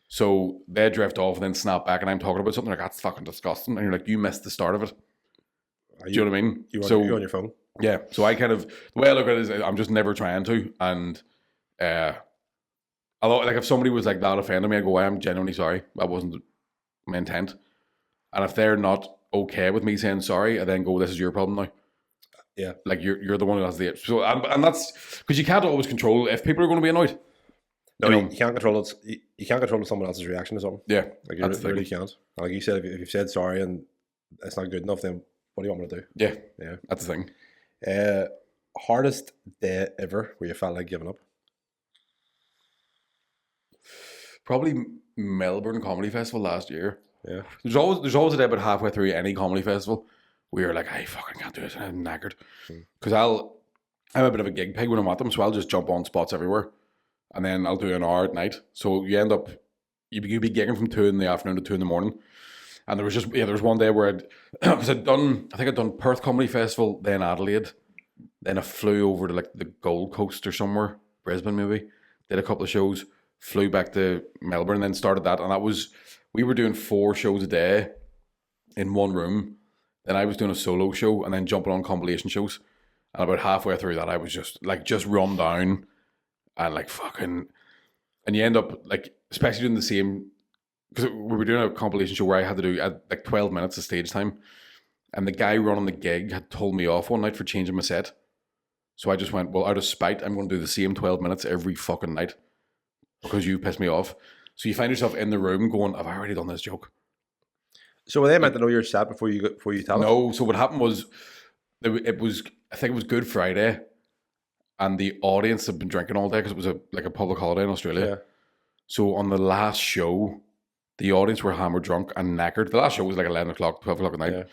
So they drift off and then snap back, and I'm talking about something like, "That's fucking disgusting." And you're like, "You missed the start of it." Do you know what I mean? You're on your phone. Yeah. So I kind of, the way I look at it is I'm just never trying to. And although, like, if somebody was like that offended me, I go, "I am genuinely sorry. That wasn't my intent." And if they're not okay with me saying sorry, I then go, "This is your problem now." Yeah. Like, you're the one who has the, so, and that's because you can't always control if people are going to be annoyed. No, you can't control it. You can't control someone else's reaction to something. Yeah. Like, you really can't. Like you said, if you've said sorry and it's not good enough, then what do you want me to do? Yeah. Yeah. That's the thing. Hardest day ever where you felt like giving up? Probably Melbourne Comedy Festival last year. Yeah. There's always a day about halfway through any comedy festival where you're like, "I fucking can't do it. I'm knackered." Because I'm a bit of a gig pig when I'm at them, so I'll just jump on spots everywhere. And then I'll do an hour at night. So you end up, you'd be gigging from 2 in the afternoon to 2 in the morning. And there was one day where I'd done Perth Comedy Festival, then Adelaide, Then I flew over to like the Gold Coast or somewhere, Brisbane maybe. Did a couple of shows, flew back to Melbourne, and then started that. And we were doing 4 shows a day in one room. Then I was doing a solo show and then jumping on compilation shows. And about halfway through that, I was just run down and like fucking, and you end up like, especially doing the same, because we were doing a compilation show where I had to do like 12 minutes of stage time. And the guy running the gig had told me off one night for changing my set. So I just went, well, out of spite, I'm going to do the same 12 minutes every fucking night because you pissed me off. So you find yourself in the room going, have I already done this joke? So were they meant to know your set before you tell it? No. So what happened was, I think it was Good Friday, and the audience had been drinking all day because it was a public holiday in Australia. Yeah. So on the last show, the audience were hammered drunk and knackered. The last show was like 11 o'clock, 12 o'clock at night. Yeah.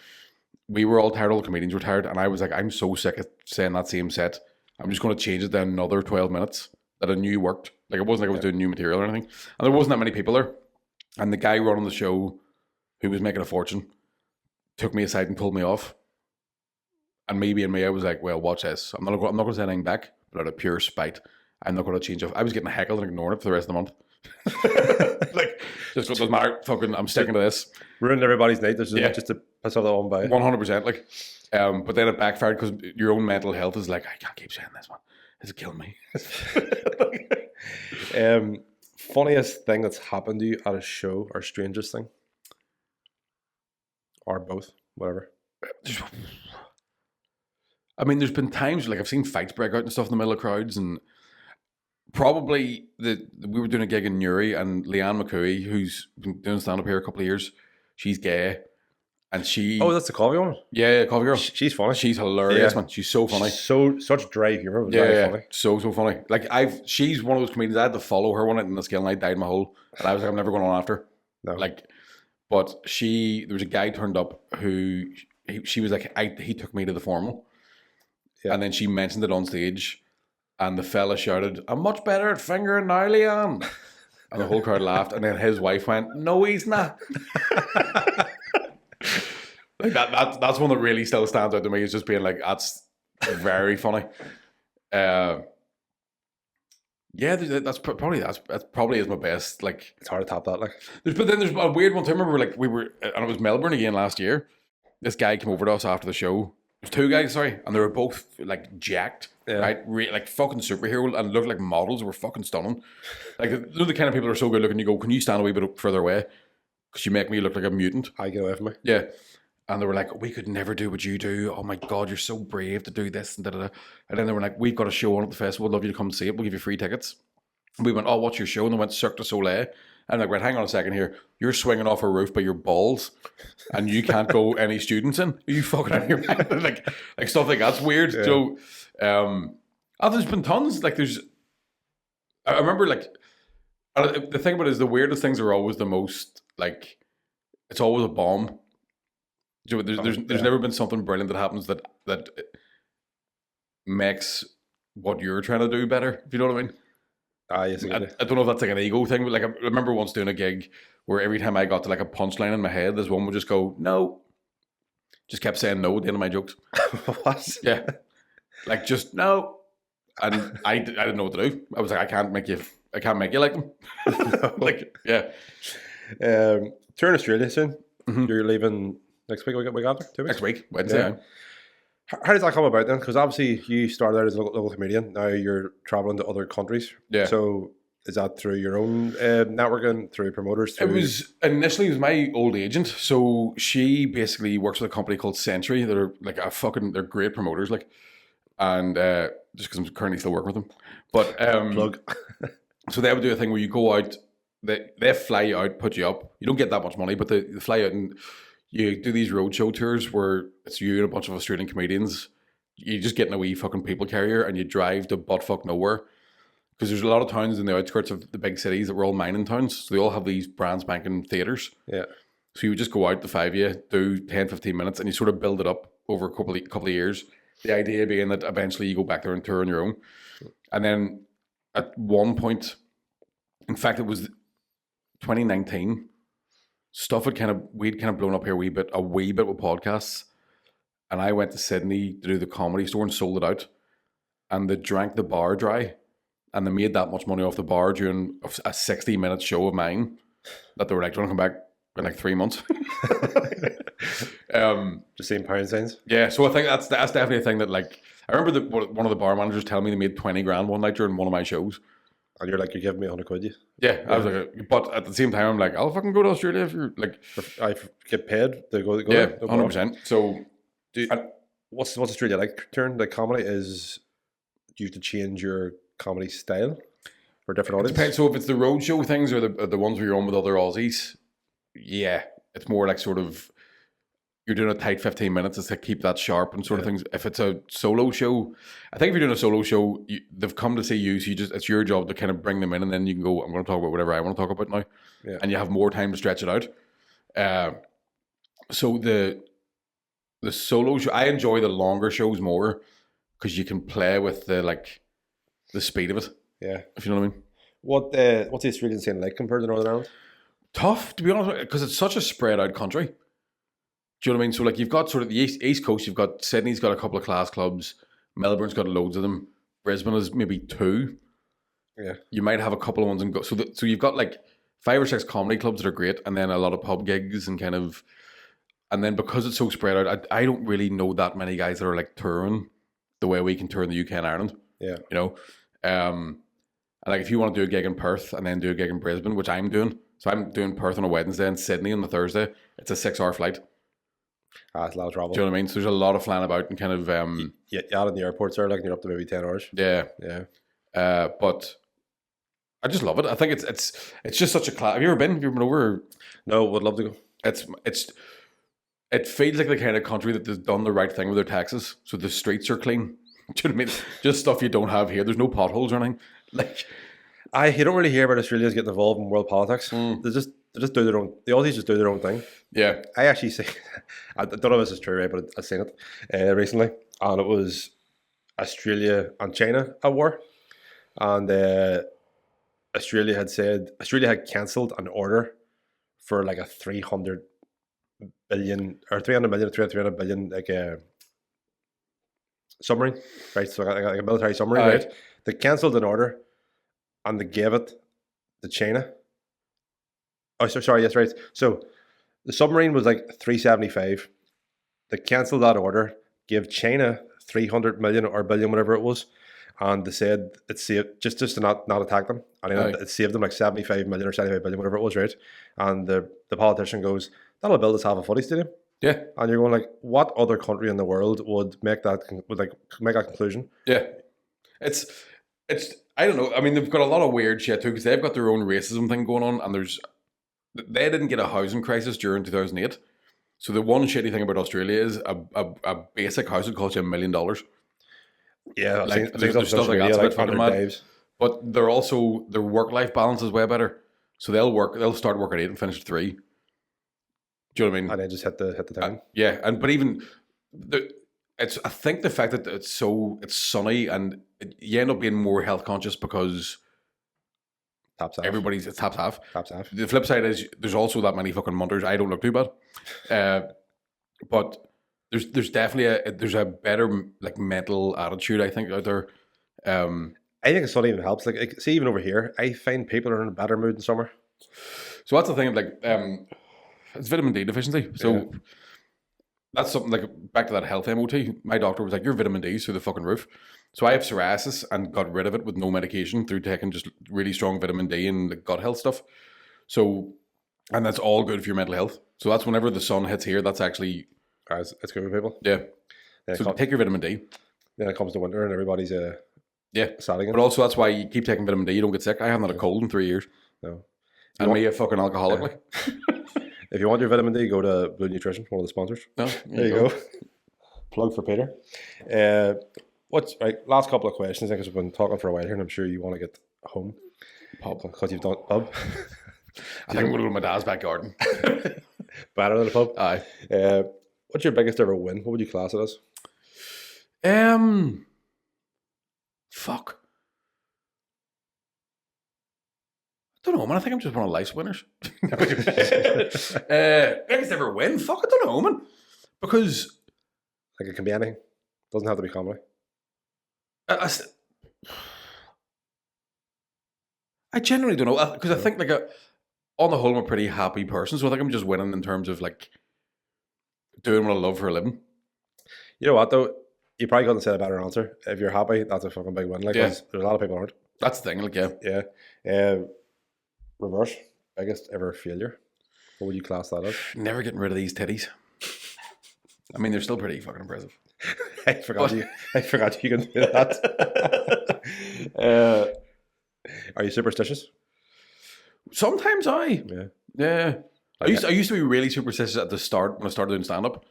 We were all tired, all the comedians were tired, and I was like, I'm so sick of saying that same set. I'm just going to change it to another 12 minutes that I knew worked. Like, it wasn't like I was doing new material or anything. And there wasn't that many people there. And the guy running the show, who was making a fortune, took me aside and pulled me off. And me, I was like, well, watch this. I'm not going to say anything back, but out of pure spite, I'm not going to change it. I was getting heckled and ignoring it for the rest of the month. Like, just doesn't matter. Fucking, I'm sticking to this. Ruined everybody's night. Just to piss off that one by 100%. Like, but then it backfired because your own mental health is like, I can't keep saying this, man. It's killing me. Funniest thing that's happened to you at a show, or strangest thing, or both, whatever. I mean, there's been times like I've seen fights break out and stuff in the middle of crowds, and probably we were doing a gig in Newry, and Leanne McCooey, who's been doing stand up here a couple of years, she's gay, and she. Oh, that's the coffee one. Yeah, coffee girl. She's funny. She's hilarious, man. She's so funny. Such dry humor. Very funny. So funny. Like she's one of those comedians. I had to follow her one night in the scale, and I died my hole, and I was like, I'm never going on after. No. Like, but there was a guy turned up who she was like, he took me to the formal. Yeah. And then she mentioned it on stage, and the fella shouted, I'm much better at fingering now, Leanne. And the whole crowd laughed, and then his wife went, no, he's not. Like that's one that really still stands out to me, is just being like, that's very funny. Yeah, that's probably is my best. Like, it's hard to top that. Like, but then there's a weird one too. I remember, like, we were, and it was Melbourne again last year. This guy came over to us after the show. There's 2 guys, sorry, and they were both like jacked, right? Like fucking superhero, and looked like models. Were fucking stunning. Like, they're the kind of people who are so good looking. You go, can you stand a wee bit further away? Because you make me look like a mutant. I get away from me. Yeah. And they were like, we could never do what you do. Oh my God, you're so brave to do this. And da-da-da. And then they were like, we've got a show on at the festival. We'd love you to come see it. We'll give you free tickets. And we went, oh, what's your show? And they went, Cirque du Soleil. And I'm like, right, hang on a second here. You're swinging off a roof by your balls and you can't go any students in? Are you fucking out of your mind? like stuff like that's weird. Yeah. So, there's been tons. Like, I remember, like, the thing about it is the weirdest things are always the most, like, it's always a bomb. There's never been something brilliant that happens that makes what you're trying to do better, if you know what I mean. Yes, I don't know if that's like an ego thing, but like I remember once doing a gig where every time I got to like a punchline in my head, this one would just go, no. Just kept saying no at the end of my jokes. What? Yeah. Like, just no. And I didn't know what to do. I was like, I can't make you like them. Like, yeah. Turn Australia soon. Mm-hmm. You're leaving next week, we got there? 2 weeks? Next week, Wednesday. Yeah. How does that come about then? Because obviously you started out as a local comedian. Now you're traveling to other countries. Yeah. So is that through your own networking, through promoters? It was my old agent. So she basically works with a company called Century. They're like they're great promoters. Like, and just because I'm currently still working with them, but plug. So they would do a thing where you go out. They fly you out, put you up. You don't get that much money, but they fly out and you do these roadshow tours where it's you and a bunch of Australian comedians. You just get in a wee fucking people carrier and you drive to buttfuck nowhere. Because there's a lot of towns in the outskirts of the big cities that were all mining towns. So they all have these brand spanking theatres. Yeah. So you would just go out, the 5 of you, do 10, 15 minutes, and you sort of build it up over a couple of years. The idea being that eventually you go back there and tour on your own. And then at one point, in fact, it was 2019, we'd kind of blown up here a wee bit with podcasts. And I went to Sydney to do the Comedy Store and sold it out. and they drank the bar dry, and they made that much money off the bar during a 60-minute show of mine that they were like, "Do you want to come back in like 3 months?" Just seeing pound signs. Yeah, so I think that's definitely a thing that, like, I remember one of the bar managers telling me they made 20 grand one night during one of my shows. And you're like, you're giving me 100 quid, you? Yeah, I was like, but at the same time, I'm like, I'll fucking go to Australia if you're like, I get paid to go. yeah, there, no 100%. So, what's Australia like? Turn the comedy is. Do you have to change your comedy style for different audience? Depends. So if it's the roadshow things or the ones where you're on with other Aussies, yeah, it's more like sort of you're doing a tight 15 minutes is to keep that sharp and sort of things. If it's a solo show, I think if you're doing a solo show, they've come to see you, so it's your job to kind of bring them in, and then you can go, I'm going to talk about whatever I want to talk about now, and you have more time to stretch it out. So the solo show, I enjoy the longer shows more because you can play with the speed of it. Yeah, if you know what I mean. What's the Australian scene like compared to Northern Ireland? Tough, to be honest, because it's such a spread out country. Do you know what I mean? So like you've got sort of the East Coast, you've got Sydney's got a couple of class clubs, Melbourne's got loads of them, Brisbane is maybe 2. Yeah, you might have a couple of ones and go. So you've got like 5 or 6 comedy clubs that are great, and then a lot of pub gigs and kind of, and then because it's so spread out, I don't really know that many guys that are like touring the way we can tour in the UK and Ireland. Yeah, you know, and like if you want to do a gig in Perth and then do a gig in Brisbane, which I'm doing, so I'm doing Perth on a Wednesday and Sydney on the Thursday. It's a 6-hour flight. It's a lot of travel. Do you know what I mean? So there's a lot of flying about and kind of yeah, out in the airports are like you're up to maybe 10 hours. Yeah, yeah. But I just love it. I think it's just such a class. Have you ever been? Have you ever been over? No, would love to go. It feels like the kind of country that has done the right thing with their taxes. So the streets are clean. Do you know what I mean? Just stuff you don't have here. There's no potholes or anything. Like, you don't really hear about Australians getting involved in world politics. They just do their own. The Aussies just do their own thing. Yeah, I actually see. I don't know if this is true, right? But I've seen it recently, and it was Australia and China at war, and Australia had cancelled an order for like a 300 billion or 300 million, 300 billion like a submarine, right? So like a military submarine, right? They cancelled an order, and they gave it to China. Oh, sorry, yes, right. So the submarine was like 375. They cancelled that order, gave China 300 million or billion, whatever it was, and they said it saved just to not attack them, and it saved them like 75 million or 75 billion, whatever it was, right? And the politician goes, "That'll build us half a footy stadium." Yeah, and you're going like, what other country in the world would make that conclusion? Yeah, it's I don't know. I mean, they've got a lot of weird shit too because they've got their own racism thing going on, and they didn't get a housing crisis during 2008. So the one shitty thing about Australia is a basic house would cost you $1 million. Yeah, like there's stuff like that's a bit fucking mad. But they're also their work-life balance is way better. So they'll start work at 8 and finish at 3. Do you know what I mean? And then just hit the town. Yeah, but even I think the fact that it's sunny and you end up being more health conscious because Taps half. Everybody's it's taps half. Taps half. The flip side is there's also that many fucking munters. I don't look too bad, but there's definitely there's a better like mental attitude I think out there. I think the sun even helps. Like see, even over here, I find people are in a better mood in summer. So that's the thing. Like it's vitamin D deficiency. So that's something like back to that health MOT. My doctor was like, "Your vitamin D's through the fucking roof." So I have psoriasis and got rid of it with no medication through taking just really strong vitamin D and the gut health stuff. So, and that's all good for your mental health. So that's whenever the sun hits here, that's actually it's good for people. Yeah. So take your vitamin D. Then it comes to winter and everybody's sad again. But also that's why you keep taking vitamin D. You don't get sick. I haven't had a cold in 3 years. No. And me a fucking alcoholic. Like. If you want your vitamin D, go to Blue Nutrition, one of the sponsors. No, there you go. Plug for Peter. Last couple of questions, because we've been talking for a while here, and I'm sure you want to get home. Pub. Because you've done pub. I think I'm going to go to my dad's back garden. Better than a pub? Aye. What's your biggest ever win? What would you class it as? Fuck. I don't know, man. I think I'm just one of life's winners. Biggest ever win? Fuck, I don't know, man. Because like it can be anything. Doesn't have to be comedy. I generally don't know because I think like on the whole I'm a pretty happy person, so I think I'm just winning in terms of like doing what I love for a living. You know what though? You probably couldn't say a better answer. If you're happy, that's a fucking big win. Like, there's a lot of people aren't. That's the thing. Like, yeah. Reverse, biggest ever failure. What would you class that as? Never getting rid of these titties. I mean, they're still pretty fucking impressive. I forgot you can do that. Are you superstitious? Sometimes yeah. I used to be really superstitious at the start when I started doing stand up.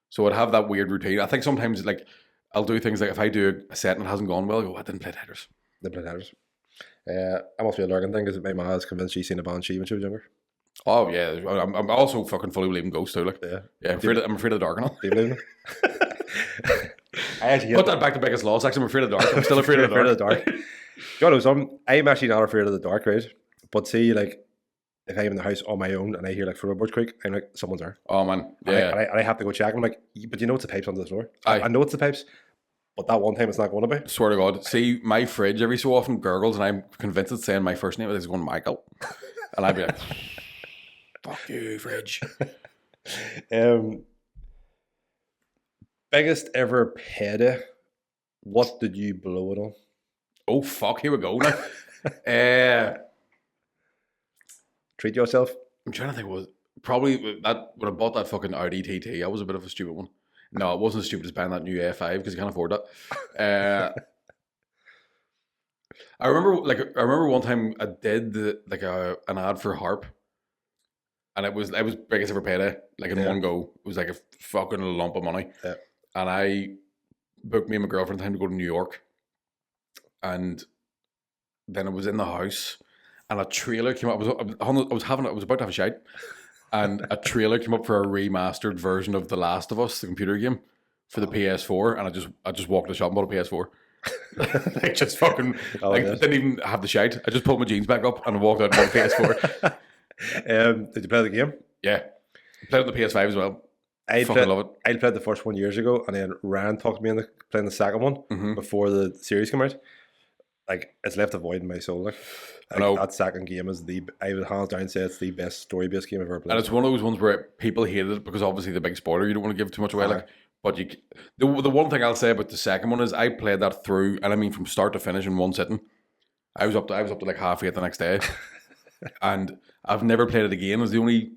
So I'd have that weird routine. I think sometimes like I'll do things like if I do a set and it hasn't gone well, I go, I didn't play headers. That must be a Lurgan thing because my mom is convinced she's seen a banshee when she was younger. Oh yeah, I'm also fucking fully believing ghosts too. Like yeah, I'm afraid of the dark and all. Do you believe in I actually put that back to biggest loss. Actually, I'm afraid of the dark. I'm still afraid of the dark. You know, I'm actually not afraid of the dark, right? But see, like, if I'm in the house on my own and I hear like floorboards creak, I'm like, someone's there. Oh man, yeah. And I have to go check. I'm like, but you know it's the pipes under the floor. Aye. I know it's the pipes, but that one time it's not going to be. Swear to God, see my fridge every so often gurgles, and I'm convinced it's saying my first name is going Michael, and I'd be like, "Fuck you, fridge." Biggest ever payday. What did you blow it on? Oh fuck! Here we go now. Treat yourself. I'm trying to think. Was probably that when I bought that fucking Audi TT. I was a bit of a stupid one. No, it wasn't as stupid as buying that new A5 because you can't afford that. I remember one time I did an ad for Harp, and it was biggest ever payday. Like in one go, it was like a fucking lump of money. Yeah. And I booked me and my girlfriend time to go to New York, and then I was in the house, and a trailer came up. I was about to have a shite. And a trailer came up for a remastered version of The Last of Us, the computer game, for the PS4, and I just walked to the shop and bought a PS4. Like just fucking didn't even have the shite. I just pulled my jeans back up and walked out and bought a PS4. Did you play the game? Yeah, played it on the PS5 as well. I love it. I played the first one years ago, and then Ryan talked me into playing the second one before the series came out. Like, it's left a void in my soul. Like that second game is I would hands down say it's the best story-based game I've ever played. And it's one of those ones where people hated it because obviously the big spoiler, you don't want to give too much away. Like, but the one thing I'll say about the second one is I played that through, and I mean from start to finish in one sitting. I was up to like 8:30 the next day, and I've never played it again. It was the only.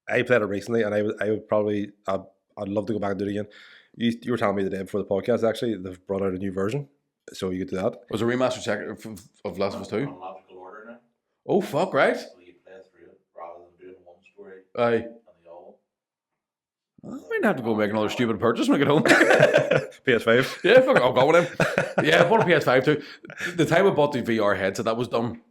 I played it recently, and I'd love to go back and do it again. You were telling me the day before the podcast, actually, they've brought out a new version. So you could do that. Was a remastered of Last of Us 2? Chronological order now. Oh fuck! Right. So you play through it rather than doing one story. Aye. And the all. I might have to go make another stupid purchase when I get home. PS5. Yeah, fuck it, I'll go with him. Yeah, I bought a PS5 too. The time I bought the VR headset, that was dumb.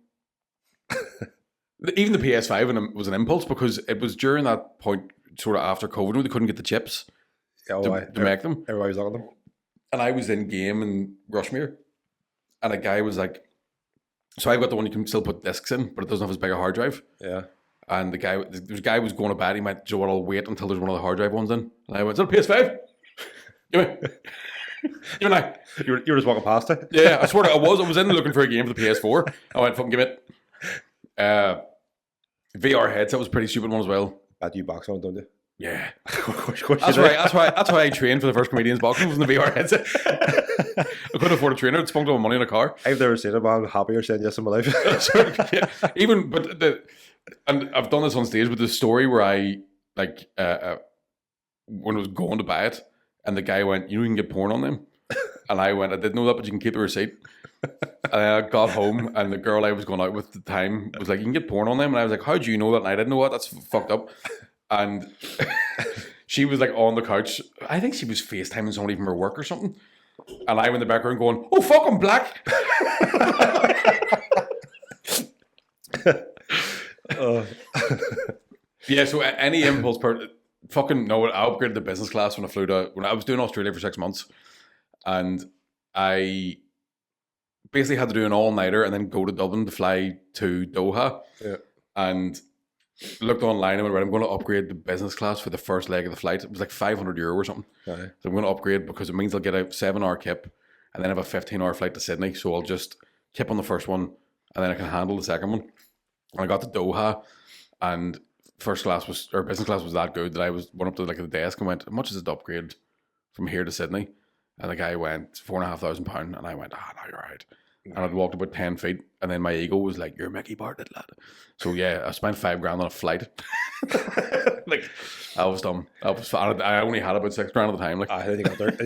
Even the PS5 was an impulse because it was during that point, sort of after COVID, when they couldn't get the chips to make them. Everybody was on them. And I was in game in Rushmere, and a guy was like, so I've got the one you can still put discs in, but it doesn't have as big a hard drive. Yeah. And the guy was going to bed. He might, do you know what, I'll wait until there's one of the hard drive ones in. And I went, is that a PS5? Give me. Give me now. You were just walking past it? Yeah, I swear I was in looking for a game for the PS4. I went, fucking give it. VR headset was a pretty stupid one as well. That you box on, don't you? Yeah. That's why I trained for the first comedian's boxing was in the VR headset. I couldn't afford a trainer. I'd spunk all my money in a car. I've never seen a man happier saying yes in my life. Yeah. And I've done this on stage with the story where I when I was going to buy it, and the guy went, "You can get porn on them," and I went, "I didn't know that, but you can keep the receipt." And I got home, and the girl I was going out with at the time was like, "You can get porn on them," and I was like, "How do you know that?" And I didn't know that. That's fucked up. And she was like on the couch. I think she was FaceTiming somebody from her work or something. And I'm in the background going, "Oh fuck, I'm black." Yeah, so any impulse fucking no, I upgraded the business class when I was doing Australia for 6 months, and I basically had to do an all-nighter and then go to Dublin to fly to Doha. Yeah. And looked online and went, right, I'm going to upgrade the business class for the first leg of the flight. It was like €500 or something. Okay. So I'm going to upgrade because it means I'll get a 7-hour kip, and then I have a 15-hour flight to Sydney, so I'll just tip on the first one, and then I can handle the second one. And I got to Doha, and business class was that good that I went up to like the desk and went, how much is it to upgrade from here to Sydney? And the guy went £4,500, and I went, no, you're right. And I'd walked about 10 feet, and then my ego was like, you're Micky Bartlett, lad. So yeah, I spent $5,000 on a flight. Like, I was dumb. I only had about $6,000 at the time. Like, then you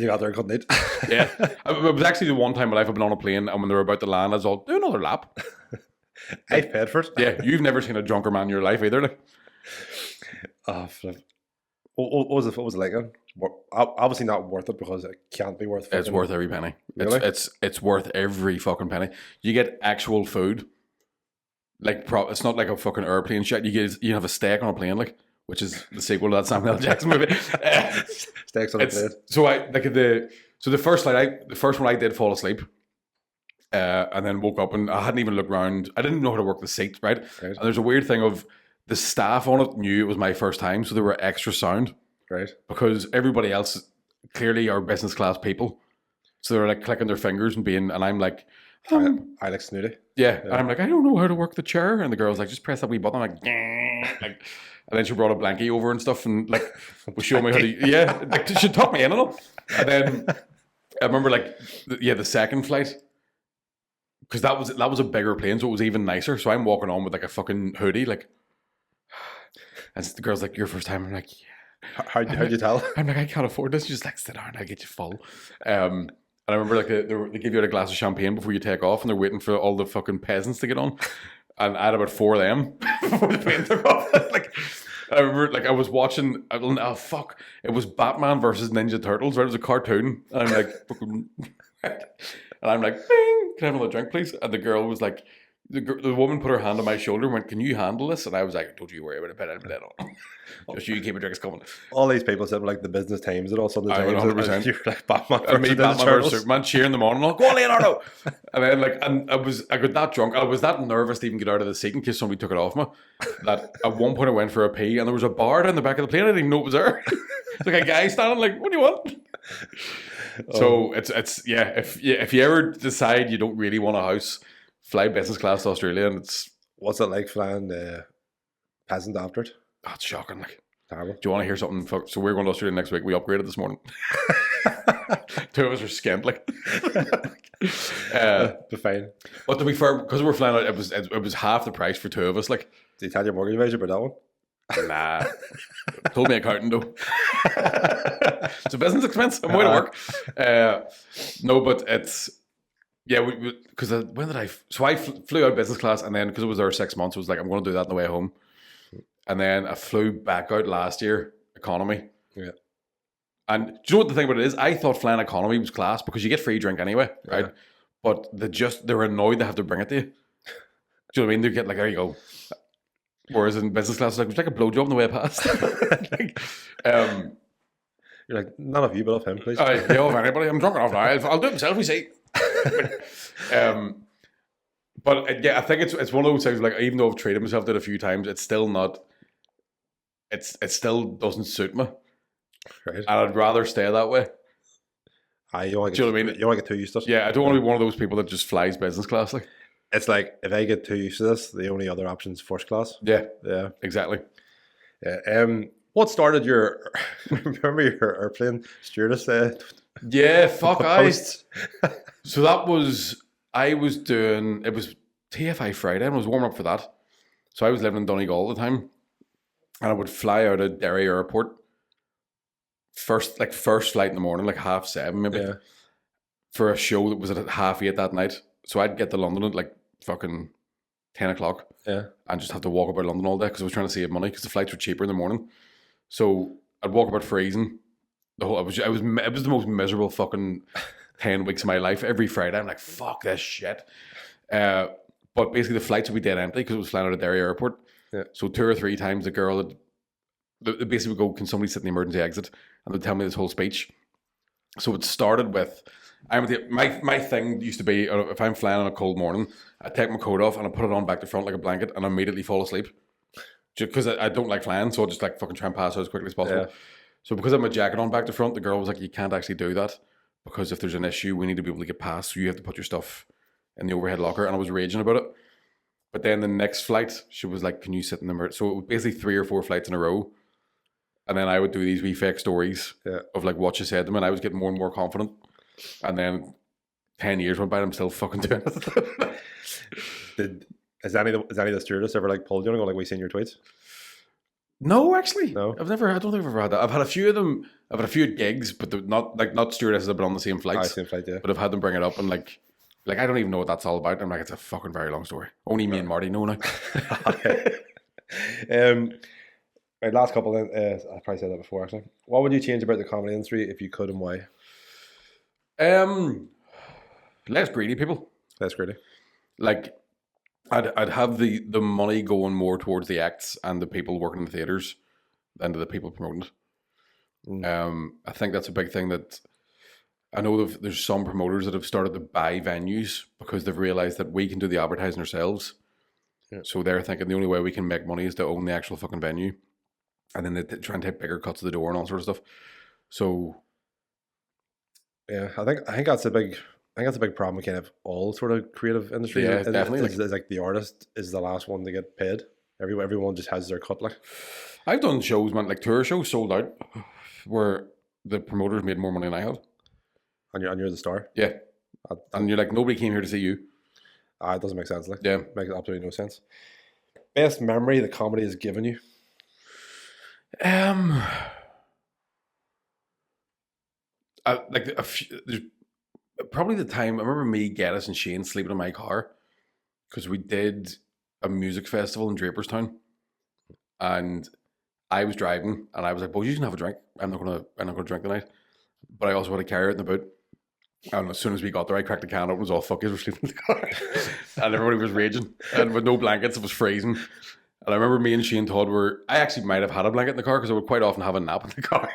got there and couldn't eat. Yeah. It was actually the one time in my life I've been on a plane, and when they were about to land, I was all, do another lap. I paid for it. Yeah, you've never seen a drunker man in your life either. Like. Oh, what was it like? Obviously not worth it because it can't be worth it. It's worth every penny. Really? It's worth every fucking penny. You get actual food. Like, it's not like a fucking airplane shit. You have a steak on a plane, like, which is the sequel to that Samuel L. Jackson movie. Steaks on a plane. So the first one I did fall asleep. And then woke up and I hadn't even looked around. I didn't know how to work the seat, right? And there's a weird thing of the staff on it knew it was my first time, so they were extra sound. Right. Because everybody else clearly are business class people. So they were like clicking their fingers and I'm like, I like snooty. Yeah. And I'm like, I don't know how to work the chair. And the girl's like, just press that wee button. I'm like, and then she brought a blankie over and stuff and like was showing me how to, like she taught me in and all. And then I remember the second flight, because that was a bigger plane, so it was even nicer. So I'm walking on with like a fucking hoodie, like, and the girl's like, your first time? I'm like, yeah. How'd you tell? I'm like, I can't afford this. Just like, sit down, I'll get you full. And I remember like they give you a glass of champagne before you take off, and they're waiting for all the fucking peasants to get on. And I had about 4 of them before the plane took off. Like, I remember, like, I was watching. Oh fuck! It was Batman versus Ninja Turtles. Right, it was a cartoon, and I'm like, fucking, and I'm like, bing, can I have another drink, please? And the girl was like, the woman put her hand on my shoulder and went, can you handle this? And I was like, don't you worry about it, I'll put it on. Just you keep your drinks coming. All these people said like the business times and all Sunday times. 100%. You're like Batman versus Superman, cheering them on and all, go on, Leonardo. And then I got that drunk. I was that nervous to even get out of the seat in case somebody took it off me. That at one point I went for a pee and there was a bar in the back of the plane. I didn't even know it was there. Like a guy standing like, what do you want? So it's if you ever decide you don't really want a house, fly business class to Australia, and what's it like flying peasant after it? Oh, it's shocking. Like, terrible. Do you want to hear something? So we're going to Australia next week. We upgraded this morning. 2 of us are skimp. Like, be fine. But to be fair, because we're flying out, it was half the price for 2 of us. Like, did you tell your mortgage advisor about that one? Nah. Told me accountant though. It's a business expense. I'm way to work. No, but it's because when did I? So I flew out business class, and then because it was there 6 months, I was like, I'm going to do that on the way home. And then I flew back out last year, economy. Yeah. And do you know what the thing about it is? I thought flying economy was class because you get free drink anyway, right? Yeah. But they're annoyed they have to bring it to you. Do you know what I mean? They get like, there you go. Whereas in business class, it's like a blowjob on the way past. You're like, none of you, but of him, please. Yeah, of anybody. I'm drunk enough now. I'll do it myself, we see. But yeah, I think it's one of those things. Like, even though I've treated myself to it a few times, it's still not. It still doesn't suit me, right? And I'd rather stay that way. You know what I mean? You don't want to get too used to it. Yeah, I don't want to be one of those people that just flies business class. Like, it's like if I get too used to this, the only other option is first class. Yeah, yeah, exactly. Yeah. What started your? Remember your airplane stewardess? Yeah, fuck So that was. I was doing, it was TFI Friday and I was warming up for that. So I was living in Donegal at the time and I would fly out of Derry Airport first flight in the morning, like 7:30 maybe, for a show that was at 8:30 that night. So I'd get to London at like fucking 10 o'clock and just have to walk about London all day because I was trying to save money because the flights were cheaper in the morning. So I'd walk about freezing. It was the most miserable fucking 10 weeks of my life. Every Friday I'm like, fuck this shit. But basically the flights would be dead empty because it was flying out of Derry Airport. Yeah. So 2 or 3 times the girl they basically would go, can somebody sit in the emergency exit? And they'd tell me this whole speech. So it started with, my thing used to be, if I'm flying on a cold morning, I take my coat off and I put it on back to front like a blanket and I immediately fall asleep. Just because I don't like flying, so I just like fucking try and pass out as quickly as possible. Yeah. So because I have my jacket on back to front, the girl was like, you can't actually do that because if there's an issue, we need to be able to get past. So you have to put your stuff in the overhead locker. And I was raging about it. But then the next flight, she was like, can you sit in the mirror? So it was basically 3 or 4 flights in a row. And then I would do these wee fake stories of like what she said to me. And I was getting more and more confident. And then 10 years went by and I'm still fucking doing it. Is any of the stewardess ever like pulled you and go like, we seen your tweets? No, actually. No. I don't think I've ever had that. I've had a few of them. I've had a few at gigs, but they're not stewardesses that have been on the same flights. Same flight, yeah. But I've had them bring it up and like I don't even know what that's all about. I'm like, it's a fucking very long story. Only me and Marty know now. Right, last couple. I probably said that before. Actually, what would you change about the comedy industry if you could, and why? Less greedy people. Less greedy. Like, I'd have the money going more towards the acts and the people working in the theaters than to the people promoting it. I think that's a big thing that I know there's some promoters that have started to buy venues because they've realized that we can do the advertising ourselves. Yeah. So they're thinking the only way we can make money is to own the actual fucking venue. And then they try and take bigger cuts of the door and all sort of stuff. So yeah, I think that's a big problem with kind of all sort of creative industry. Yeah, definitely. It's like the artist is the last one to get paid. Everyone just has their cut. Like, I've done shows, man, like tour shows sold out, where the promoters made more money than I had. And you're the star. Yeah, and you're like, nobody came here to see you. It doesn't make sense. Like, yeah, makes absolutely no sense. Best memory the comedy has given you. There's probably the time I remember me, Geddes, and Shane sleeping in my car because we did a music festival in Draperstown, and I was driving, and I was like, "Boys, you can have a drink. I'm not gonna drink tonight, but I also want to carry it in the boot." And as soon as we got there, I cracked the can open. It was all fuck yous, we're sleeping in the car, and everybody was raging, and with no blankets, it was freezing. And I remember me and Shane Todd I actually might have had a blanket in the car because I would quite often have a nap in the car.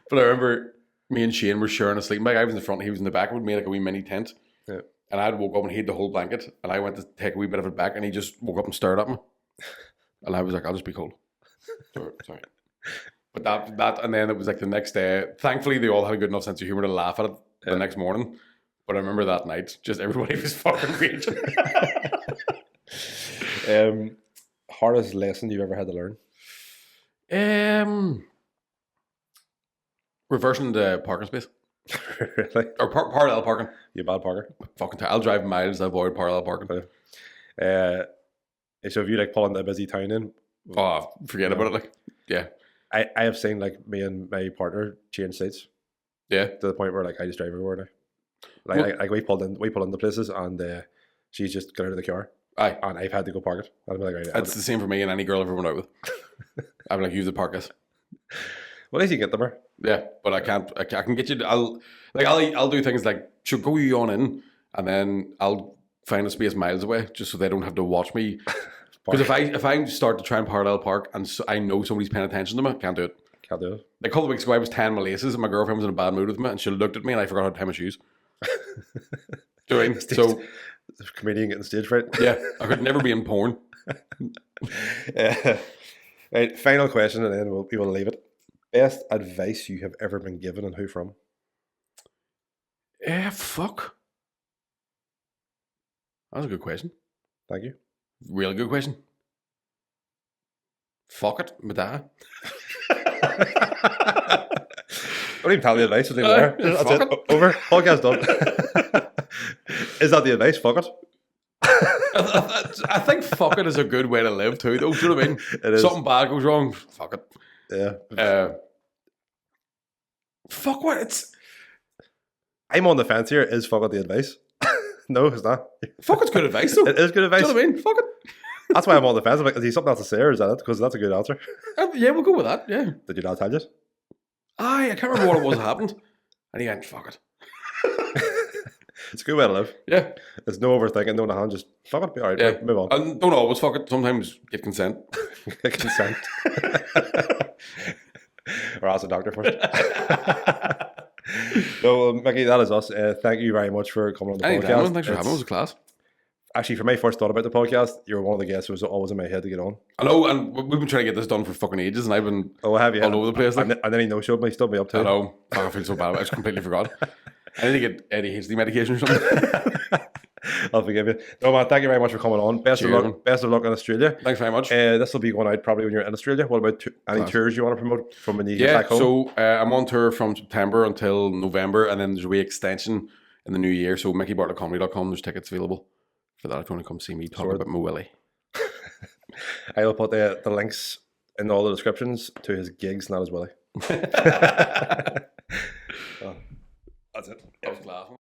But I remember me and Shane were sharing a sleeping bag. I was in the front, he was in the back. We made like a wee mini tent. Yeah. And I'd woke up and he had the whole blanket. And I went to take a wee bit of it back and he just woke up and stared at me. And I was like, I'll just be cold. Sorry. But that, and then it was like the next day. Thankfully, they all had a good enough sense of humor to laugh at it the next morning. But I remember that night, just everybody was fucking raging. Hardest lesson you've ever had to learn? Reversing the parking space. Really? Or parallel parking. You a bad parker? Fucking I'll drive miles to avoid parallel parking. So if you like pull into a busy town in, forget about it. Like, yeah. I have seen like me and my partner change seats. Yeah. To the point where like I just drive everywhere now. Like we pulled into places and she's just got out of the car. Aye. And I've had to go park it. I'd be like, right, it's the same for me and any girl I've ever went out with. I'm like, use the park us. Well, at least you get them there. Yeah, but I can't. I can get you. I'll do things like, sure, go you on in, and then I'll find a space miles away just so they don't have to watch me. Because if I start to try and parallel park and so I know somebody's paying attention to me, can't do it. Can't do it. Like a couple of weeks ago, I was tying my laces and my girlfriend was in a bad mood with me, and she looked at me and I forgot how to tie my shoes. So. Comedian getting stage fright. Yeah, I could never be in porn. Right, final question, and then we will leave it. Best advice you have ever been given, and who from? Fuck. That was a good question. Thank you. Really good question. Fuck it, my dad. Don't even tell the advice anymore. That's it. Over. Podcast done. Is that the advice? Fuck it. I think fuck it is a good way to live too, though. Do you know what I mean? It is. Something bad goes wrong. Fuck it. Yeah. Fuck what? It's. I'm on the fence here. Is fuck it the advice? No, it's not. Fuck it's good advice, though. It is good advice. Do you know what I mean? Fuck it. That's why I'm on the fence. I'm like, is he something else to say, or is that it? Because that's a good answer. Yeah, we'll go with that. Yeah. Did you not tell you? I can't remember what it was that happened. And he went, fuck it. It's a good way to live. Yeah. There's no overthinking, no hand, just fuck it, be alright, yeah. Move on. And don't always fuck it, sometimes get consent. Get consent. Or ask a doctor first. So, Micky, that is us. Thank you very much for coming on the podcast. Thanks for having me, it was a class. Actually, for my first thought about the podcast, you were one of the guests who was always in my head to get on. I know, and we've been trying to get this done for fucking ages, and I've been have you? all over the place. And then he no-showed me, stood me up too. I know. I feel so bad. I just completely forgot. I need to get ADHD medication or something. I'll forgive you. No, man, thank you very much for coming on. Best of luck in Australia. Thanks very much. This will be going out probably when you're in Australia. What about any tours you want to promote from when you get back home? So I'm on tour from September until November, and then there's a wee extension in the new year. So MickyBartlettComedy.com, there's tickets available for that if you want to come see me talk about my willy. I will put the links in all the descriptions to his gigs, not his willy. That's it. I was laughing.